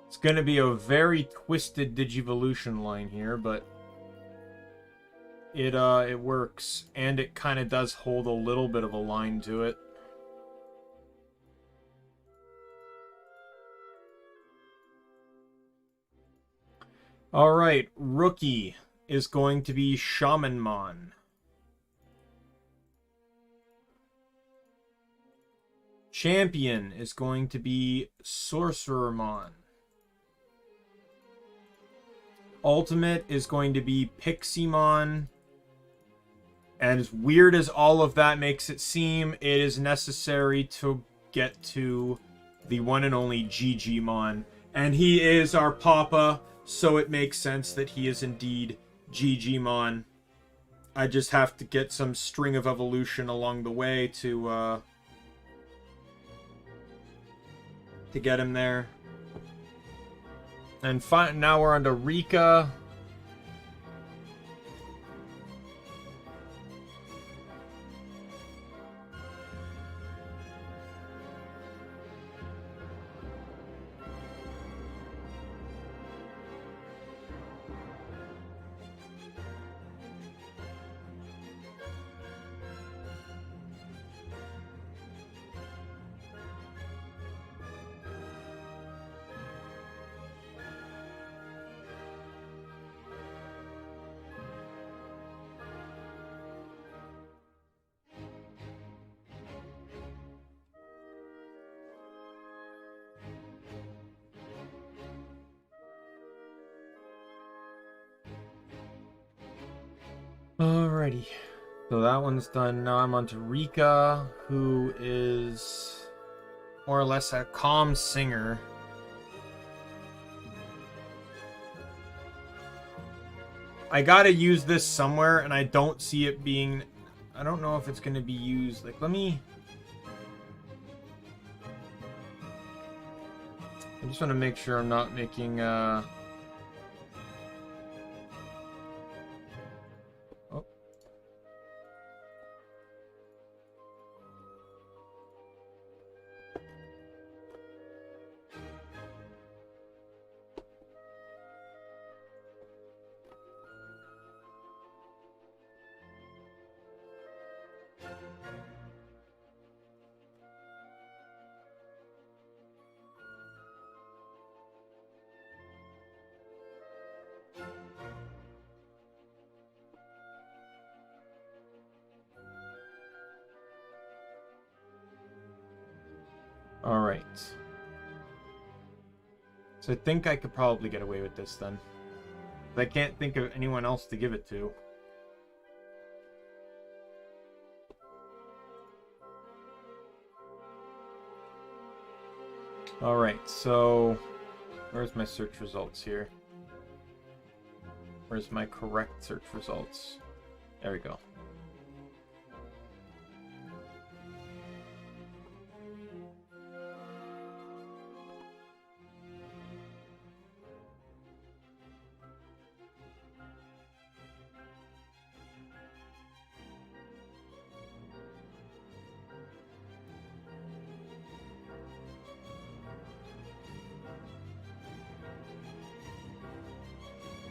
It's gonna be a very twisted Digivolution line here, but it works, and it kind of does hold a little bit of a line to it. Alright, rookie is going to be Shamanmon. Champion is going to be Sorcerermon. Ultimate is going to be Piximon. And as weird as all of that makes it seem, it is necessary to get to the one and only Digimon. And he is our Papa, so it makes sense that he is indeed Digimon. I just have to get some string of evolution along the way to get him there. And now we're on to Rika. Alrighty. So that one's done. Now I'm on to Rika, who is more or less a calm singer. I gotta use this somewhere, and I don't see it being... I don't know if it's gonna be used. Like, let me... I just want to make sure I'm not making All right. So I think I could probably get away with this then. I can't think of anyone else to give it to. All right, so where's my search results here? Where's my correct search results? There we go.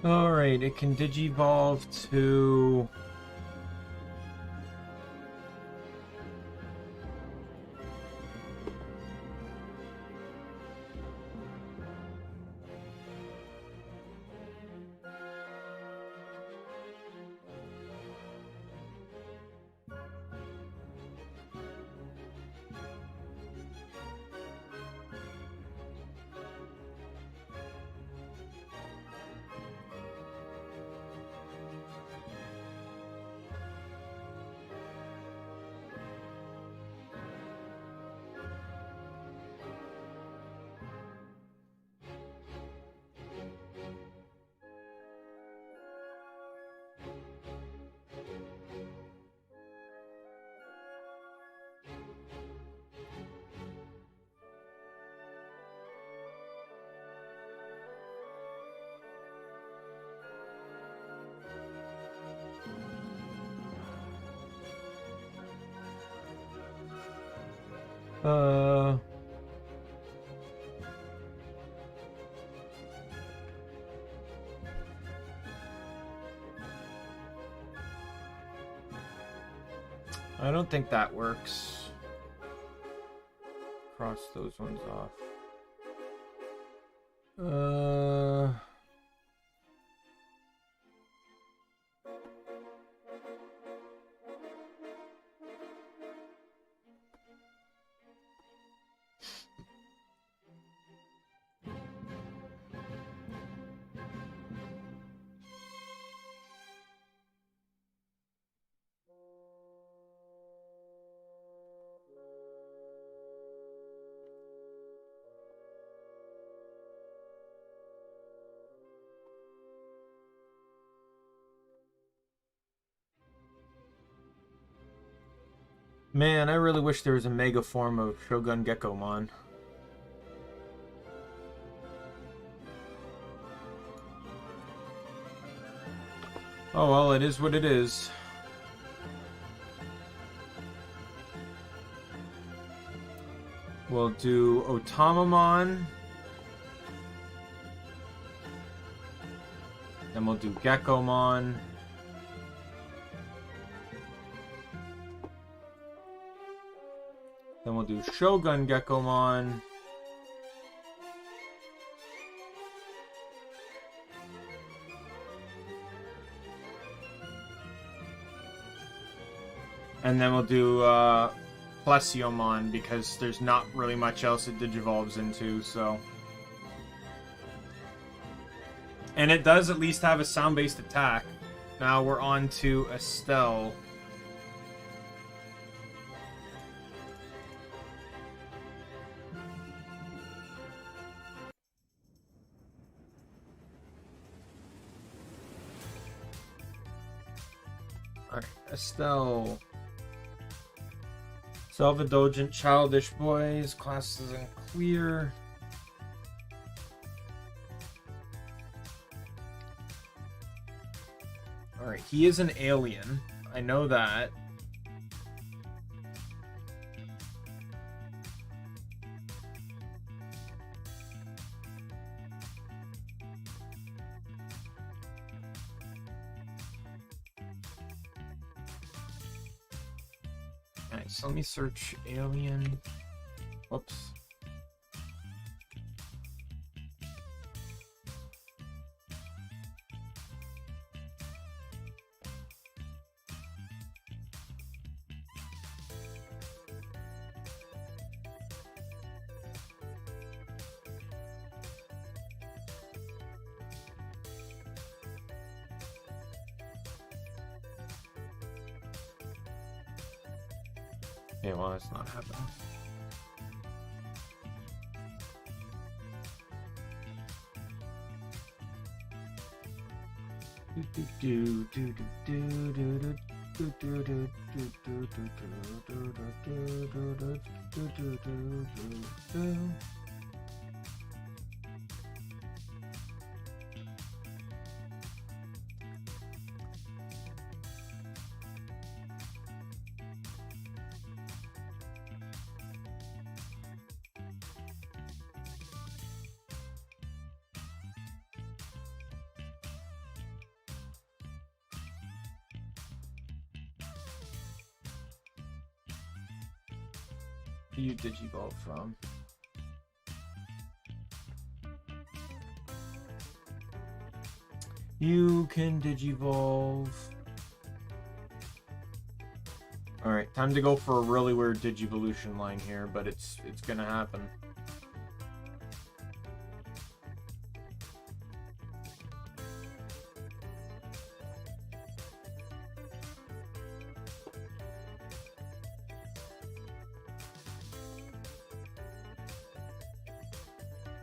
Alright, it can digivolve to... I don't think that works. Cross those ones off. Man, I really wish there was a mega form of Shogun Gekomon. Oh well, it is what it is. We'll do Otamamon. Then we'll do Gekomon. Then we'll do Shogun Gekomon. And then we'll do Plesiomon, because there's not really much else it digivolves into, so... And it does at least have a sound-based attack. Now we're on to Estelle. Alright, Estelle. Self-indulgent, childish boys. Class is unclear. Alright, he is an alien. I know that. Alright, so let me search alien. Whoops. Okay, well, that's not happening. Who you Digivolve from? You can Digivolve. Alright, time to go for a really weird Digivolution line here, but it's gonna happen.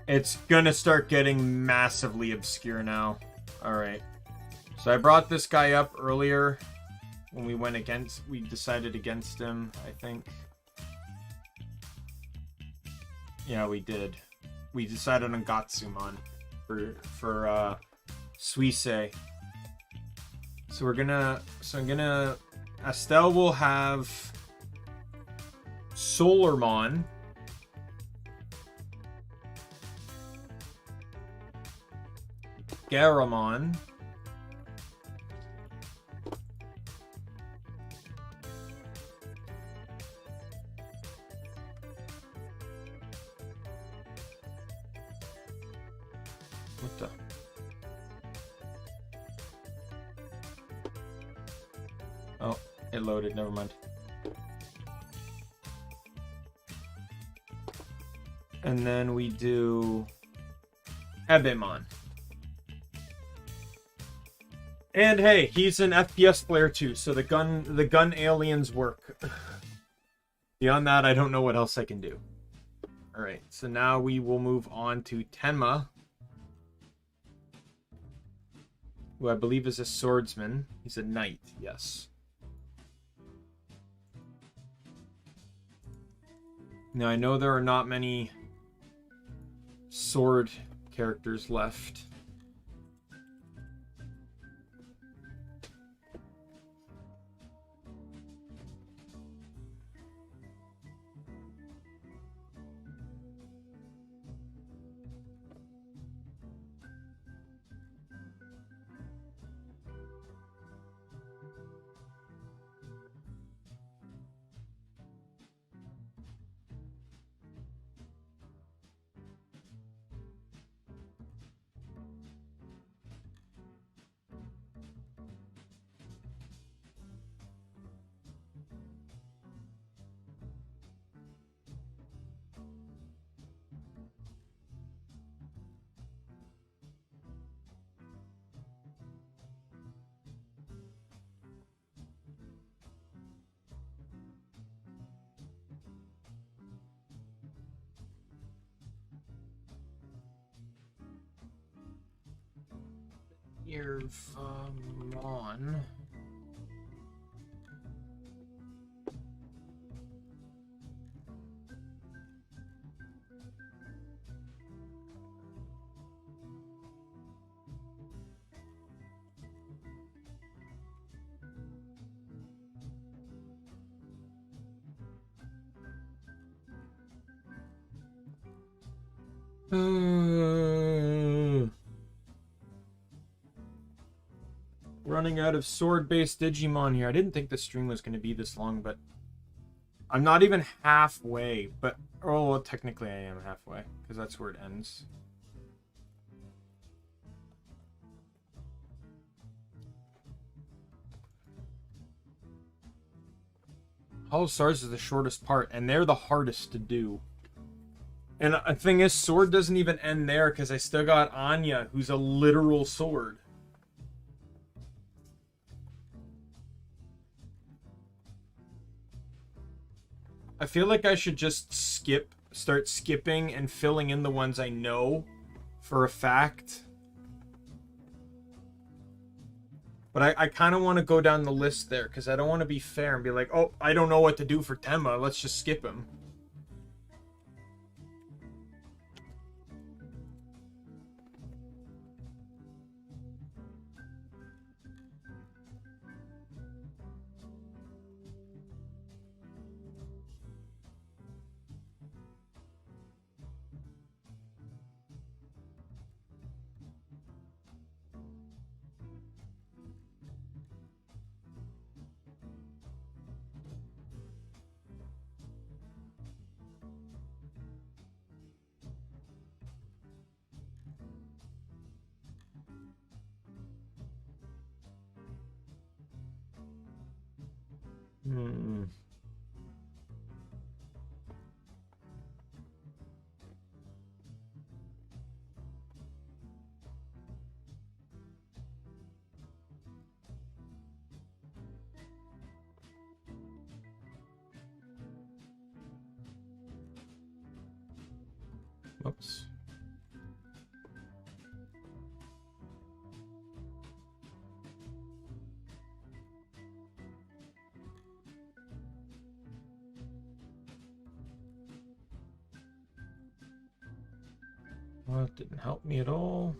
It's gonna start getting massively obscure now. Alright. So I brought this guy up earlier when we decided against him, I think. Yeah, we did. We decided on Gatsumon for Suisei. So Estelle will have Solarmon. Garamon. What the? Oh, it loaded, never mind. And then we do Ebemon. And hey, he's an FPS player too, so the gun aliens work. Beyond that, I don't know what else I can do. Alright, so now we will move on to Tenma, who I believe is a swordsman. He's a knight, yes. Now, I know there are not many sword characters left. Irvamon. Running out of sword-based Digimon here. I didn't think the stream was going to be this long, but I'm not even halfway, but... Oh, well, technically I am halfway, because that's where it ends. Hollow Stars is the shortest part, and they're the hardest to do. And the thing is, sword doesn't even end there, because I still got Anya, who's a literal sword. I feel like I should just start skipping and filling in the ones I know for a fact. But I kind of want to go down the list there, because I don't want to be fair and be like, oh, I don't know what to do for Tenma, let's just skip him. Oops. Well, it didn't help me at all.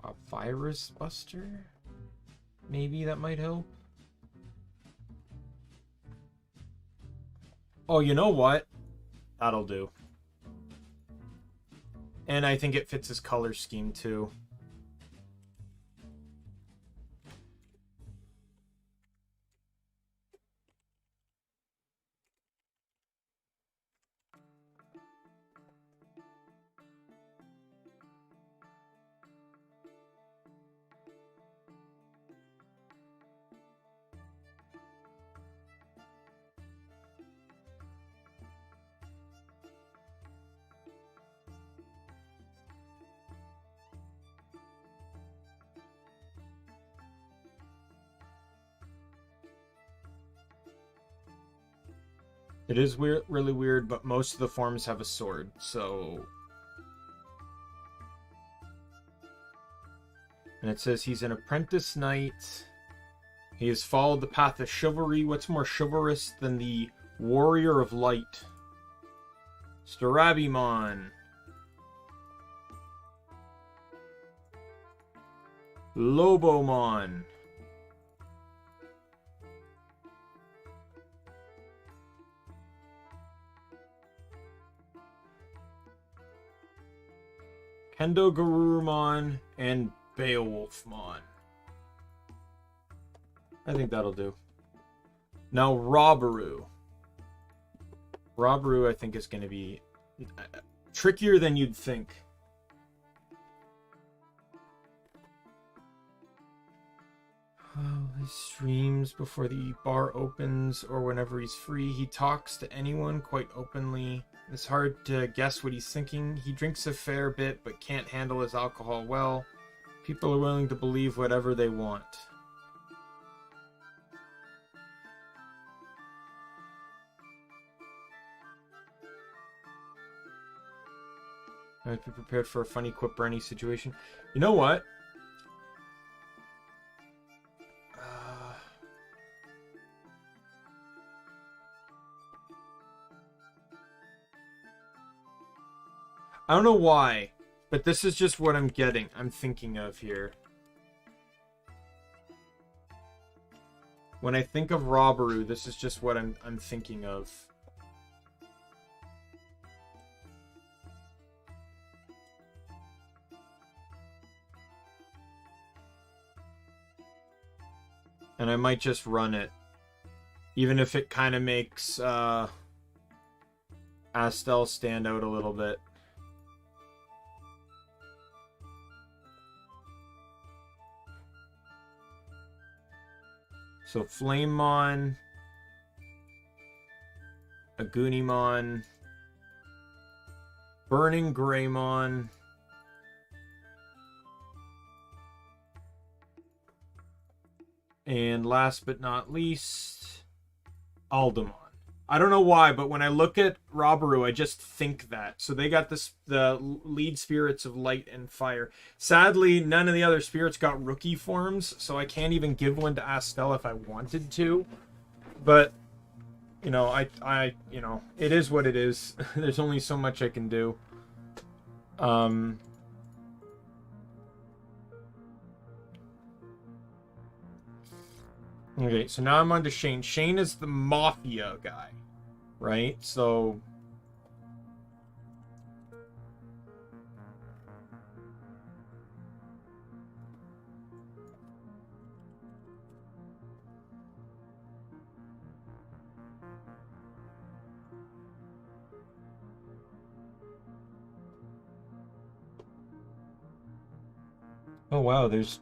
A virus buster? Maybe that might help. Oh, you know what? That'll do. And I think it fits his color scheme too. It is weird, really weird, but most of the forms have a sword, so... And it says he's an apprentice knight. He has followed the path of chivalry. What's more chivalrous than the warrior of light? Starabimon. Lobomon. Kendo Garurumon and Beowulfmon. I think that'll do. Now Robberu. Robberu I think is going to be trickier than you'd think. Oh, he streams before the bar opens or whenever he's free. He talks to anyone quite openly. It's hard to guess what he's thinking. He drinks a fair bit but can't handle his alcohol well. People are willing to believe whatever they want. I'd be prepared for a funny quip or any situation. You know what? I don't know why, but this is just what I'm thinking of here. When I think of Robberu, this is just what I'm thinking of. And I might just run it. Even if it kind of makes Astel stand out a little bit. So Flamemon, Agunimon, Burning Greymon, and last but not least, Aldemon. I don't know why, but when I look at Robaru, I just think that. So they got the lead spirits of light and fire. Sadly, none of the other spirits got rookie forms, so I can't even give one to Astel if I wanted to. But, you know, I you know, it is what it is. There's only so much I can do. Okay, so now I'm on to Shane. Shane is the Mafia guy, right? So... Oh wow, there's...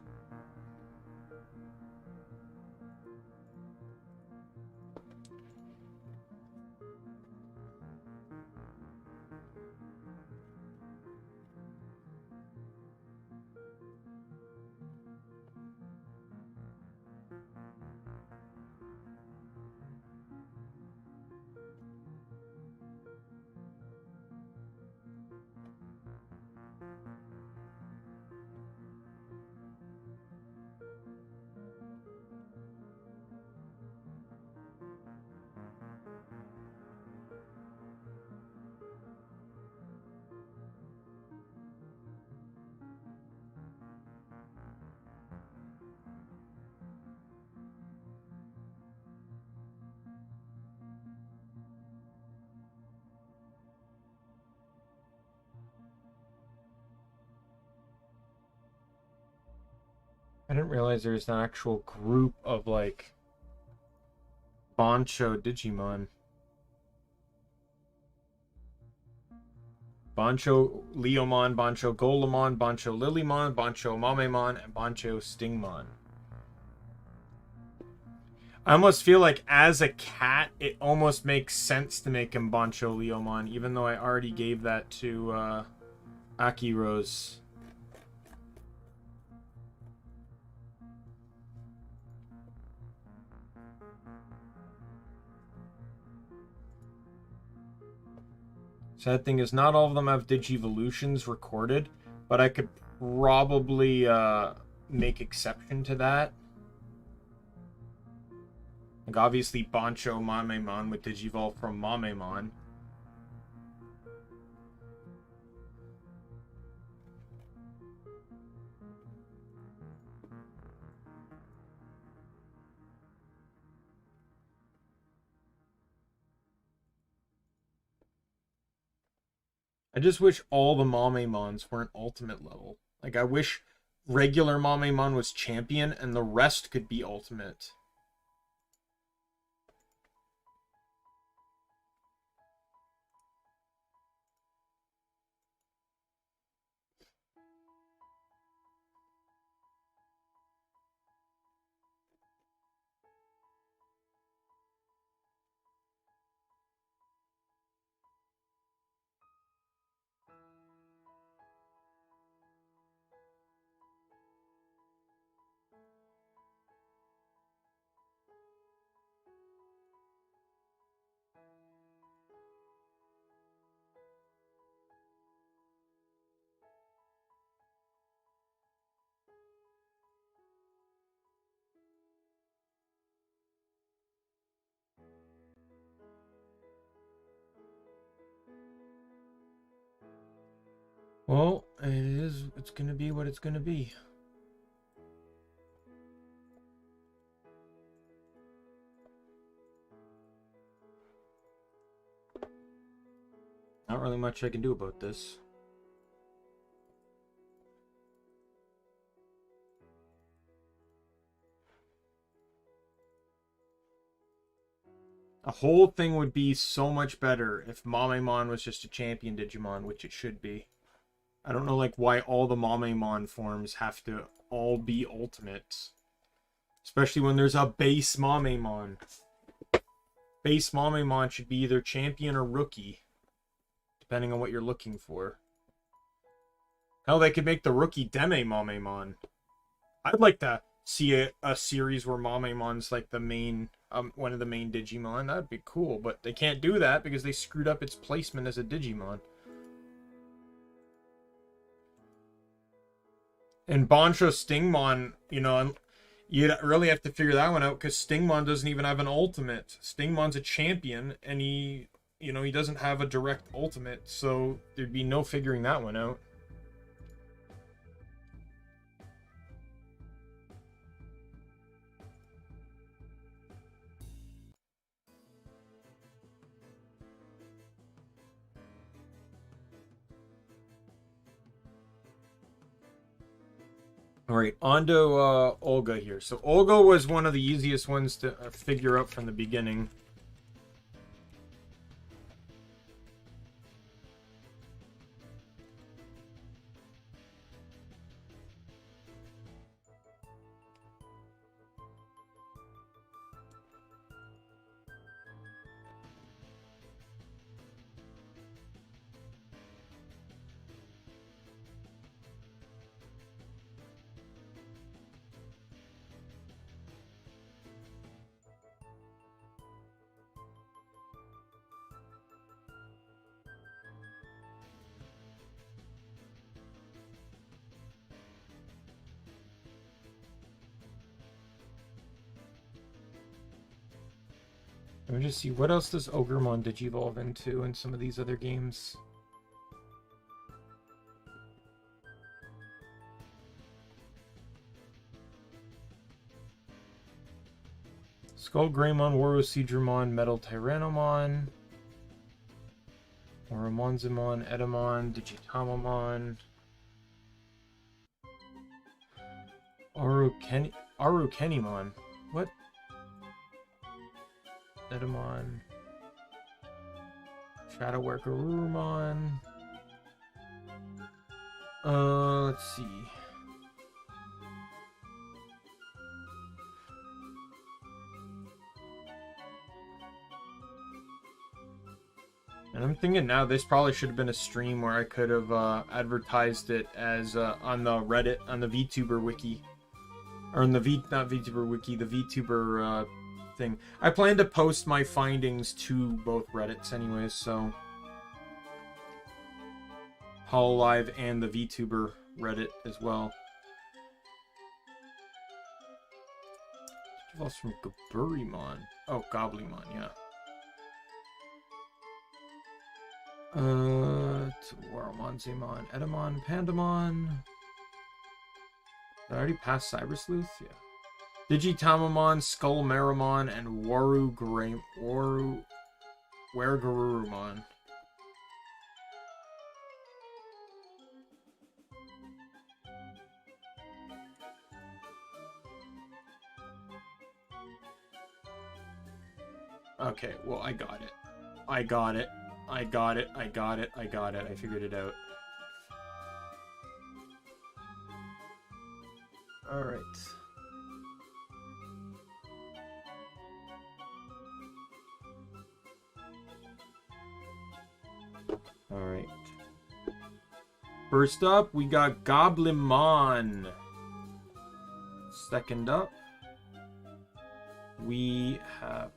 I didn't realize there's an actual group of, like, Bancho Digimon. Bancho Leomon, Bancho Golemon, Bancho Lilymon, Bancho Mamemon, and Bancho Stingmon. I almost feel like as a cat, it almost makes sense to make him Bancho Leomon, even though I already gave that to Akirose. Sad thing is, not all of them have Digivolutions recorded, but I could probably make exception to that. Like, obviously, Bancho Mamemon would Digivolve from Mamemon. I just wish all the Mamemons weren't ultimate level. Like, I wish regular Mamemon was champion and the rest could be ultimate. Well, it's gonna be what it's gonna be. Not really much I can do about this. A whole thing would be so much better if Mamemon was just a champion Digimon, which it should be. I don't know like why all the Mamemon forms have to all be ultimates. Especially when there's a base Mamemon. Base Mamemon should be either champion or rookie. Depending on what you're looking for. Hell, they could make the rookie Deme Mamemon. I'd like to see a series where Mamemon's like the main, one of the main Digimon. That'd be cool, but they can't do that because they screwed up its placement as a Digimon. And Bonsho Stingmon, you know, you really have to figure that one out because Stingmon doesn't even have an ultimate. Stingmon's a champion, and he, you know, he doesn't have a direct ultimate, so there'd be no figuring that one out. All right, on to Olga here. So Olga was one of the easiest ones to figure out from the beginning. Let me just see, what else does Ogremon Digivolve into in some of these other games? Skull Greymon, Waru Seedramon, Metal Tyrannomon, Oromonzimon, Edamon, Digitamamon, Arukenimon. What? Edamon, Shadow Workerumon. Let's see. And I'm thinking now this probably should have been a stream where I could have advertised it as on the Reddit, on the Vtuber wiki. Or in the not Vtuber wiki, the Vtuber thing. I plan to post my findings to both Reddits anyways, so Hololive and the Vtuber Reddit as well. Lost from Gaburimon. Oh, Goblimon, yeah. Warumonzimon, Edamon, Pandamon. Did I already pass Cyber Sleuth? Yeah. Digitamamon, Skullmeramon, and Warugarurumon. Okay, well, I got it. I got it. I got it. I got it. I got it. I figured it out. Alright. Alright. First up, we got Goblimon. Second up, we have...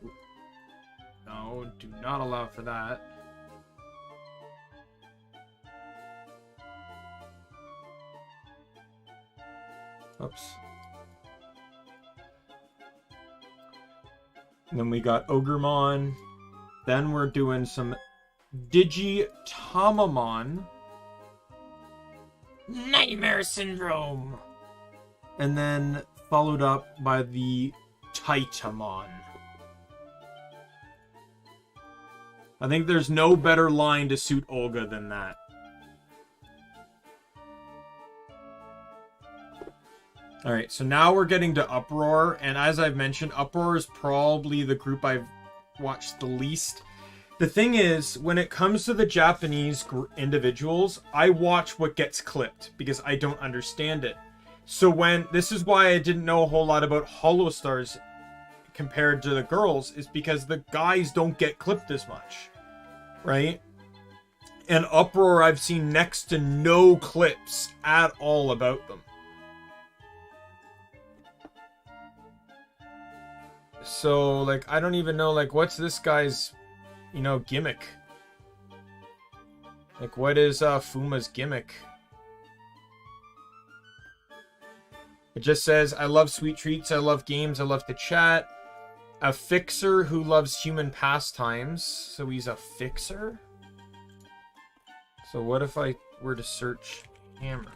No, do not allow for that. Oops. And then we got Ogremon. Then we're doing some Digitamamon. Nightmare Syndrome. And then followed up by the Titamon. I think there's no better line to suit Olga than that. Alright, so now we're getting to Uproar, and as I've mentioned, Uproar is probably the group I've watch the least. The thing is, when it comes to the Japanese individuals, I watch what gets clipped because I don't understand it. So this is why I didn't know a whole lot about Holostars compared to the girls, is because the guys don't get clipped as much, right? And Uproar, I've seen next to no clips at all about them. So, like, I don't even know, like, what's this guy's, you know, gimmick? Like, what is Fuma's gimmick? It just says, I love sweet treats, I love games, I love to chat. A fixer who loves human pastimes. So he's a fixer? So what if I were to search hammer?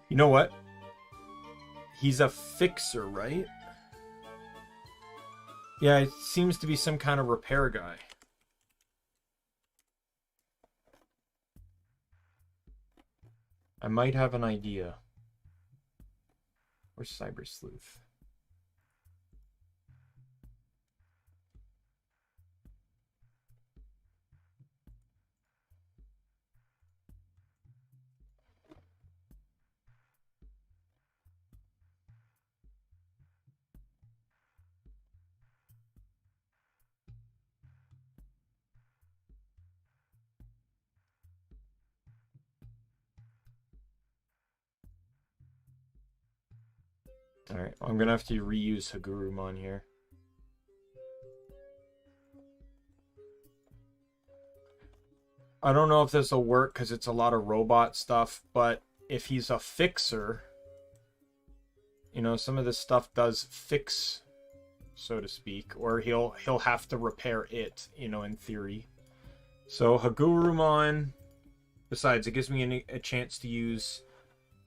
You know what? He's a fixer, right? Yeah, it seems to be some kind of repair guy. I might have an idea. Where's Cyber Sleuth? Alright, I'm gonna have to reuse Hagurumon here. I don't know if this will work because it's a lot of robot stuff, but if he's a fixer, you know, some of this stuff does fix, so to speak, or he'll have to repair it, you know, in theory. So Hagurumon, besides, it gives me a chance to use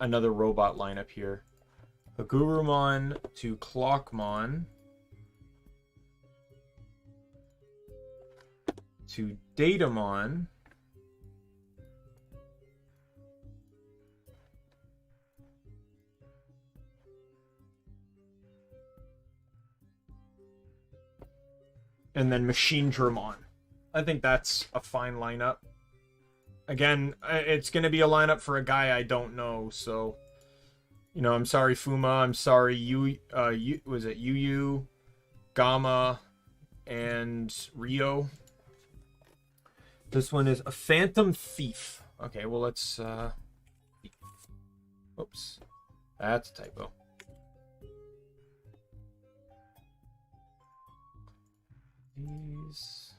another robot lineup here. Hagurumon to Clockmon to Datamon and then Machine Dramon. I think that's a fine lineup. Again, it's going to be a lineup for a guy I don't know, so... You know, I'm sorry, Fuma. I'm sorry, was it Yu, Gamma, and Rio? This one is a Phantom Thief. Okay, well, let's, oops. That's a typo. These...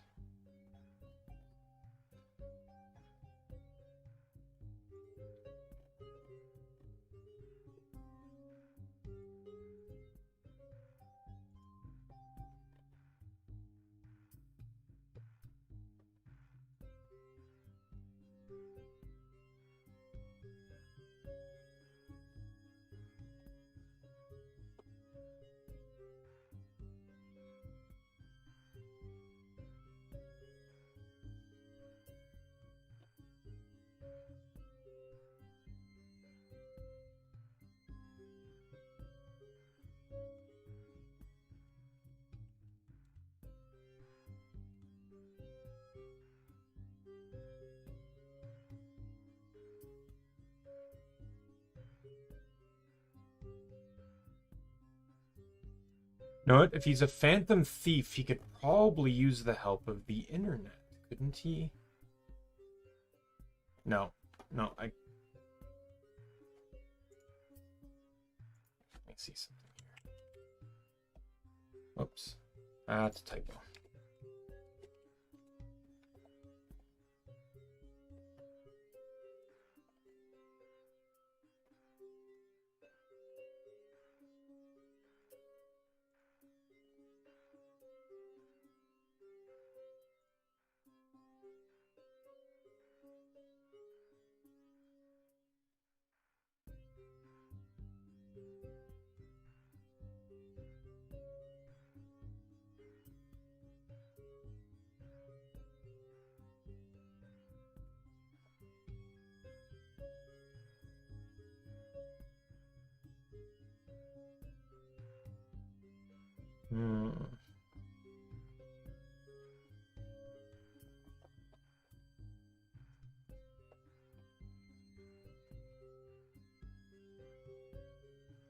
You know what? If he's a Phantom Thief, he could probably use the help of the internet, couldn't he? No. No, I... Let me see something here. Oops. That's a typo.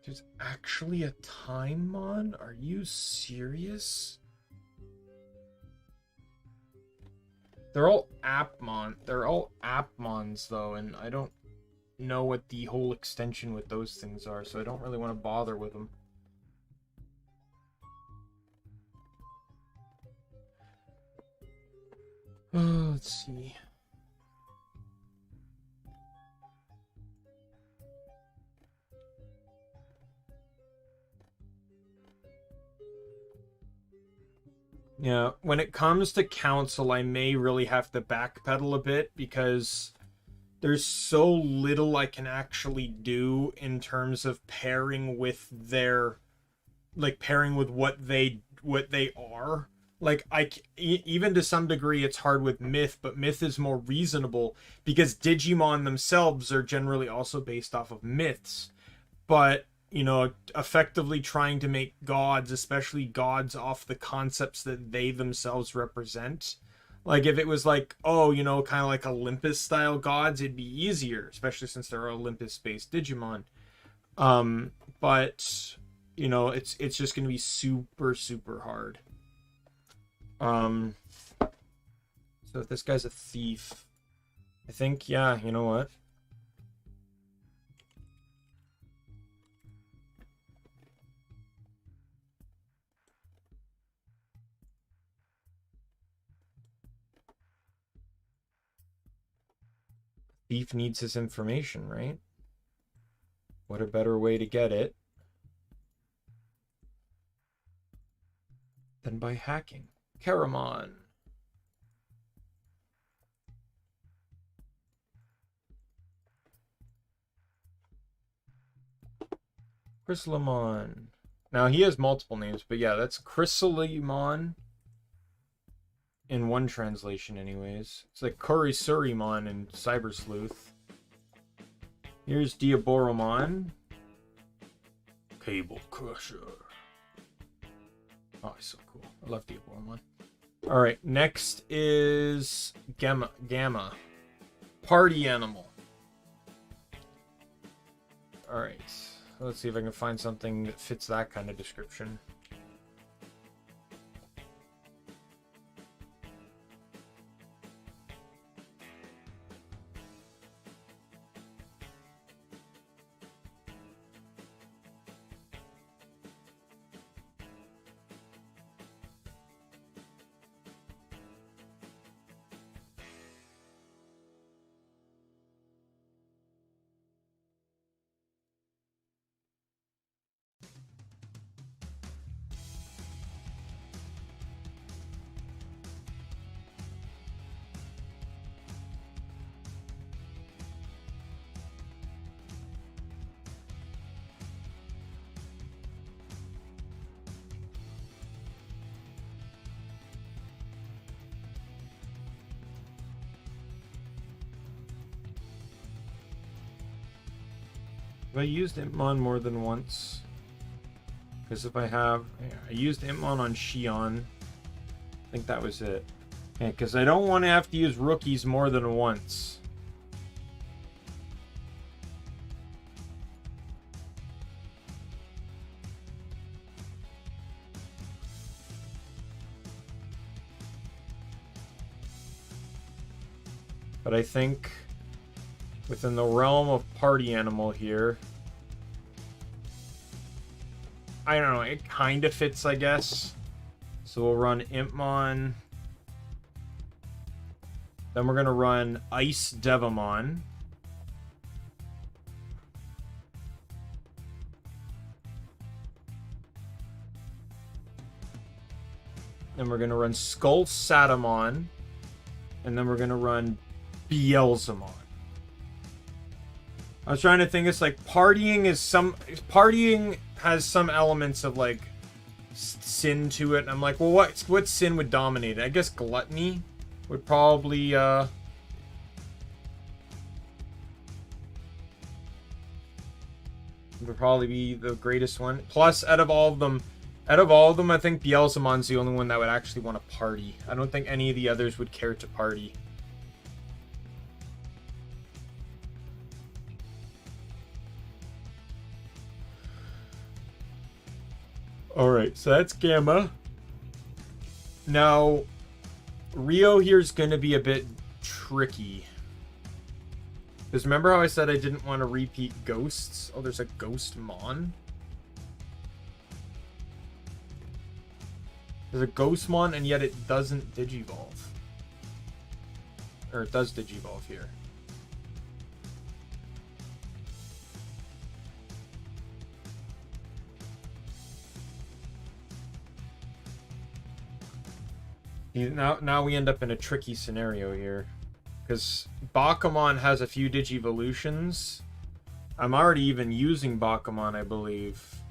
There's actually a Daimon? Are you serious? They're all Appmon. They're all Appmons though, and I don't know what the whole extension with those things are, so I don't really want to bother with them. Let's see. Yeah, when it comes to council, I may really have to backpedal a bit because there's so little I can actually do in terms of pairing with their, like, pairing with what they are. Like, even to some degree it's hard with Myth, but Myth is more reasonable because Digimon themselves are generally also based off of myths. But you know, effectively trying to make gods, especially gods off the concepts that they themselves represent. Like, if it was like, oh, you know, kind of like Olympus-style gods, it'd be easier, especially since they're Olympus-based Digimon. But, you know, it's just going to be super, super hard. So if this guy's a thief, I think, yeah, you know what? Thief needs his information, right? What a better way to get it than by hacking. Karamon. Chrysalimon. Now, he has multiple names, but yeah, that's Chrysalimon in one translation anyways. It's like Kurisurimon in Cyber Sleuth. Here's Diaboromon. Cable Crusher. Oh, he's so cool. I love Diaboromon. Alright, next is Gamma. Party animal. Alright. Let's see if I can find something that fits that kind of description. Have I used Impmon more than once? Because if I have... I used Impmon on Shion. I think that was it. Okay, because I don't want to have to use rookies more than once. But I think within the realm of party animal here, I don't know, it kind of fits, I guess. So we'll run Impmon. Then we're going to run Ice Devamon. Then we're going to run Skull Satamon. And then we're going to run Beelzemon. I was trying to think, it's like partying has some elements of like sin to it, and I'm like, well, what sin would dominate it? I guess gluttony would probably be the greatest one. Plus, out of all of them, I think Beelzemon's the only one that would actually want to party. I don't think any of the others would care to party. Alright, so that's Gamma. Now, Rio here is going to be a bit tricky. Because remember how I said I didn't want to repeat ghosts? Oh, there's a Ghost Mon? There's a Ghost Mon, and yet it doesn't Digivolve. Or it does Digivolve here. Now we end up in a tricky scenario here. Because Bakumon has a few Digivolutions. I'm already even using Bakumon, I believe.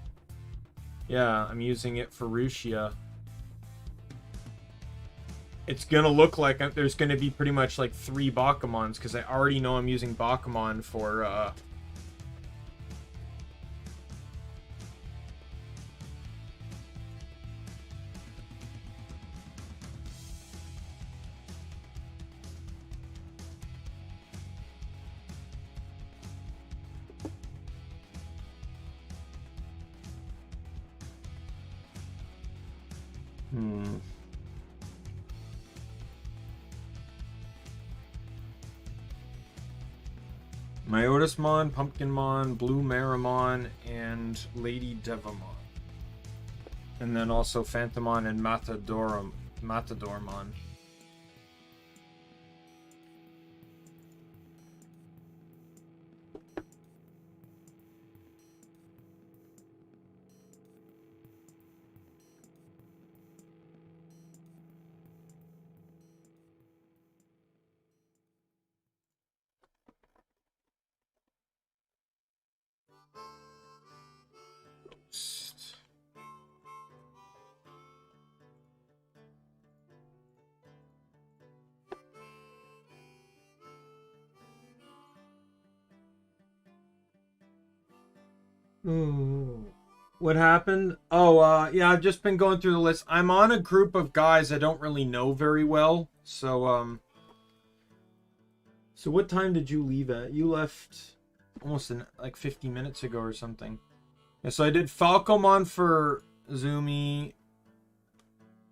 Yeah, I'm using it for Rushia. It's gonna look like there's gonna be pretty much like 3 Bakumons, because I already know I'm using Bakumon for, Myotismon, Pumpkinmon, Blue Marimon, and Lady Devamon. And then also Phantomon and Matadormon. What happened? Oh, yeah, I've just been going through the list. I'm on a group of guys I don't really know very well. So, So what time did you leave at? You left almost like 50 minutes ago or something. Yeah, so I did Falcomon for Zumi.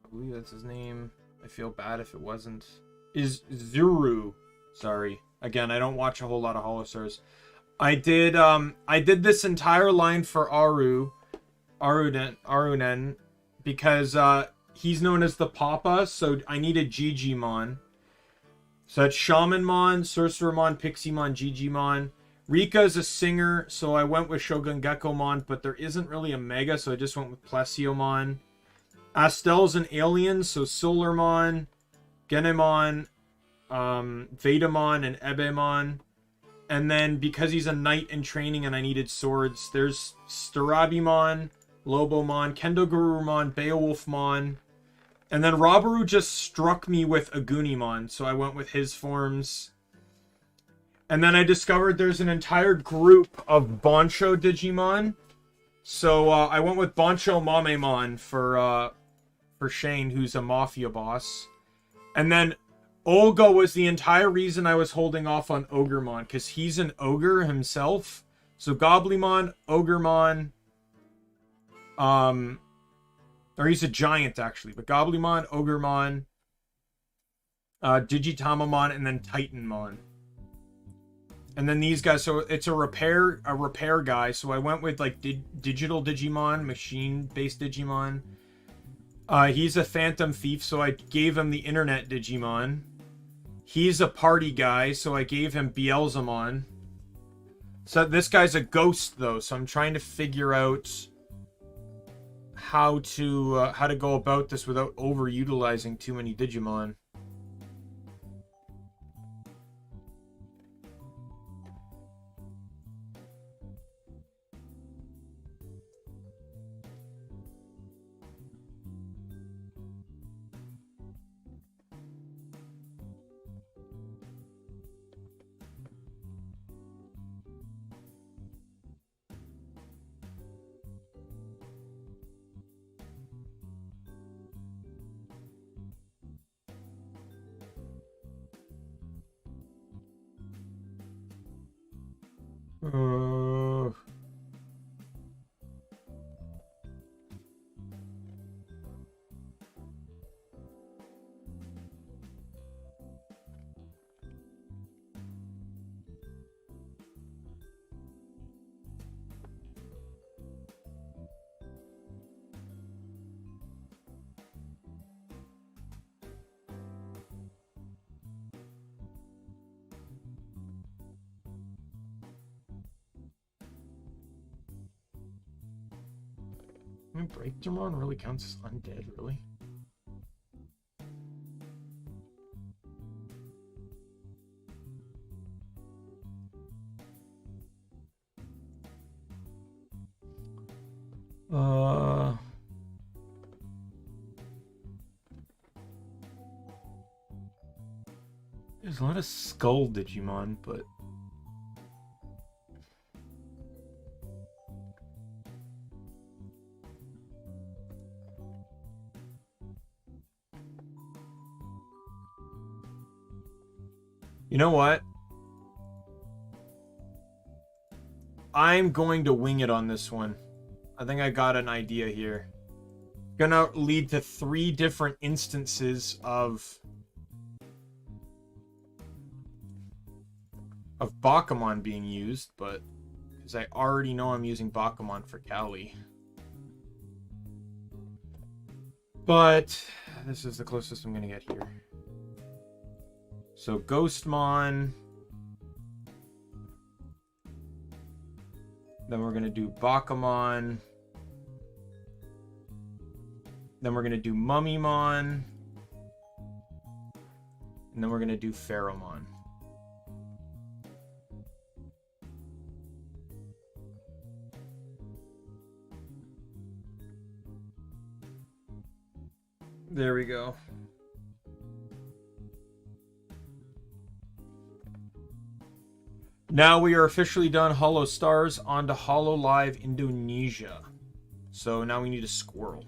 I believe that's his name. I feel bad if it wasn't. Is Zuru. Sorry. Again, I don't watch a whole lot of Holostars. I did this entire line for Arunen, because he's known as the Papa, so I needed Gigimon. So that's Shamanmon, Sorcerermon, Pixiemon, Gigimon. Rika is a singer, so I went with Shogun Geckomon, but there isn't really a Mega, so I just went with Plesiomon. Astel's an alien, so Solarmon, Genemon, Vedamon, and Ebemon. And then, because he's a knight in training and I needed swords, there's Starabimon, Lobomon, Kendogurumon, Beowulfmon. And then Rabaru just struck me with Agunimon, so I went with his forms. And then I discovered there's an entire group of Boncho Digimon. So I went with Boncho Mamemon for Shane, who's a Mafia boss. And then Olga was the entire reason I was holding off on Ogremon, because he's an ogre himself. So Goblymon, Ogremon, or he's a giant actually, but Goblymon, Ogremon, Digitamamon, and then Titanmon. And then these guys, so it's a repair guy. So I went with like digital Digimon, machine-based Digimon. He's a Phantom Thief, so I gave him the Internet Digimon. He's a party guy, so I gave him Beelzemon. So this guy's a ghost, though, so I'm trying to figure out how to go about this without overutilizing too many Digimon. I mean, Breakdemon really counts as undead, really? There's a lot of Skull Digimon, but... You know what? I'm going to wing it on this one. I think I got an idea here. Gonna lead to 3 different instances of Bakumon being used, but because I already know I'm using Bakumon for Kali. But this is the closest I'm gonna get here. So Ghostmon. Then we're gonna do Bakumon. Then we're gonna do Mummymon. And then we're gonna do Pheromon. There we go. Now we are officially done Holo Stars onto Hololive Indonesia. So now we need a squirrel.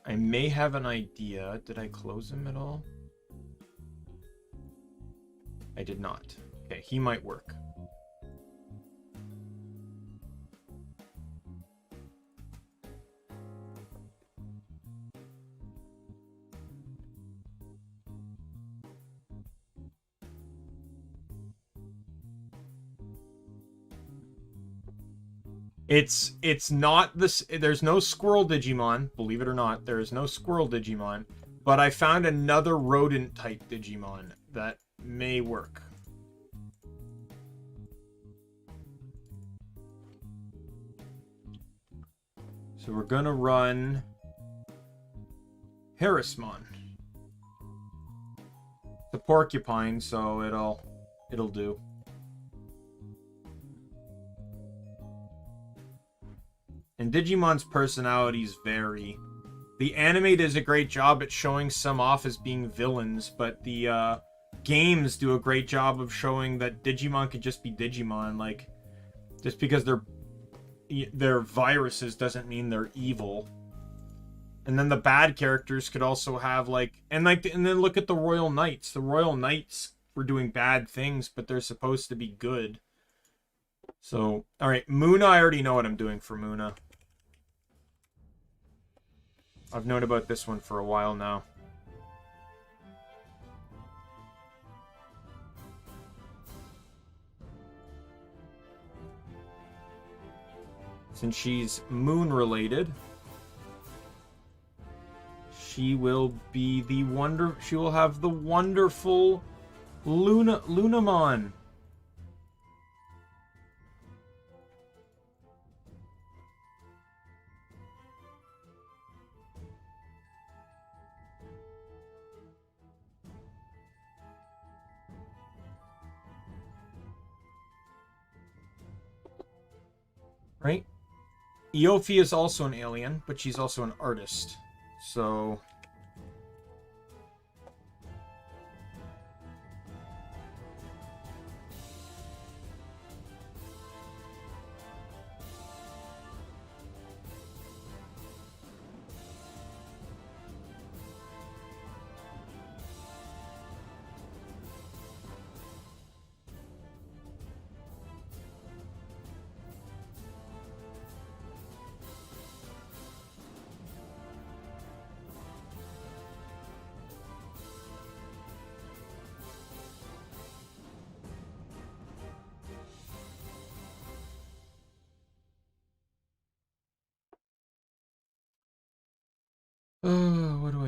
I may have an idea. Did I close him at all? I did not. Okay, he might work. It's not this. There's no squirrel Digimon, believe it or not. There is no squirrel Digimon, but I found another rodent type Digimon that may work. So we're gonna run Harrismon. The porcupine, so it'll do. And Digimon's personalities vary. The anime does a great job at showing some off as being villains, but the games do a great job of showing that Digimon could just be Digimon. Like, just because they're viruses doesn't mean they're evil. And then the bad characters could also have and then look at the Royal Knights. The Royal Knights were doing bad things, but they're supposed to be good. So, alright, Muna, I already know what I'm doing for Muna. I've known about this one for a while now. Since she's moon-related, she will be she will have the wonderful Lunamon. Right? Eofi is also an alien, but she's also an artist. So...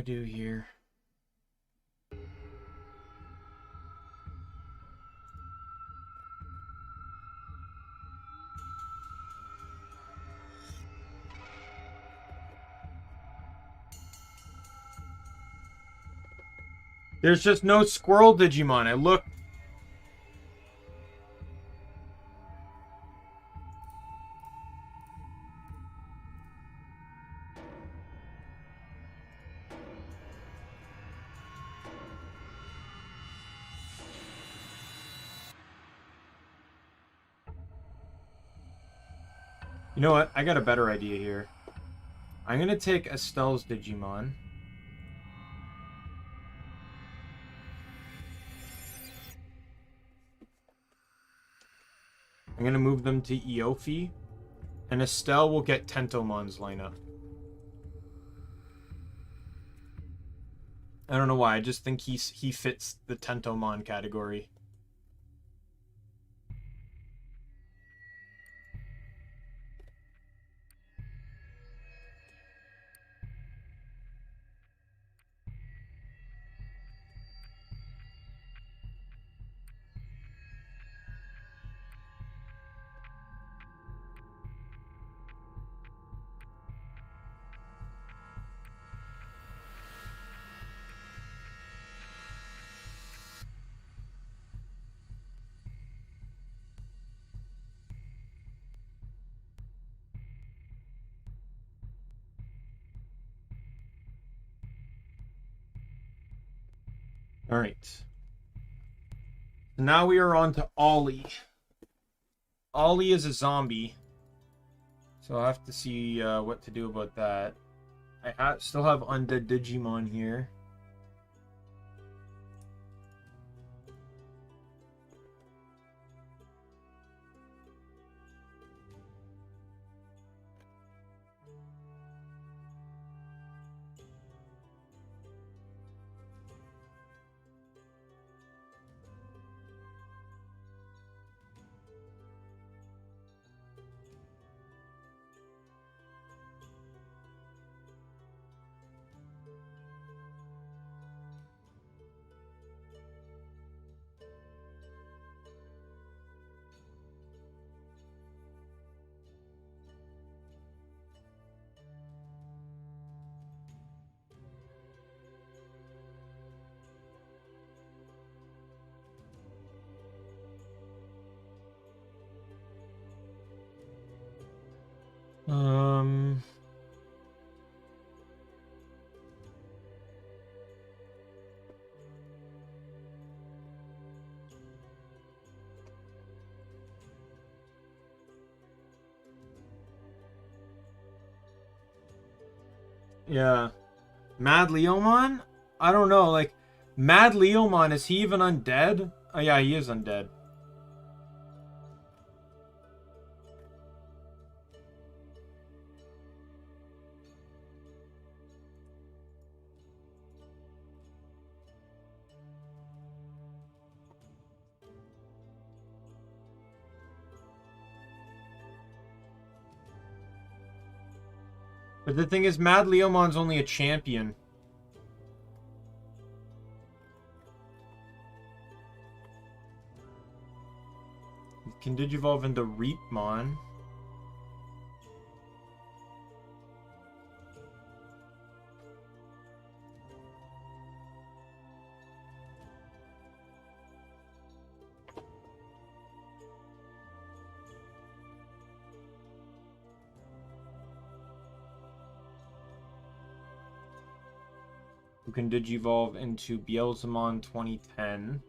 do here? There's just no squirrel Digimon. I looked. You know what? I got a better idea here. I'm going to take Estelle's Digimon. I'm going to move them to Eophi. And Estelle will get Tentomon's lineup. I don't know why. I just think he fits the Tentomon category. Alright. So now we are on to Ollie. Ollie is a zombie. So I'll have to see what to do about that. I still have Undead Digimon here. Yeah. Mad Leomon? I don't know, like, Mad Leomon, is he even undead? Oh yeah, he is undead. But the thing is, Mad Leomon's only a champion. He can Digivolve into Reapmon. Who can Digivolve into Beelzemon 2010.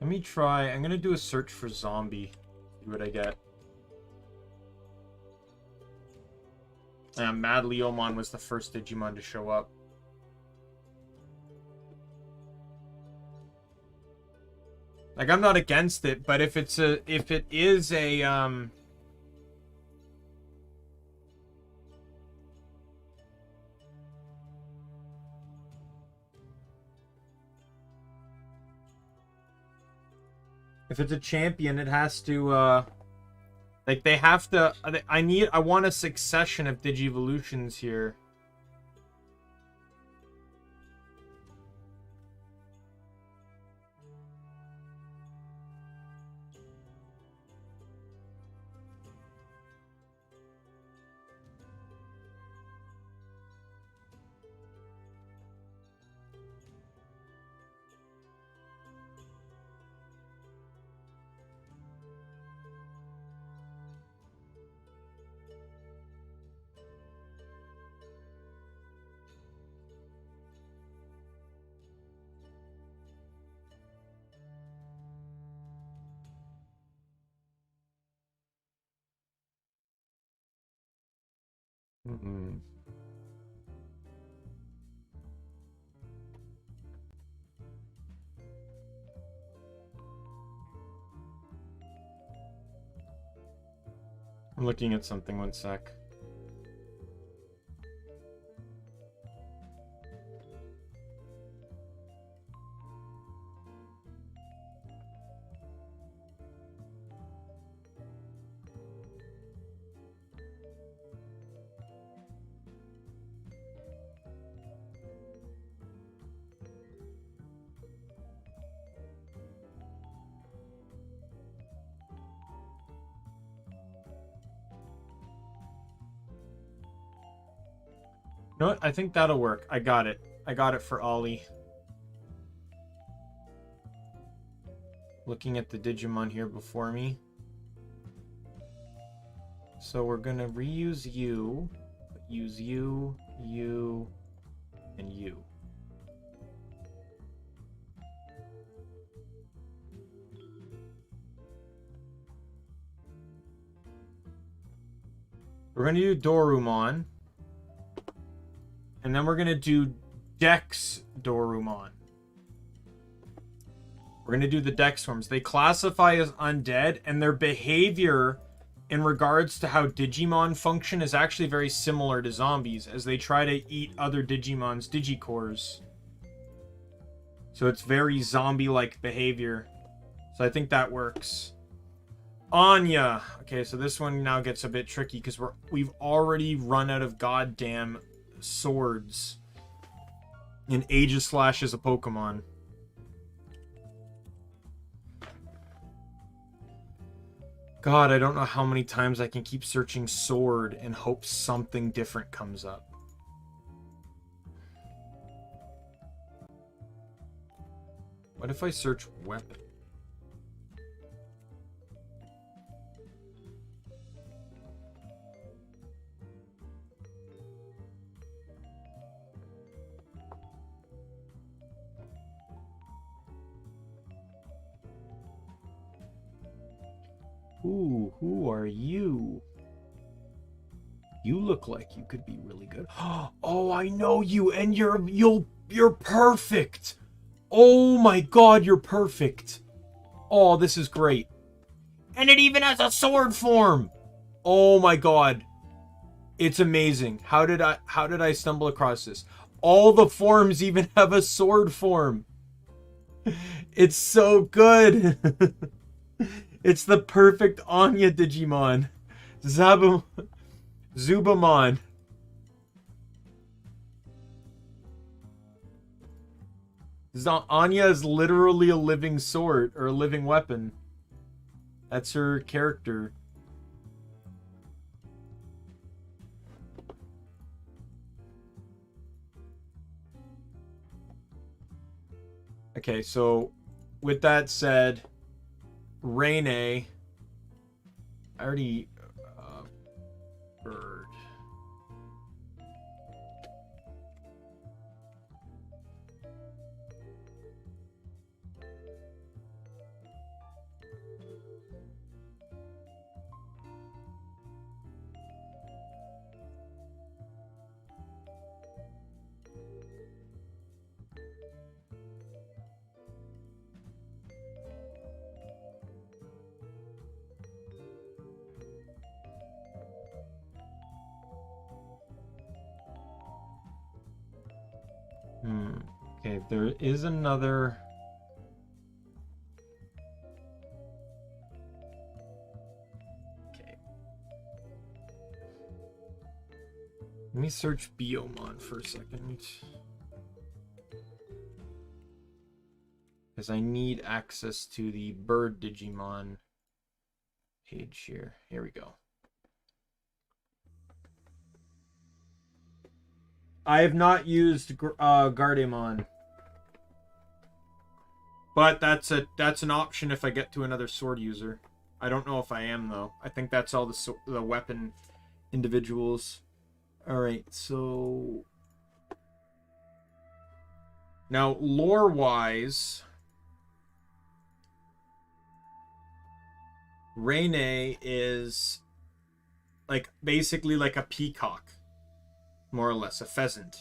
Let me try. I'm gonna do a search for zombie. See what I get. Mad Leomon was the first Digimon to show up. Like, I'm not against it, but if it is a If it's a champion, it has to, like, they have to... I want a succession of Digivolutions here. Mm-mm. I'm looking at something, one sec. You know what? I think that'll work. I got it. I got it for Ollie. Looking at the Digimon here before me. So we're gonna reuse you, use you, you, and you. We're gonna do Dorumon. And then we're gonna do Dex Dorumon. We're gonna do the Dex forms. They classify as undead, and their behavior in regards to how Digimon function is actually very similar to zombies, as they try to eat other Digimon's Digicores. So it's very zombie-like behavior. So I think that works. Anya. Okay, so this one now gets a bit tricky because we've already run out of goddamn swords. And Aegislash is a Pokemon. God, I don't know how many times I can keep searching sword and hope something different comes up. What if I search weapon? Ooh, who are you? You look like you could be really good. Oh, I know you, and you're perfect. Oh my god, you're perfect. Oh, this is great. And it even has a sword form. Oh my god. It's amazing. How did I stumble across this? All the forms even have a sword form. It's so good. It's the perfect Anya Digimon. Zubamon. Anya is literally a living sword, or a living weapon. That's her character. Okay, so with that said, Reine, I already bird. Hmm. Okay, there is another. Let me search Biomon for a second. Because I need access to the bird Digimon page here. Here we go. I have not used Gardemon. But that's an option if I get to another sword user. I don't know if I am, though. I think that's all the weapon individuals. Alright, so... Now, lore-wise... Reine is... like, basically like a peacock. More or less. A pheasant.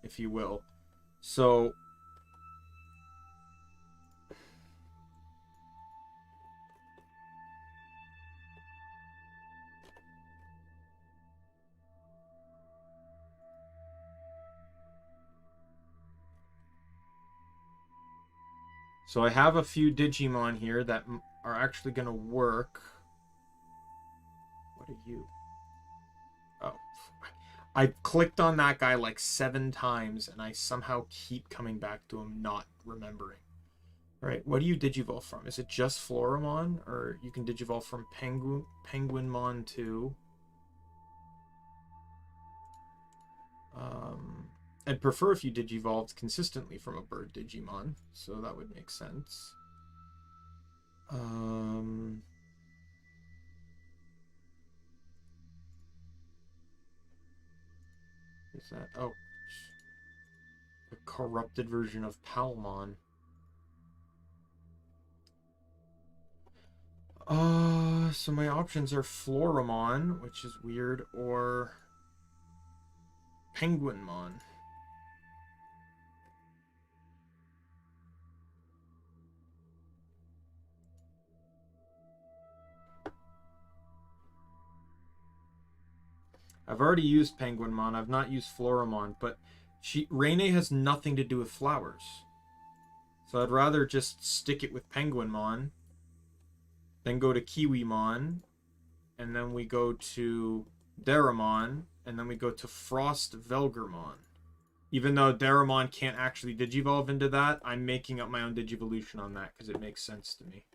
If you will. So... So I have a few Digimon here that are actually going to work. What are you? Oh. I clicked on that guy like 7 times, and I somehow keep coming back to him, not remembering. Right, what do you Digivolve from? Is it just Floramon? Or you can Digivolve from Penguinmon too? I'd prefer if you Digivolved consistently from a bird Digimon, so that would make sense. Is that... oh. A corrupted version of Palmon. So my options are Floramon, which is weird, or Penguinmon. I've already used Penguinmon. I've not used Floramon, but Reine has nothing to do with flowers. So I'd rather just stick it with Penguinmon, then go to Kiwimon, and then we go to Daramon, and then we go to Frost Velgermon. Even though Daramon can't actually Digivolve into that, I'm making up my own Digivolution on that because it makes sense to me.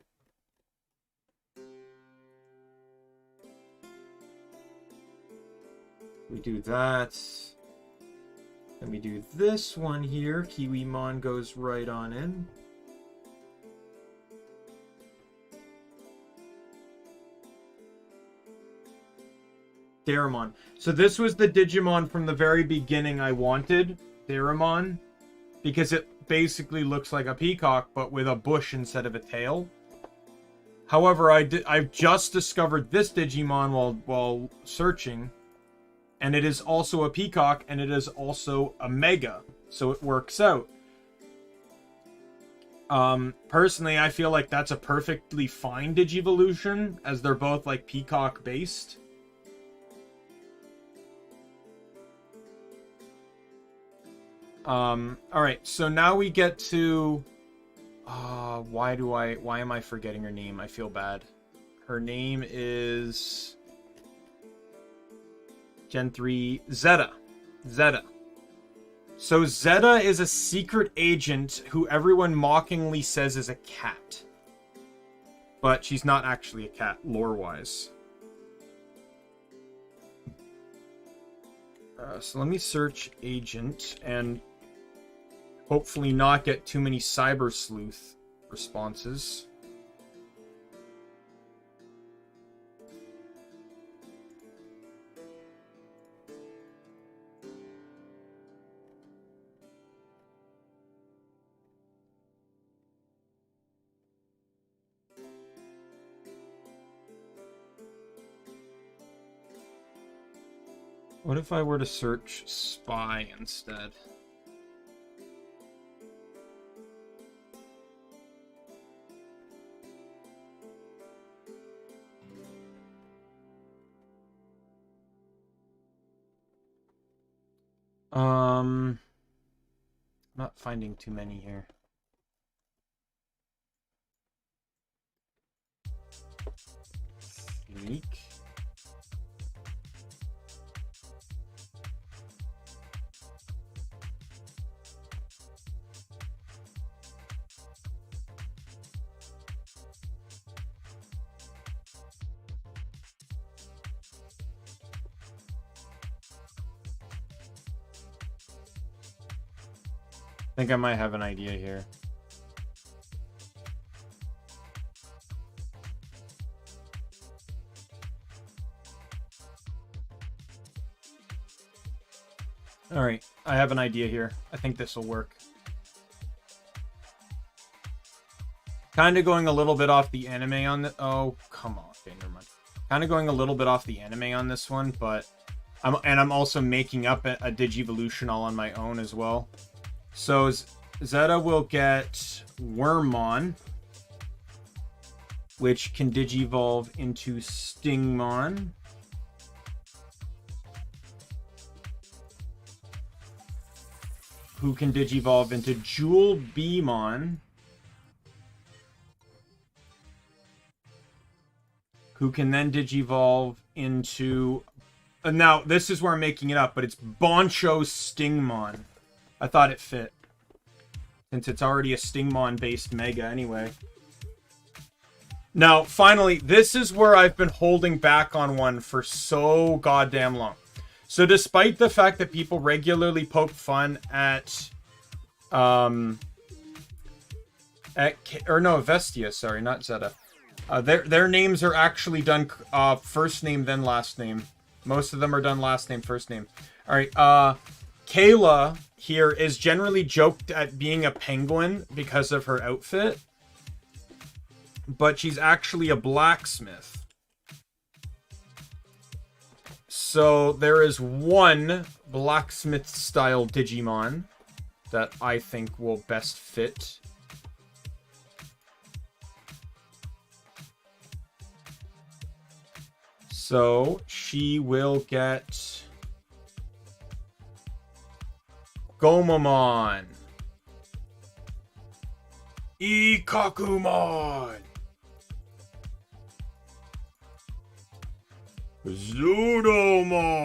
We do that. Then we do this one here. Kiwimon goes right on in. Daramon. So this was the Digimon from the very beginning I wanted. Daramon. Because it basically looks like a peacock, but with a bush instead of a tail. However, I've just discovered this Digimon while searching. And it is also a peacock, and it is also a mega. So it works out. Personally, I feel like that's a perfectly fine Digivolution, as they're both like peacock based. Alright, so now we get to why am I forgetting her name? I feel bad. Her name is Gen 3 Zeta. So Zeta is a secret agent who everyone mockingly says is a cat. But she's not actually a cat, lore-wise. So let me search agent and hopefully not get too many cyber sleuth responses. What if I were to search spy instead? I'm not finding too many here. Unique. I think I might have an idea here. Alright, I have an idea here. I think this will work. Kind of going a little bit off the anime on the... Oh, come on. Okay, never mind. Kind of going a little bit off the anime on this one, but... I'm also making up a Digivolution all on my own as well. So Zeta will get Wormmon, which can Digivolve into Stingmon. Who can Digivolve into Jewel Beamon. Who can then Digivolve into... now, this is where I'm making it up, but it's Boncho Stingmon. I thought it fit. Since it's already a Stingmon-based Mega anyway. Now, finally, this is where I've been holding back on one for so goddamn long. So, despite the fact that people regularly poke fun at... Vestia, sorry, not Zeta. Their names are actually done first name, then last name. Most of them are done last name, first name. Alright, Kayla here is generally joked at being a penguin because of her outfit. But she's actually a blacksmith. So there is one blacksmith-style Digimon that I think will best fit. So she will get Gomamon, Ikakumon, Zudomon.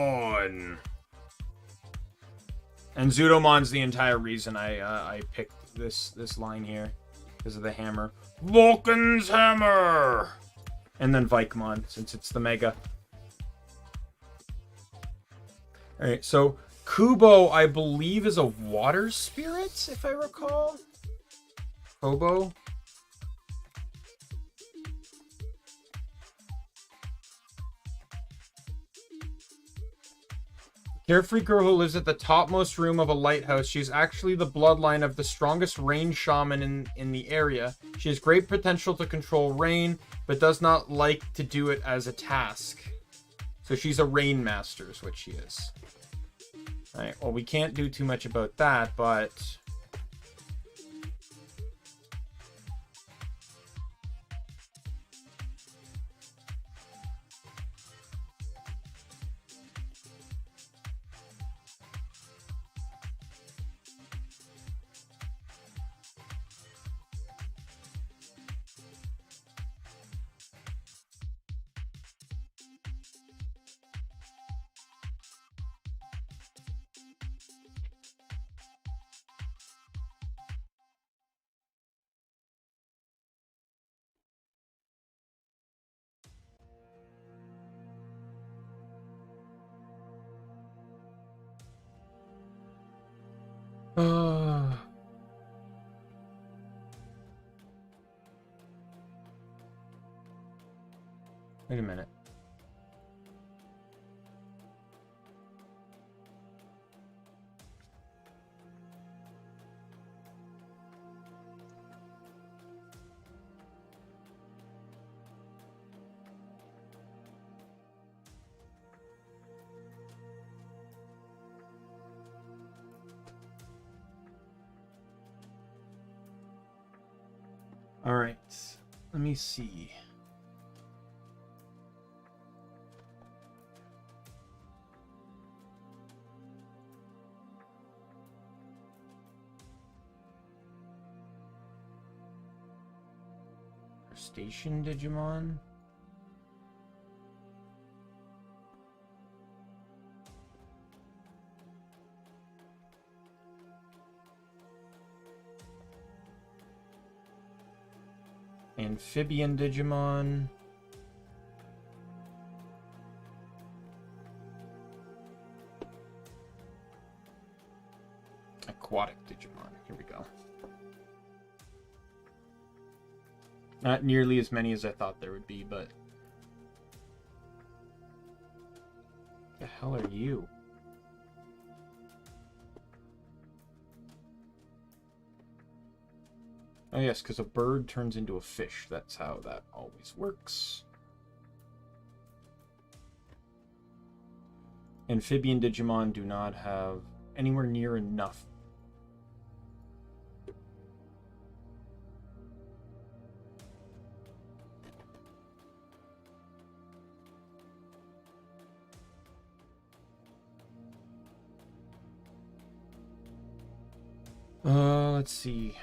And Zudomon's the entire reason I picked this line here. Because of the hammer. Vulcan's hammer! And then Vikemon, since it's the Mega. Alright, so Kubo, I believe, is a water spirit, if I recall. Kobo. Carefree girl who lives at the topmost room of a lighthouse. She's actually the bloodline of the strongest rain shaman in the area. She has great potential to control rain, but does not like to do it as a task. So she's a rain master is what she is. Alright, well, we can't do too much about that, but... Wait a minute. All right, let me see. Station Digimon. Amphibian Digimon. aquatic Digimon. Here we go. Not nearly as many as I thought there would be, but... the hell are you? Oh yes, because a bird turns into a fish. That's how that always works. Amphibian Digimon do not have anywhere near enough. Let's see.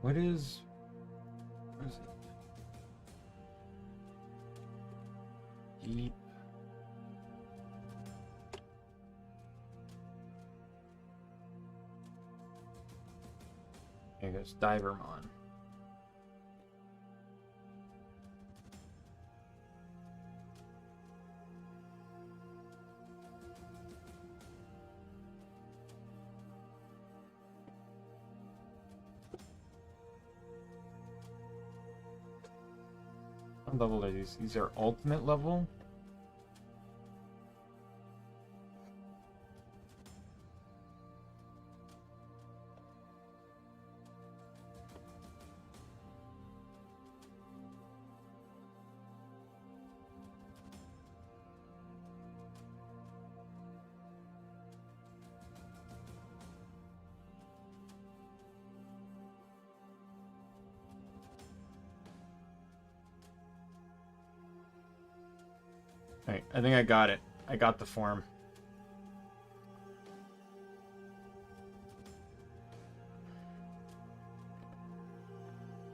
What is it? Deep. There goes Divermon. What level are these? These are ultimate level? Alright, I think I got it. I got the form.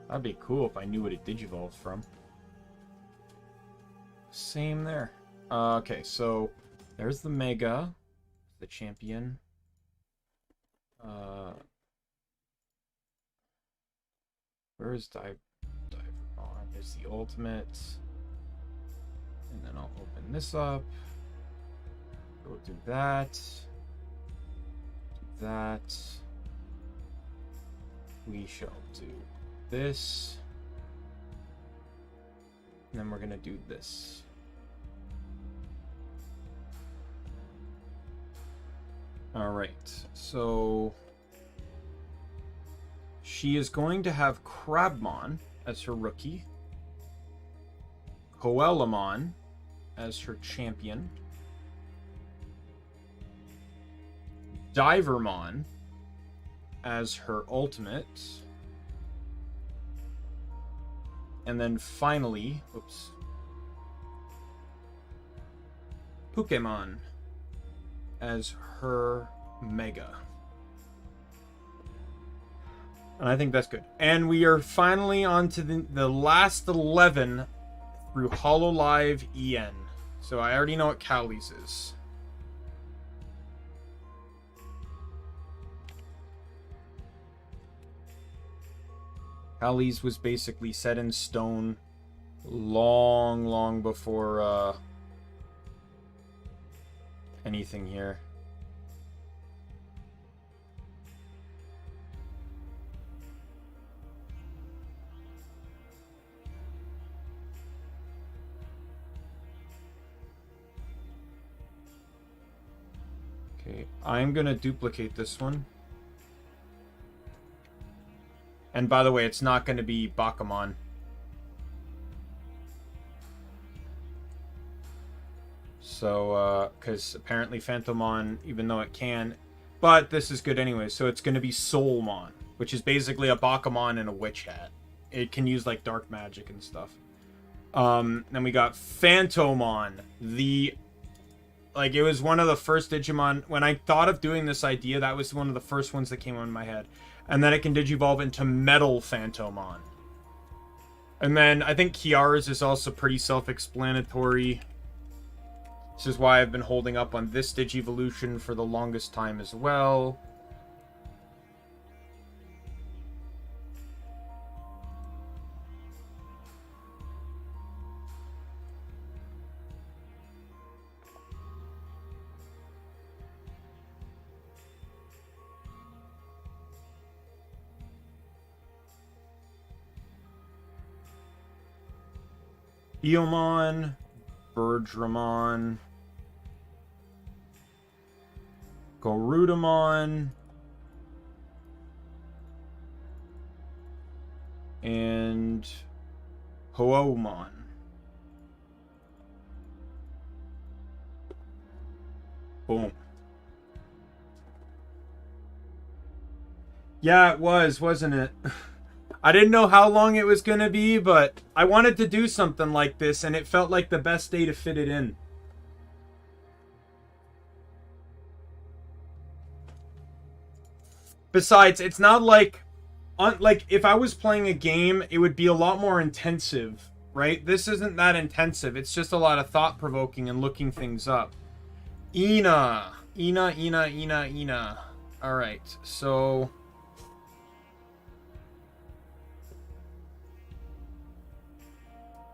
That'd be cool if I knew what it digivolved from. Same there. Okay, so there's the Mega, the champion. Where is Divermon? There's the ultimate. And then I'll open this up. Go do that. Do that. We shall do this. And then we're going to do this. Alright, so she is going to have Crabmon as her rookie. Coelamon as her champion. Divermon as her ultimate. And then finally, oops, Pokemon as her Mega. And I think that's good. And we are finally on to the last 11 through Hololive EN. So I already know what Cowley's is. Cowley's was basically set in stone long before anything here. Okay, I'm gonna duplicate this one. And by the way, it's not gonna be Bakumon. So, because apparently Phantomon, even though it can, but this is good anyway, so it's gonna be Soulmon, which is basically a Bakumon and a witch hat. It can use like dark magic and stuff. Then we got Phantomon. Like, it was one of the first Digimon. When I thought of doing this idea, that was one of the first ones that came on my head. And then it can Digivolve into Metal Phantomon. And then I think Kiara's is also pretty self-explanatory. This is why I've been holding up on this Digivolution for the longest time as well. Eomon, Birdramon, Gorudamon, and Hoomon. Boom. Yeah, it was, wasn't it? I didn't know how long it was going to be, but I wanted to do something like this, and it felt like the best day to fit it in. Besides, it's not like... if I was playing a game, it would be a lot more intensive, right? This isn't that intensive. It's just a lot of thought-provoking and looking things up. Ina. Alright, so...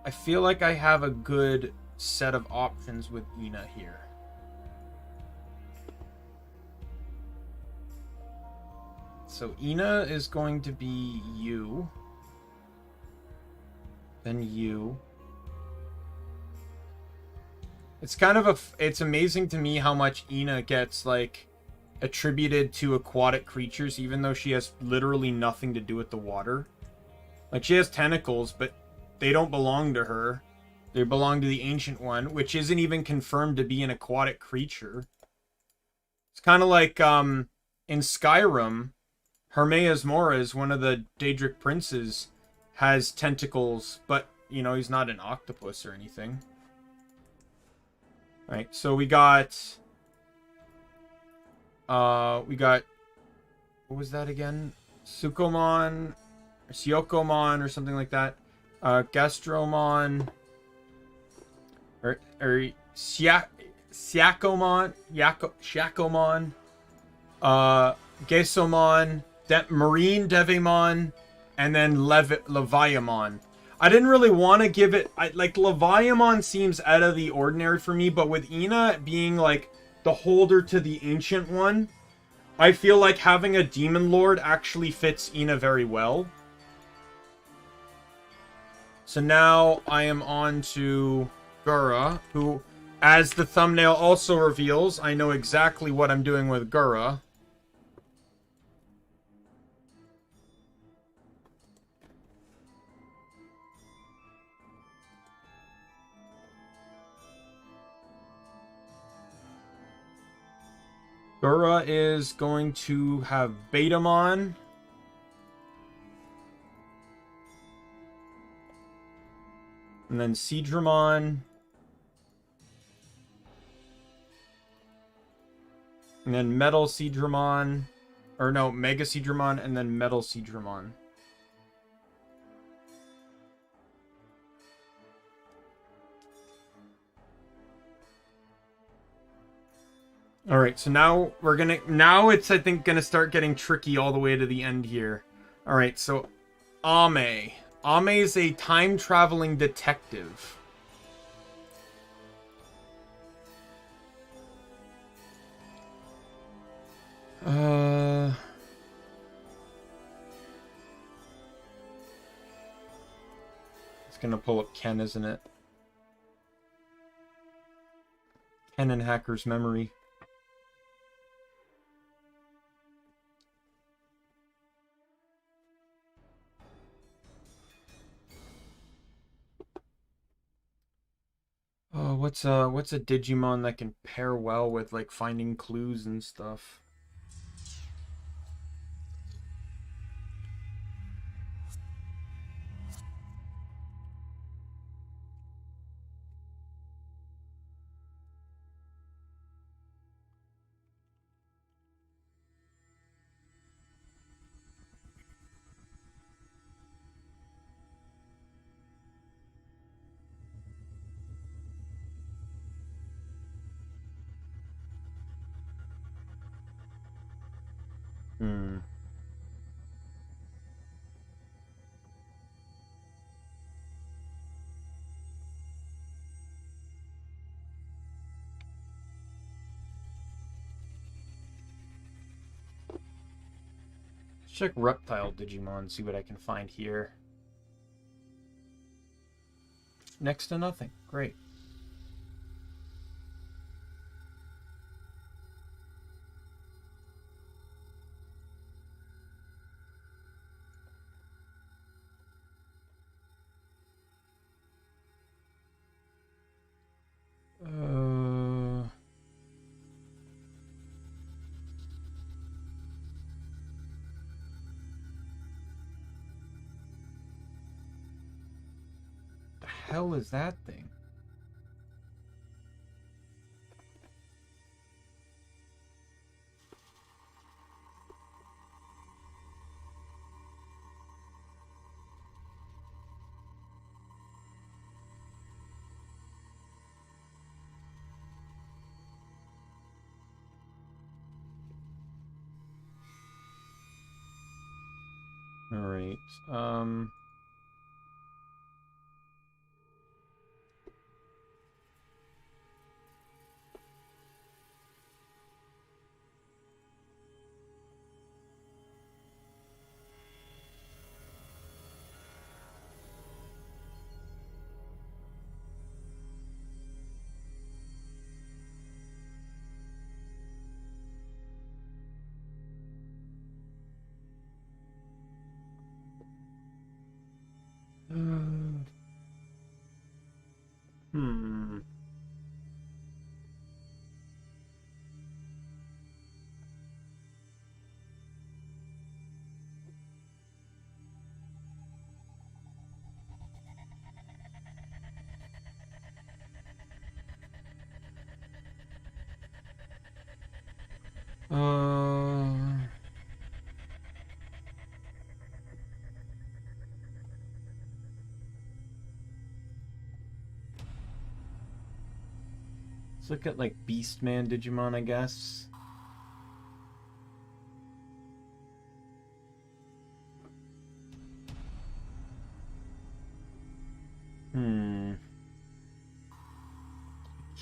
I feel like I have a good set of options with Ina here. So Ina is going to be you. Then you. It's kind of it's amazing to me how much Ina gets, like, attributed to aquatic creatures, even though she has literally nothing to do with the water. Like, she has tentacles, but they don't belong to her. They belong to the Ancient One, which isn't even confirmed to be an aquatic creature. It's kind of like, in Skyrim, Hermaeus Moras, one of the Daedric princes, has tentacles, but, you know, he's not an octopus or anything. Right, so we got... what was that again? Sukomon, or Syokomon, or something like that. Gastromon, or Syakomon, Shakomon, Gesomon, Marine Devimon, and then Leviamon. I didn't really want to give it... like, Leviamon seems out of the ordinary for me, but with Ina being, like, the holder to the Ancient One, I feel like having a Demon Lord actually fits Ina very well. So now I am on to Gura, who, as the thumbnail also reveals, I know exactly what I'm doing with Gura. Gura is going to have Betamon. And then Seadramon. And then Metal Seadramon. Or no, Mega Seadramon and then Metal Seadramon. Alright, so now we're gonna... Now it's, I think, gonna start getting tricky all the way to the end here. Alright, so... Ame. Ame is a time-traveling detective. It's gonna pull up Ken, isn't it? Ken and Hacker's Memory. Oh, what's a Digimon that can pair well with, like, finding clues and stuff? Hmm. Let's check Reptile Digimon, see what I can find here. Next to nothing. Great. The hell is that thing? All right. Hmm. Let's look at like Beastman Digimon, I guess.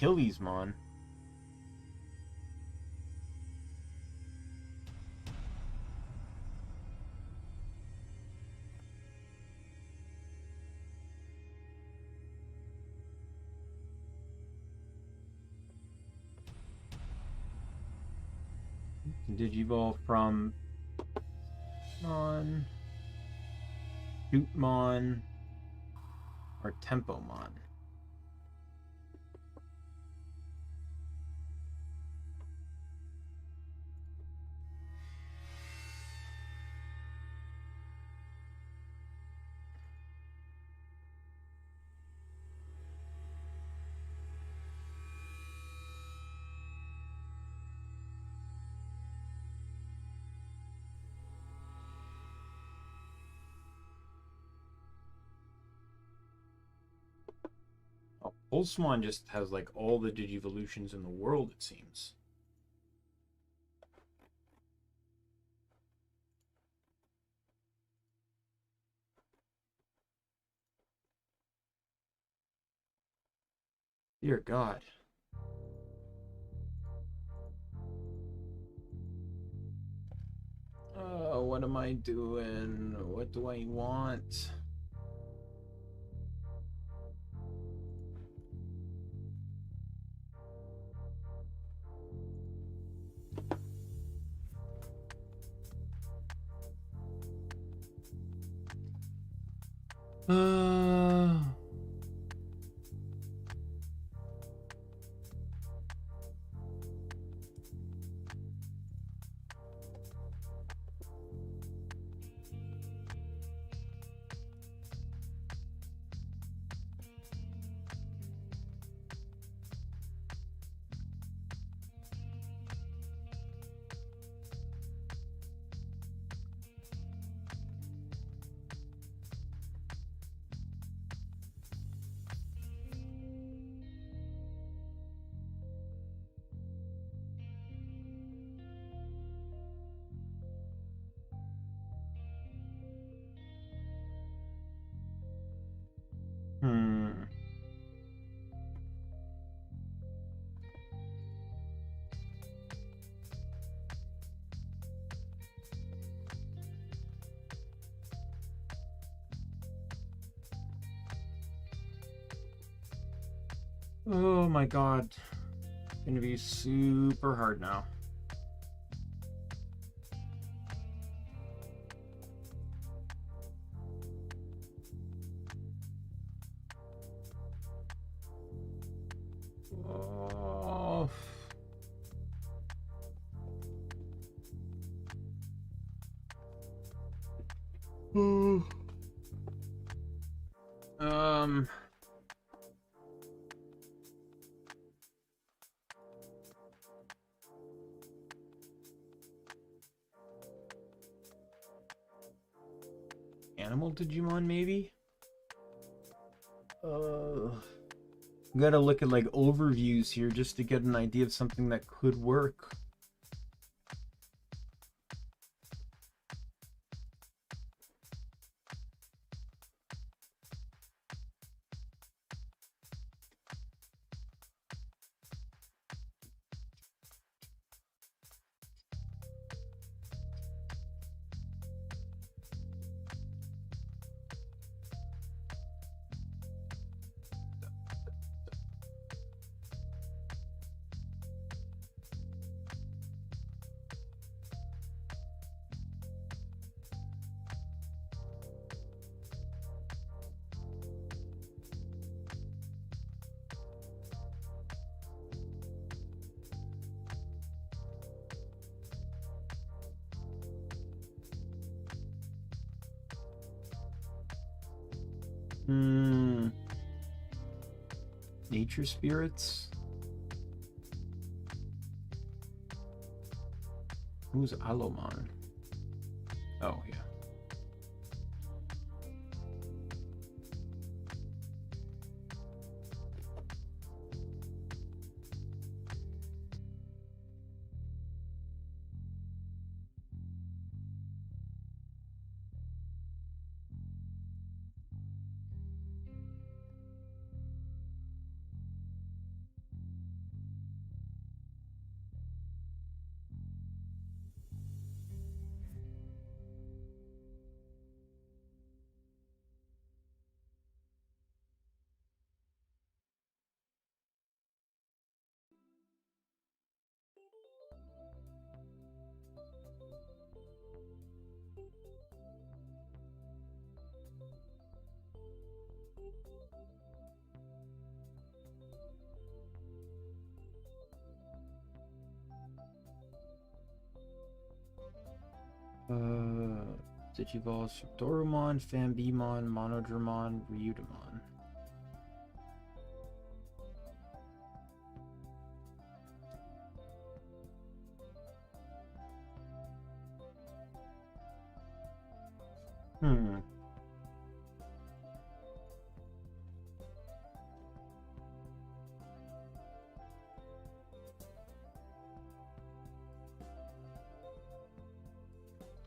Achillesmon. Digivolve from Mon, Shootmon, or Tempomon. Oh, Pulsemon just has like all the Digivolutions in the world, it seems. Dear God. What am I doing? What do I want? Oh my god. It's gonna be super hard now. Oh. Animal Digimon, maybe? Gotta look at like overviews here just to get an idea of something that could work. Nature spirits? Who's Alomon? Oh, yeah. Digivolution, Dorumon, Fambimon, Monodramon, Ryudamon.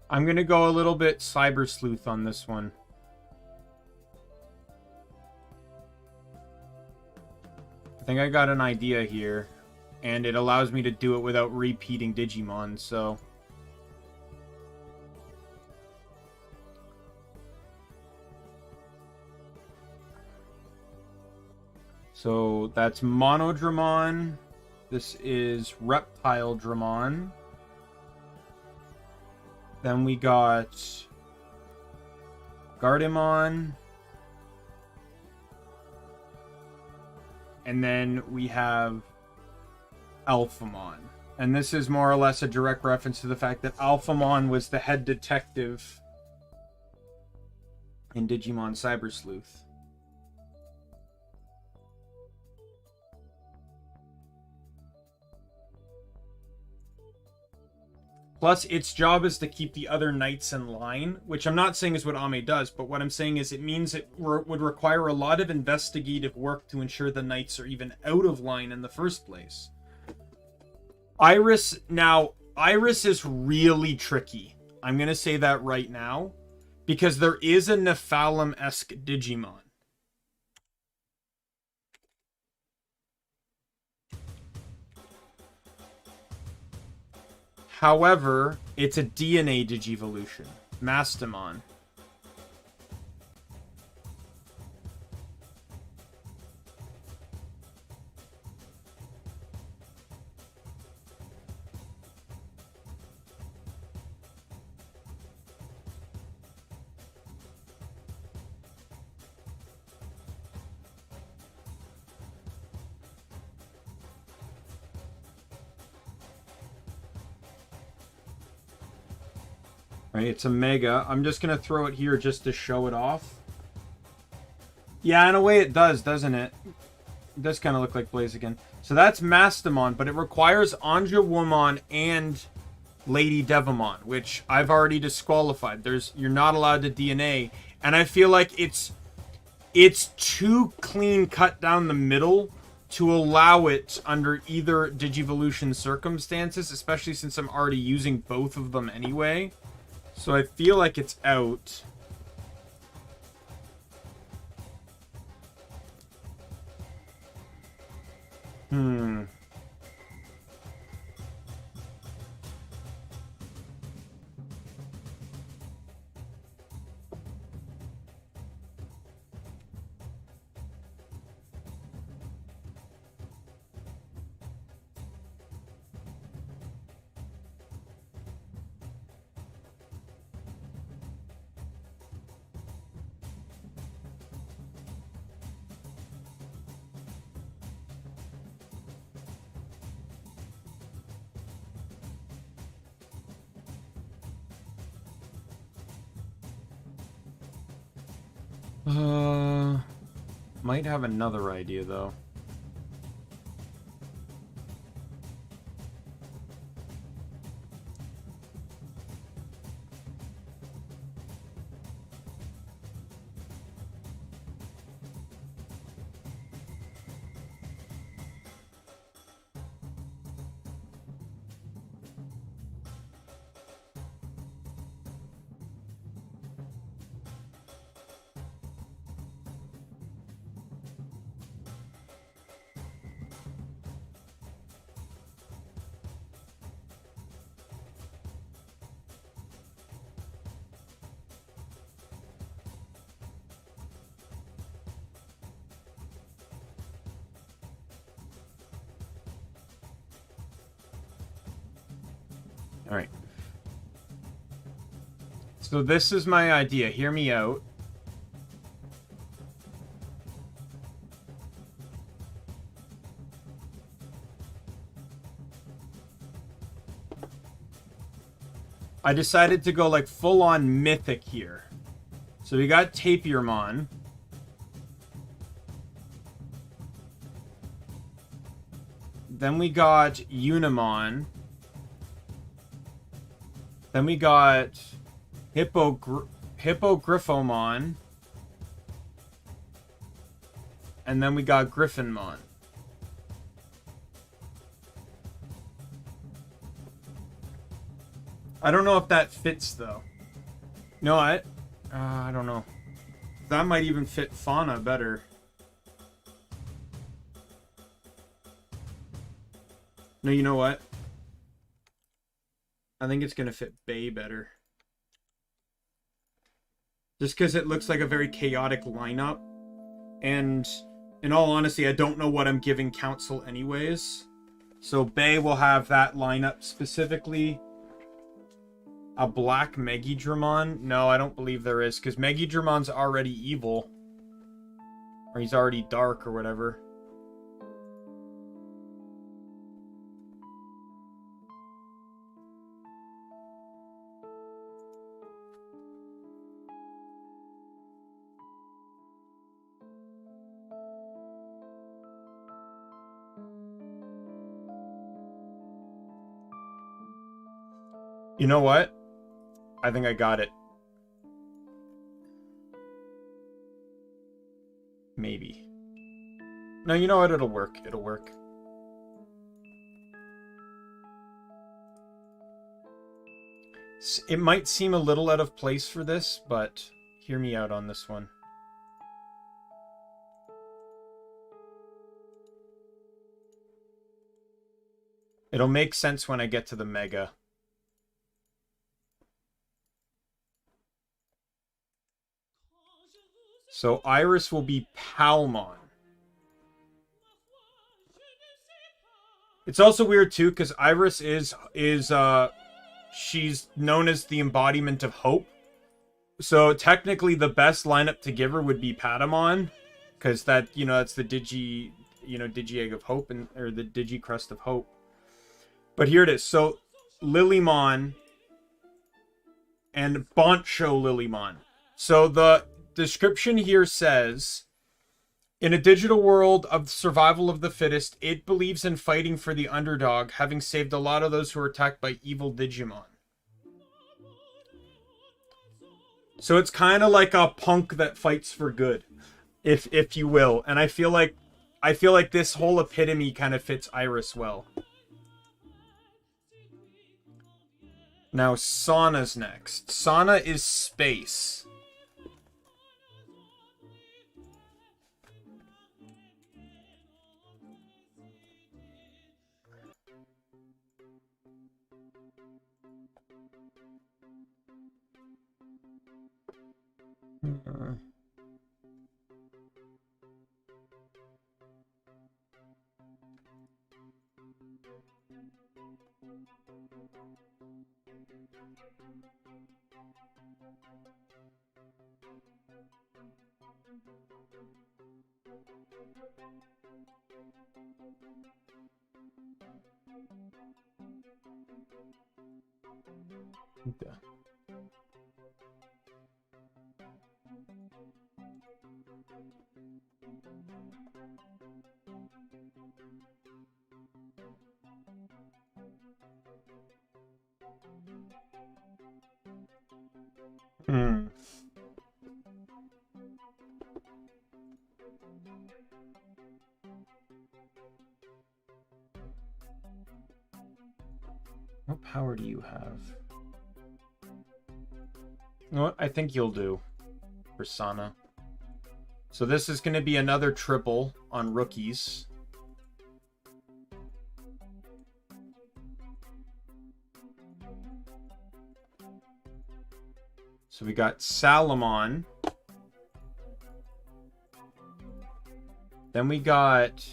I'm gonna go a little bit cyber sleuth on this one. I think I got an idea here, and it allows me to do it without repeating Digimon, so... So that's Monodramon. This is Reptile Dramon. Then we got Gardemon. And then we have Alphamon. And this is more or less a direct reference to the fact that Alphamon was the head detective in Digimon Cyber Sleuth. Plus, its job is to keep the other knights in line, which I'm not saying is what Ame does, but what I'm saying is it means it would require a lot of investigative work to ensure the knights are even out of line in the first place. Iris is really tricky. I'm going to say that right now, because there is a Nephalem-esque Digimon. However, it's a DNA Digivolution. Mastamon. Right, it's a Mega. I'm just going to throw it here just to show it off. Yeah, in a way it does, doesn't it? It does kind of look like Blaziken. So that's Mastamon, but it requires Anjawumon and Lady Devamon, which I've already disqualified. You're not allowed to DNA, and I feel like it's too clean cut down the middle to allow it under either Digivolution circumstances, especially since I'm already using both of them anyway. So I feel like it's out. Might have another idea, though. Alright. So this is my idea. Hear me out. I decided to go like full-on mythic here. So we got Tapirmon. Then we got Unimon. Then we got Hippogriffomon. And then we got Griffinmon. I don't know if that fits, though. No, I don't know. That might even fit Fauna better. No, you know what? I think it's going to fit Bay better. Just because it looks like a very chaotic lineup. And in all honesty, I don't know what I'm giving Council anyways. So Bay will have that lineup specifically. A black Megidramon? No, I don't believe there is. Because Megidramon's already evil. Or he's already dark or whatever. You know what? I think I got it. Maybe. No, you know what? It'll work. It'll work. It might seem a little out of place for this, but hear me out on this one. It'll make sense when I get to the Mega. So Iris will be Palmon. It's also weird too, because Iris is she's known as the embodiment of hope. So technically the best lineup to give her would be Patamon. Because that, that's the Digi Egg of Hope, or the Digi Crest of Hope. But here it is. So Lilymon and Boncho Lilymon. So the description here says, in a digital world of survival of the fittest, it believes in fighting for the underdog, having saved a lot of those who are attacked by evil Digimon. So it's kind of like a punk that fights for good, if you will. And I feel like this whole epitome kind of fits Iris well. Now Sana's next. Sana is space. Okay. Hmm. What power do you have? You know what? I think you'll do for Sana. So this is going to be another triple on rookies. So we got Salamon. Then we got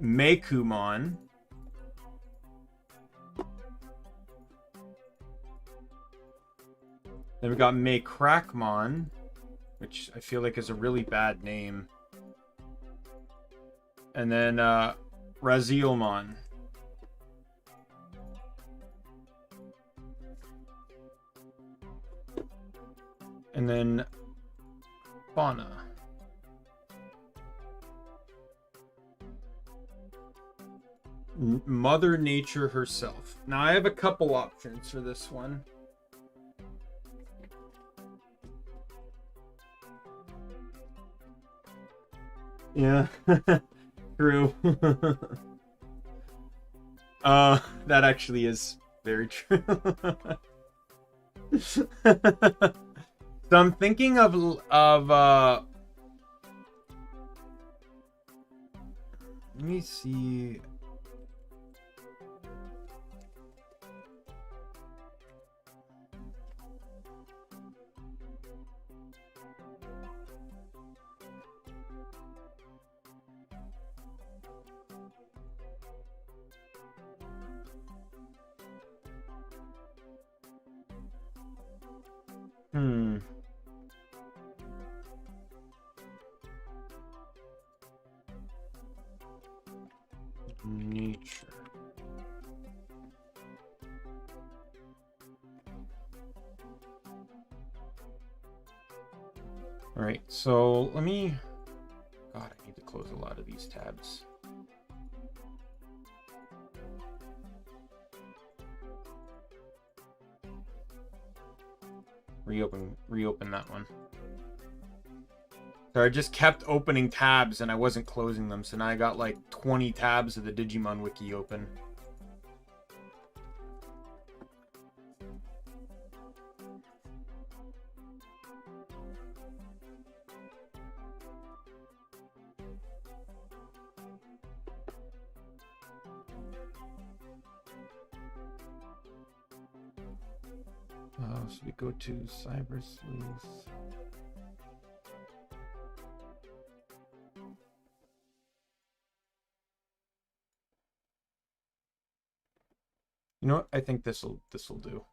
Mekumon. Then we got Maycrackmon, which I feel like is a really bad name. And then Razielmon. And then Fauna. Mother Nature herself. Now I have a couple options for this one. Yeah, true. That actually is very true. So I'm thinking of let me see. Nature. All right, so let me. God, I need to close a lot of these tabs. Reopen that one. So I just kept opening tabs and I wasn't closing them, so now I got like 20 tabs of the Digimon wiki open. So we go to Cyber Sleuth. You know what? I think this'll do.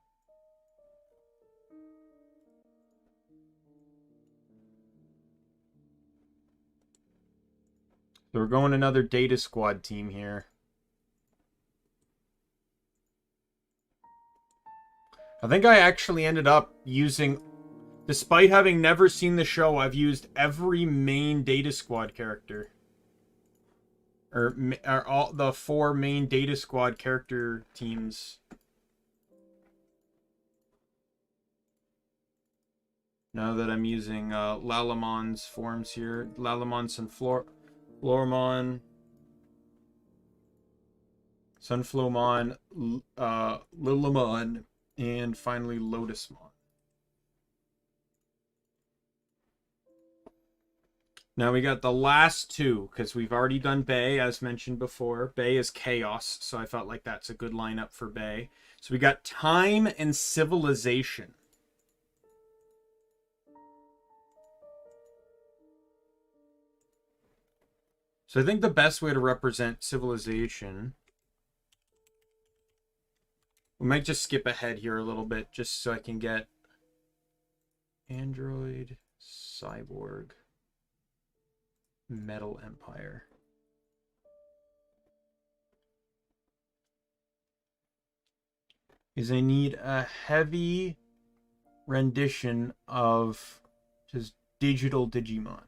So we're going another Data Squad team here. I think I actually ended up using, despite having never seen the show, I've used every main Data Squad character. Or all the 4 main Data Squad character teams. Now that I'm using Lalamon's forms here. Lalamon, Floramon, Sunflowmon, Lilamon, and finally Lotusmon. Now we got the last 2, because we've already done Bay, as mentioned before. Bay is Chaos, so I felt like that's a good lineup for Bay. So we got Time and Civilization. So I think the best way to represent Civilization... We might just skip ahead here a little bit, just so I can get... Android, Cyborg... Metal Empire. Is I need a heavy rendition of just digital Digimon.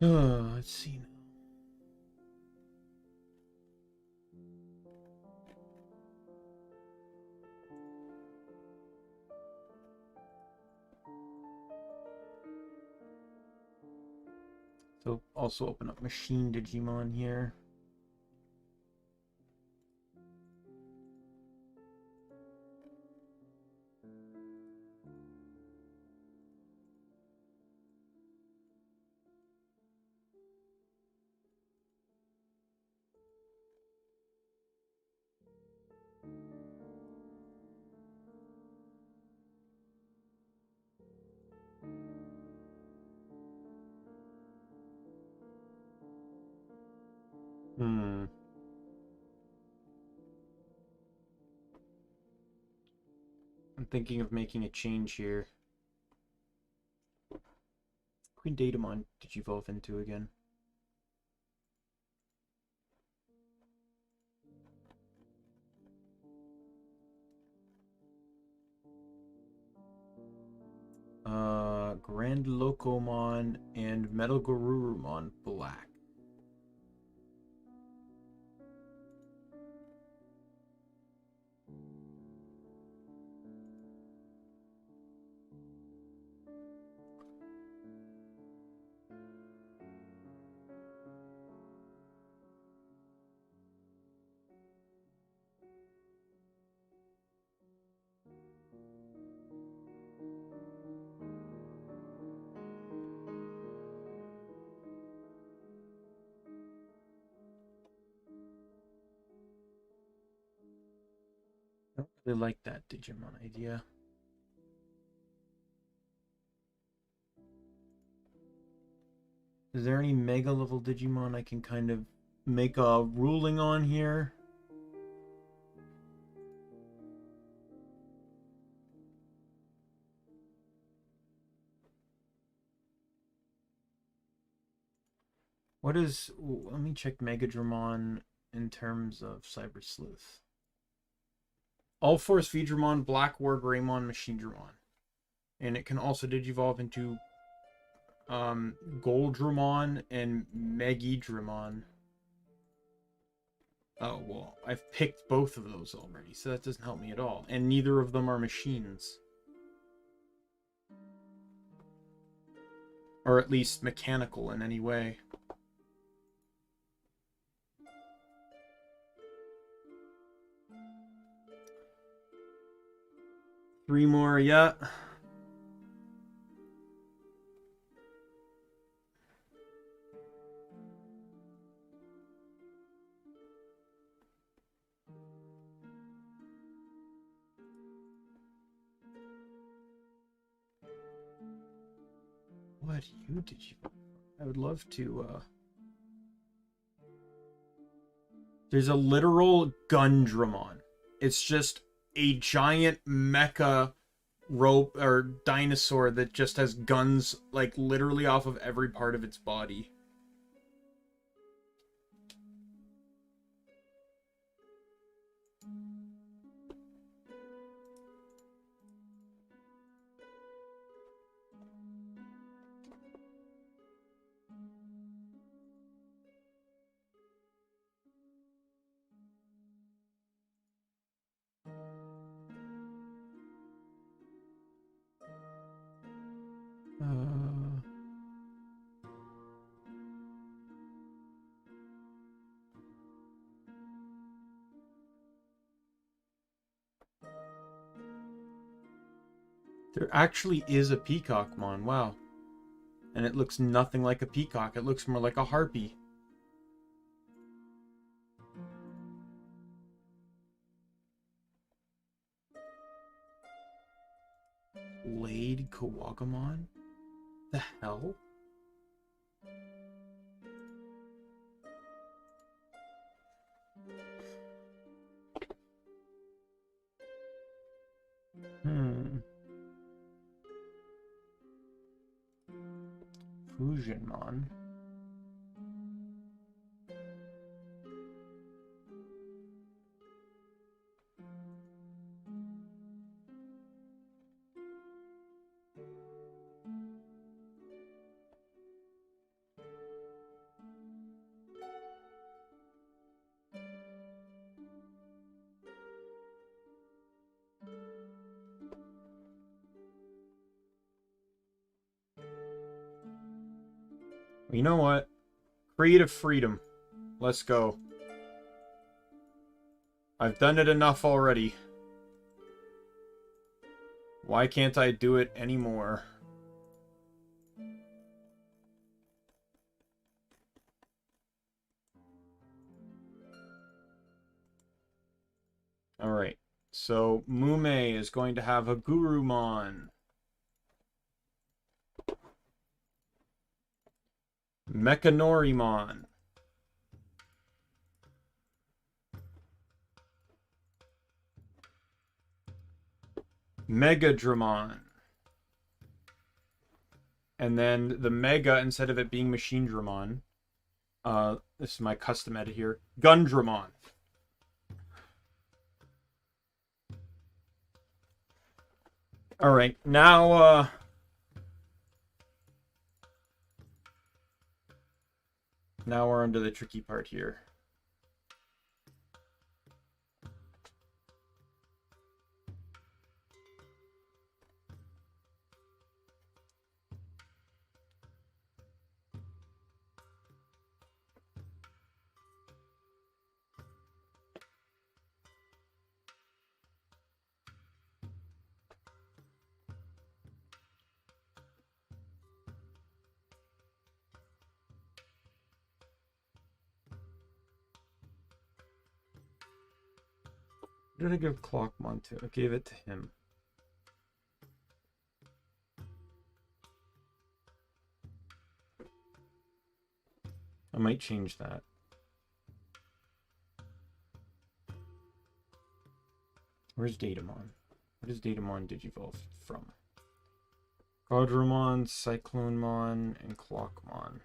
Let's see now. So also open up Machine Digimon here. I'm thinking of making a change here. Queen Datamon did you evolve into again? Grand Locomon and Metal Garurumon Black. I don't really like that Digimon idea. Is there any mega level Digimon I can kind of make a ruling on here? What is... Let me check Megadramon in terms of Cyber Sleuth. All Force Vtubers, Black War Greymon, Machine Dramon. And it can also digivolve into Goldramon and Megidramon. Oh, well, I've picked both of those already, so that doesn't help me at all. And neither of them are machines. Or at least mechanical in any way. Three more, yeah. What you did you? I would love to. There's a literal Gundramon. It's just a giant mecha rope or dinosaur that just has guns like literally off of every part of its body. There actually is a Peacockmon, wow. And it looks nothing like a peacock, it looks more like a harpy. Blade Kawagamon? The hell? Fusionmon. You know what? Creative freedom. Let's go. I've done it enough already. Why can't I do it anymore? Alright. So, Mume is going to have a Gurumon. Mechanorimon. Megadramon. And then the Mega, instead of it being Machine Dramon, this is my custom edit here, Gundramon. Alright, now, now we're onto the tricky part here. What did I give Clockmon to? I gave it to him. I might change that. Where's Datamon? What is Datamon Digivolve from? Quadramon, Cyclonemon, and Clockmon.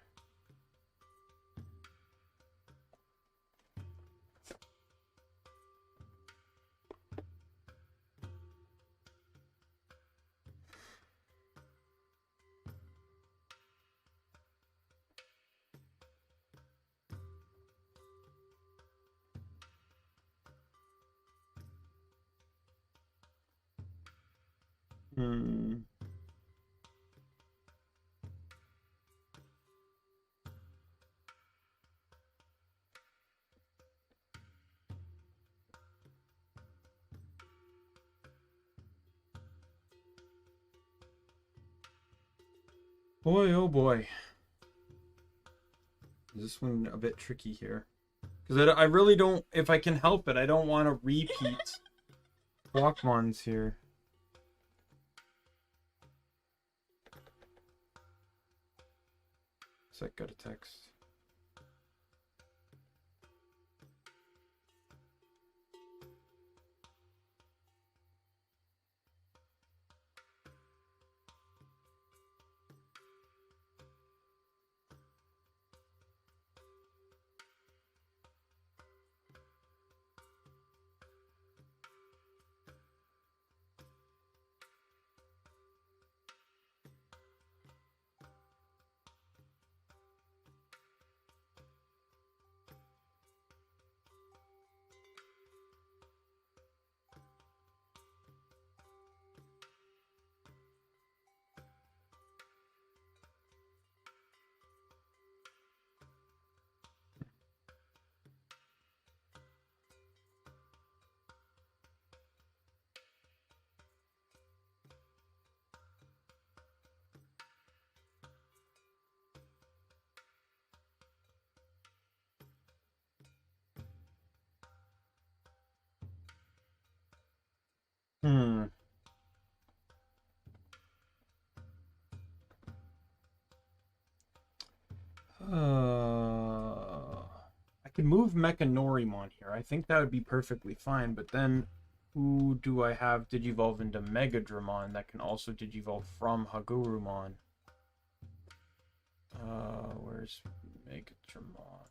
Boy, oh boy. Is this one a bit tricky here? Because I really don't, if I can help it, I don't want to repeat Clockmons here. sec, got a text. Hmm. I can move Mechanorimon here. I think that would be perfectly fine, but then who do I have Digivolve into Megadramon that can also Digivolve from Hagurumon? Where's Megadramon?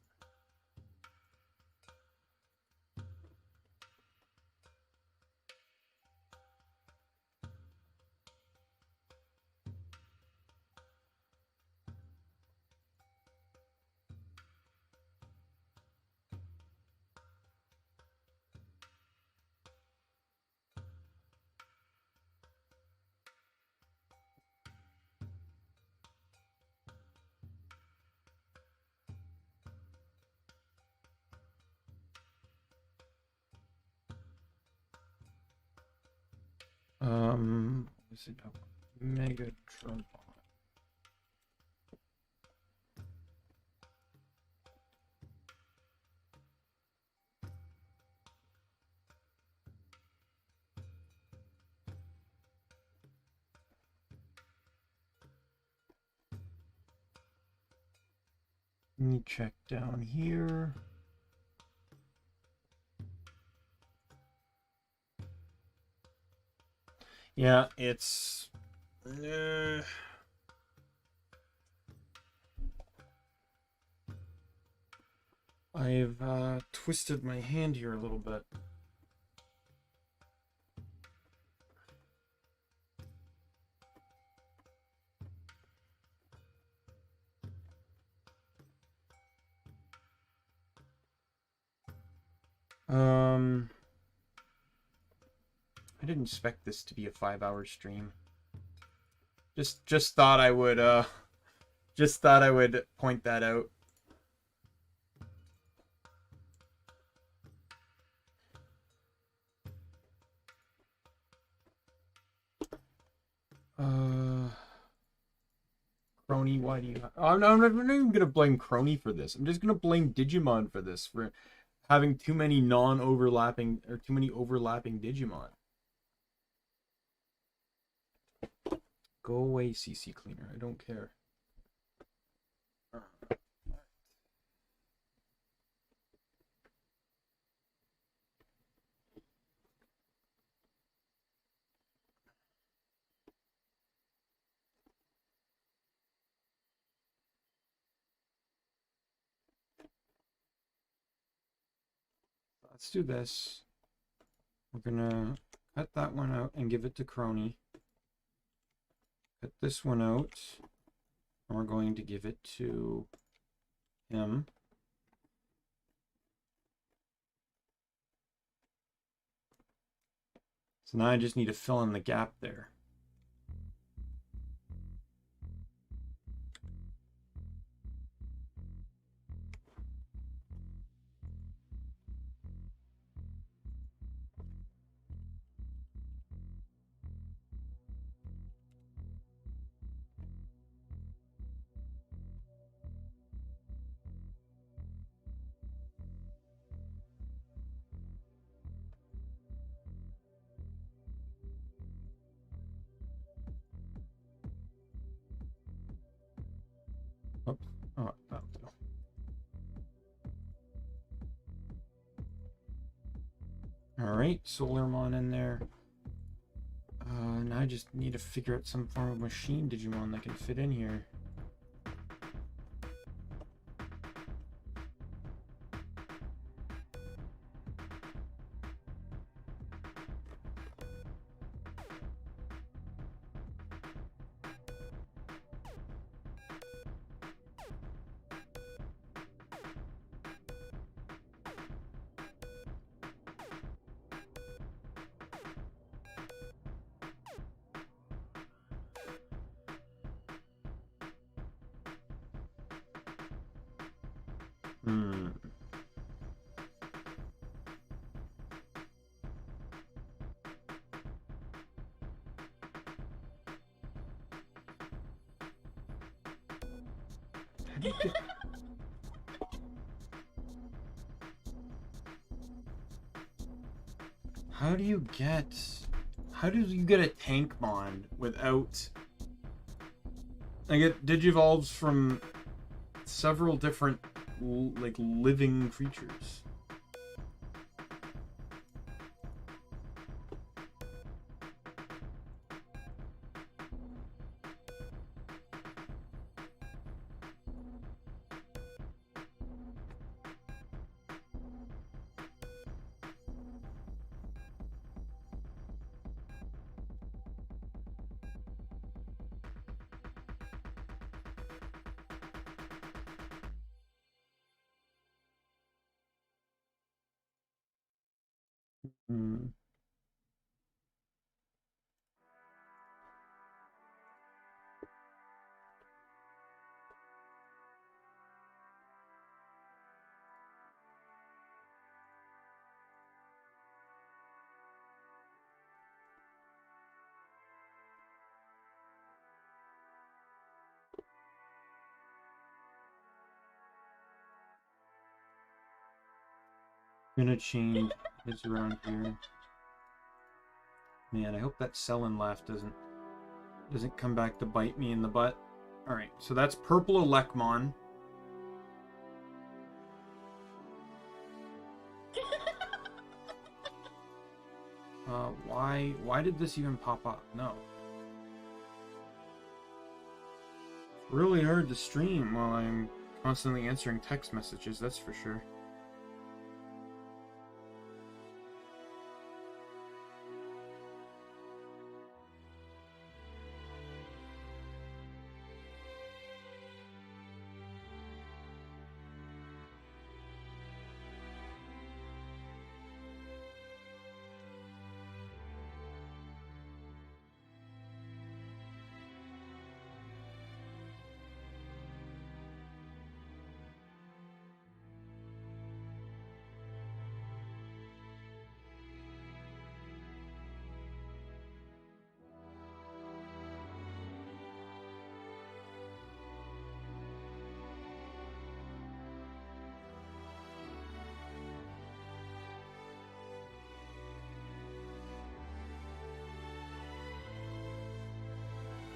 Is it Megatron? Let me check down here. Yeah, it's... I've twisted my hand here a little bit. I didn't expect this to be a 5-hour stream. Just thought I would point that out. Crony, why do you... I'm not even gonna blame Crony for this. I'm just gonna blame Digimon for this, for having too many non-overlapping, or too many overlapping Digimon. Go away, CC Cleaner. I don't care. Let's do this. We're gonna cut that one out and give it to Crony. Cut this one out. And we're going to give it to him. So now I just need to fill in the gap there. Alright, Solarmon in there. Now I just need to figure out some form of machine Digimon that can fit in here. How do you get a tank bond without... Like, it digivolves from several different, like, living creatures. I'm gonna change his around here. Man, I hope that Cell Laugh doesn't come back to bite me in the butt. Alright, so that's Purple Elecmon. Why did this even pop up? No. It's really hard to stream while I'm constantly answering text messages, that's for sure.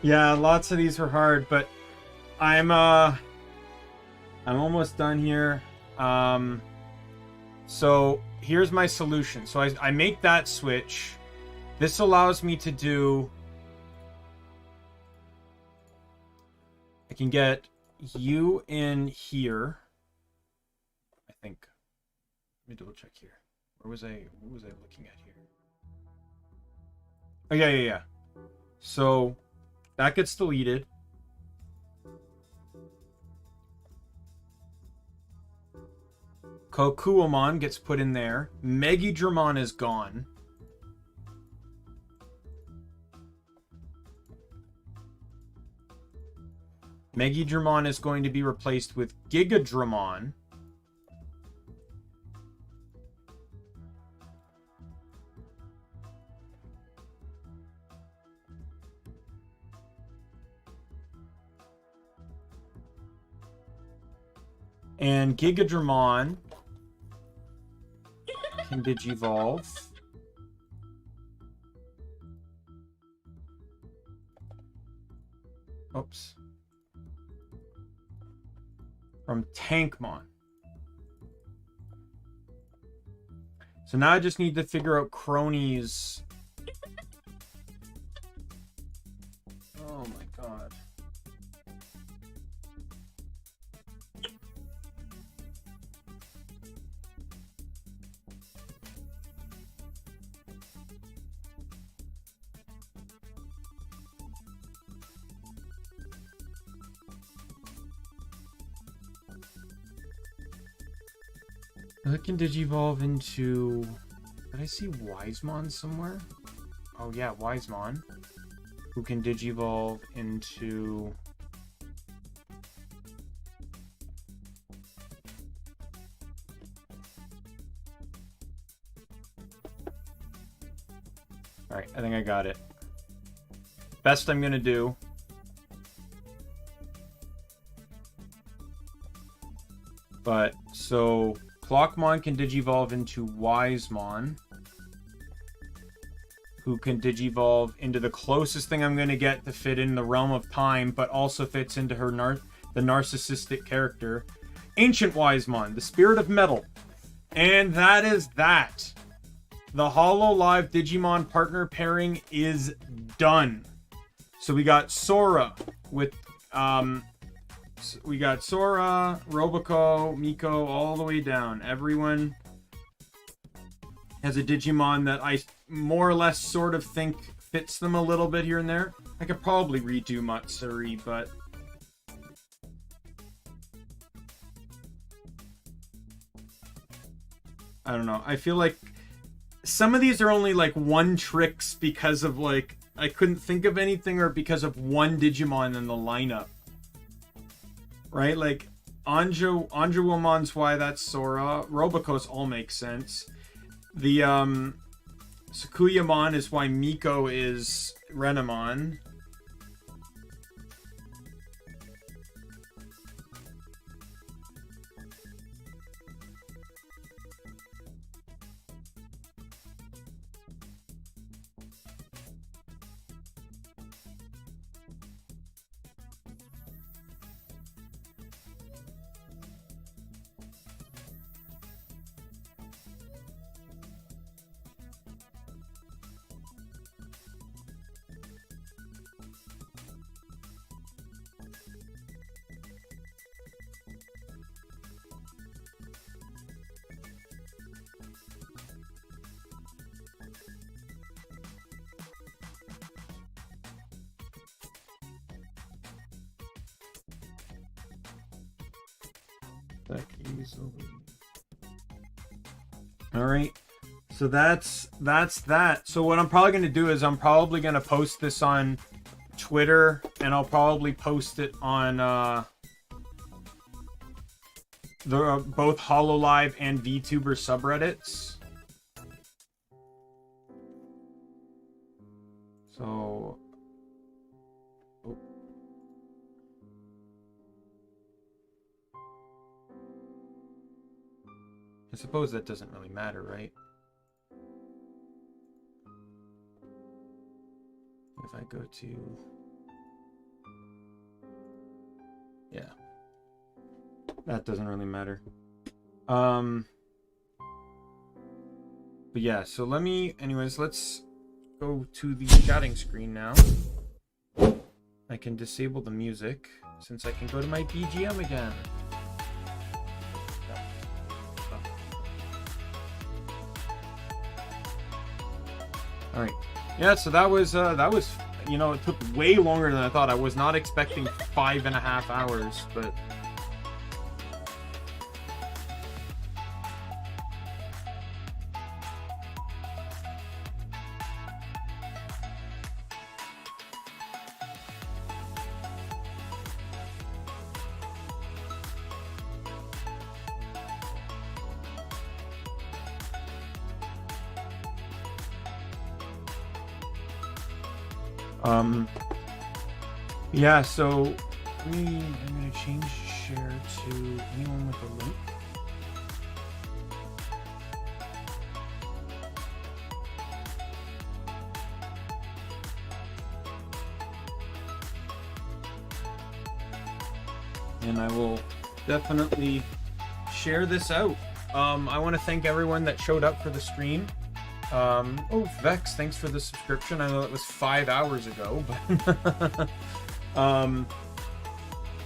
Yeah, lots of these were hard, but I'm almost done here. So here's my solution. So I make that switch. This allows me to do... I can get you in here. I think. Let me double check here. What was I looking at here? Oh, yeah. So that gets deleted. Kokuomon gets put in there. Megidramon is gone. Megidramon is going to be replaced with Gigadramon. And Gigadramon can Digivolve. Oops. From Tankmon. So So now I just need to figure out cronies. Oh my god. That can digivolve into... Did I see Wisemon somewhere? Oh yeah, Wisemon. Who can digivolve into... Alright, I think I got it. Best I'm gonna do. But, so... Clockmon can digivolve into Wisemon, who can digivolve into the closest thing I'm going to get to fit in the realm of time, but also fits into her the narcissistic character, Ancient Wisemon, the spirit of metal. And that is that. The Hololive Digimon partner pairing is done. So we got Sora with... we got Sora, Roboco, Miko, all the way down. Everyone has a Digimon that I more or less sort of think fits them a little bit here and there. I could probably redo Matsuri, but... I don't know. I feel like some of these are only like one tricks because of like... I couldn't think of anything or because of one Digimon in the lineup. Right, like Anjuwomon's why that's Sora. Roboco's all makes sense. The Sakuyamon is why Miko is Renamon. All right, so that's that. So what I'm probably going to do is I'm probably going to post this on Twitter, and I'll probably post it on both Hololive and Vtuber subreddits. So, oh. I suppose that doesn't really matter, right? If I go to... Yeah. That doesn't really matter. But yeah, so let me... Anyways, let's go to the chatting screen now. I can disable the music, since I can go to my BGM again. Alright. Yeah, so that was, you know, it took way longer than I thought. I was not expecting 5.5 hours, but... Yeah, so I'm gonna change share to anyone with a link. And I will definitely share this out. I want to thank everyone that showed up for the stream. Oh, Vex, thanks for the subscription. I know it was 5 hours ago, but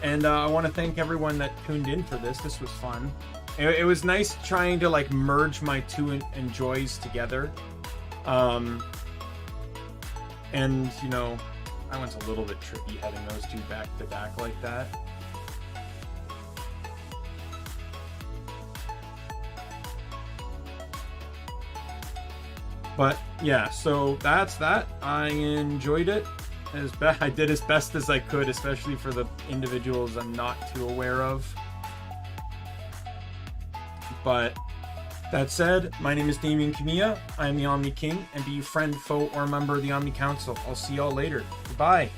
and I want to thank everyone that tuned in for this. This was fun. It was nice trying to like merge my two enjoys together. And you know, I went a little bit tricky having those two back to back like that. But yeah, so that's that. I enjoyed it. I did as best as I could, especially for the individuals I'm not too aware of. But that said, my name is Daimien Kamiya. I am the Omni King, and be you friend, foe, or member of the Omni Council. I'll see y'all later. Goodbye.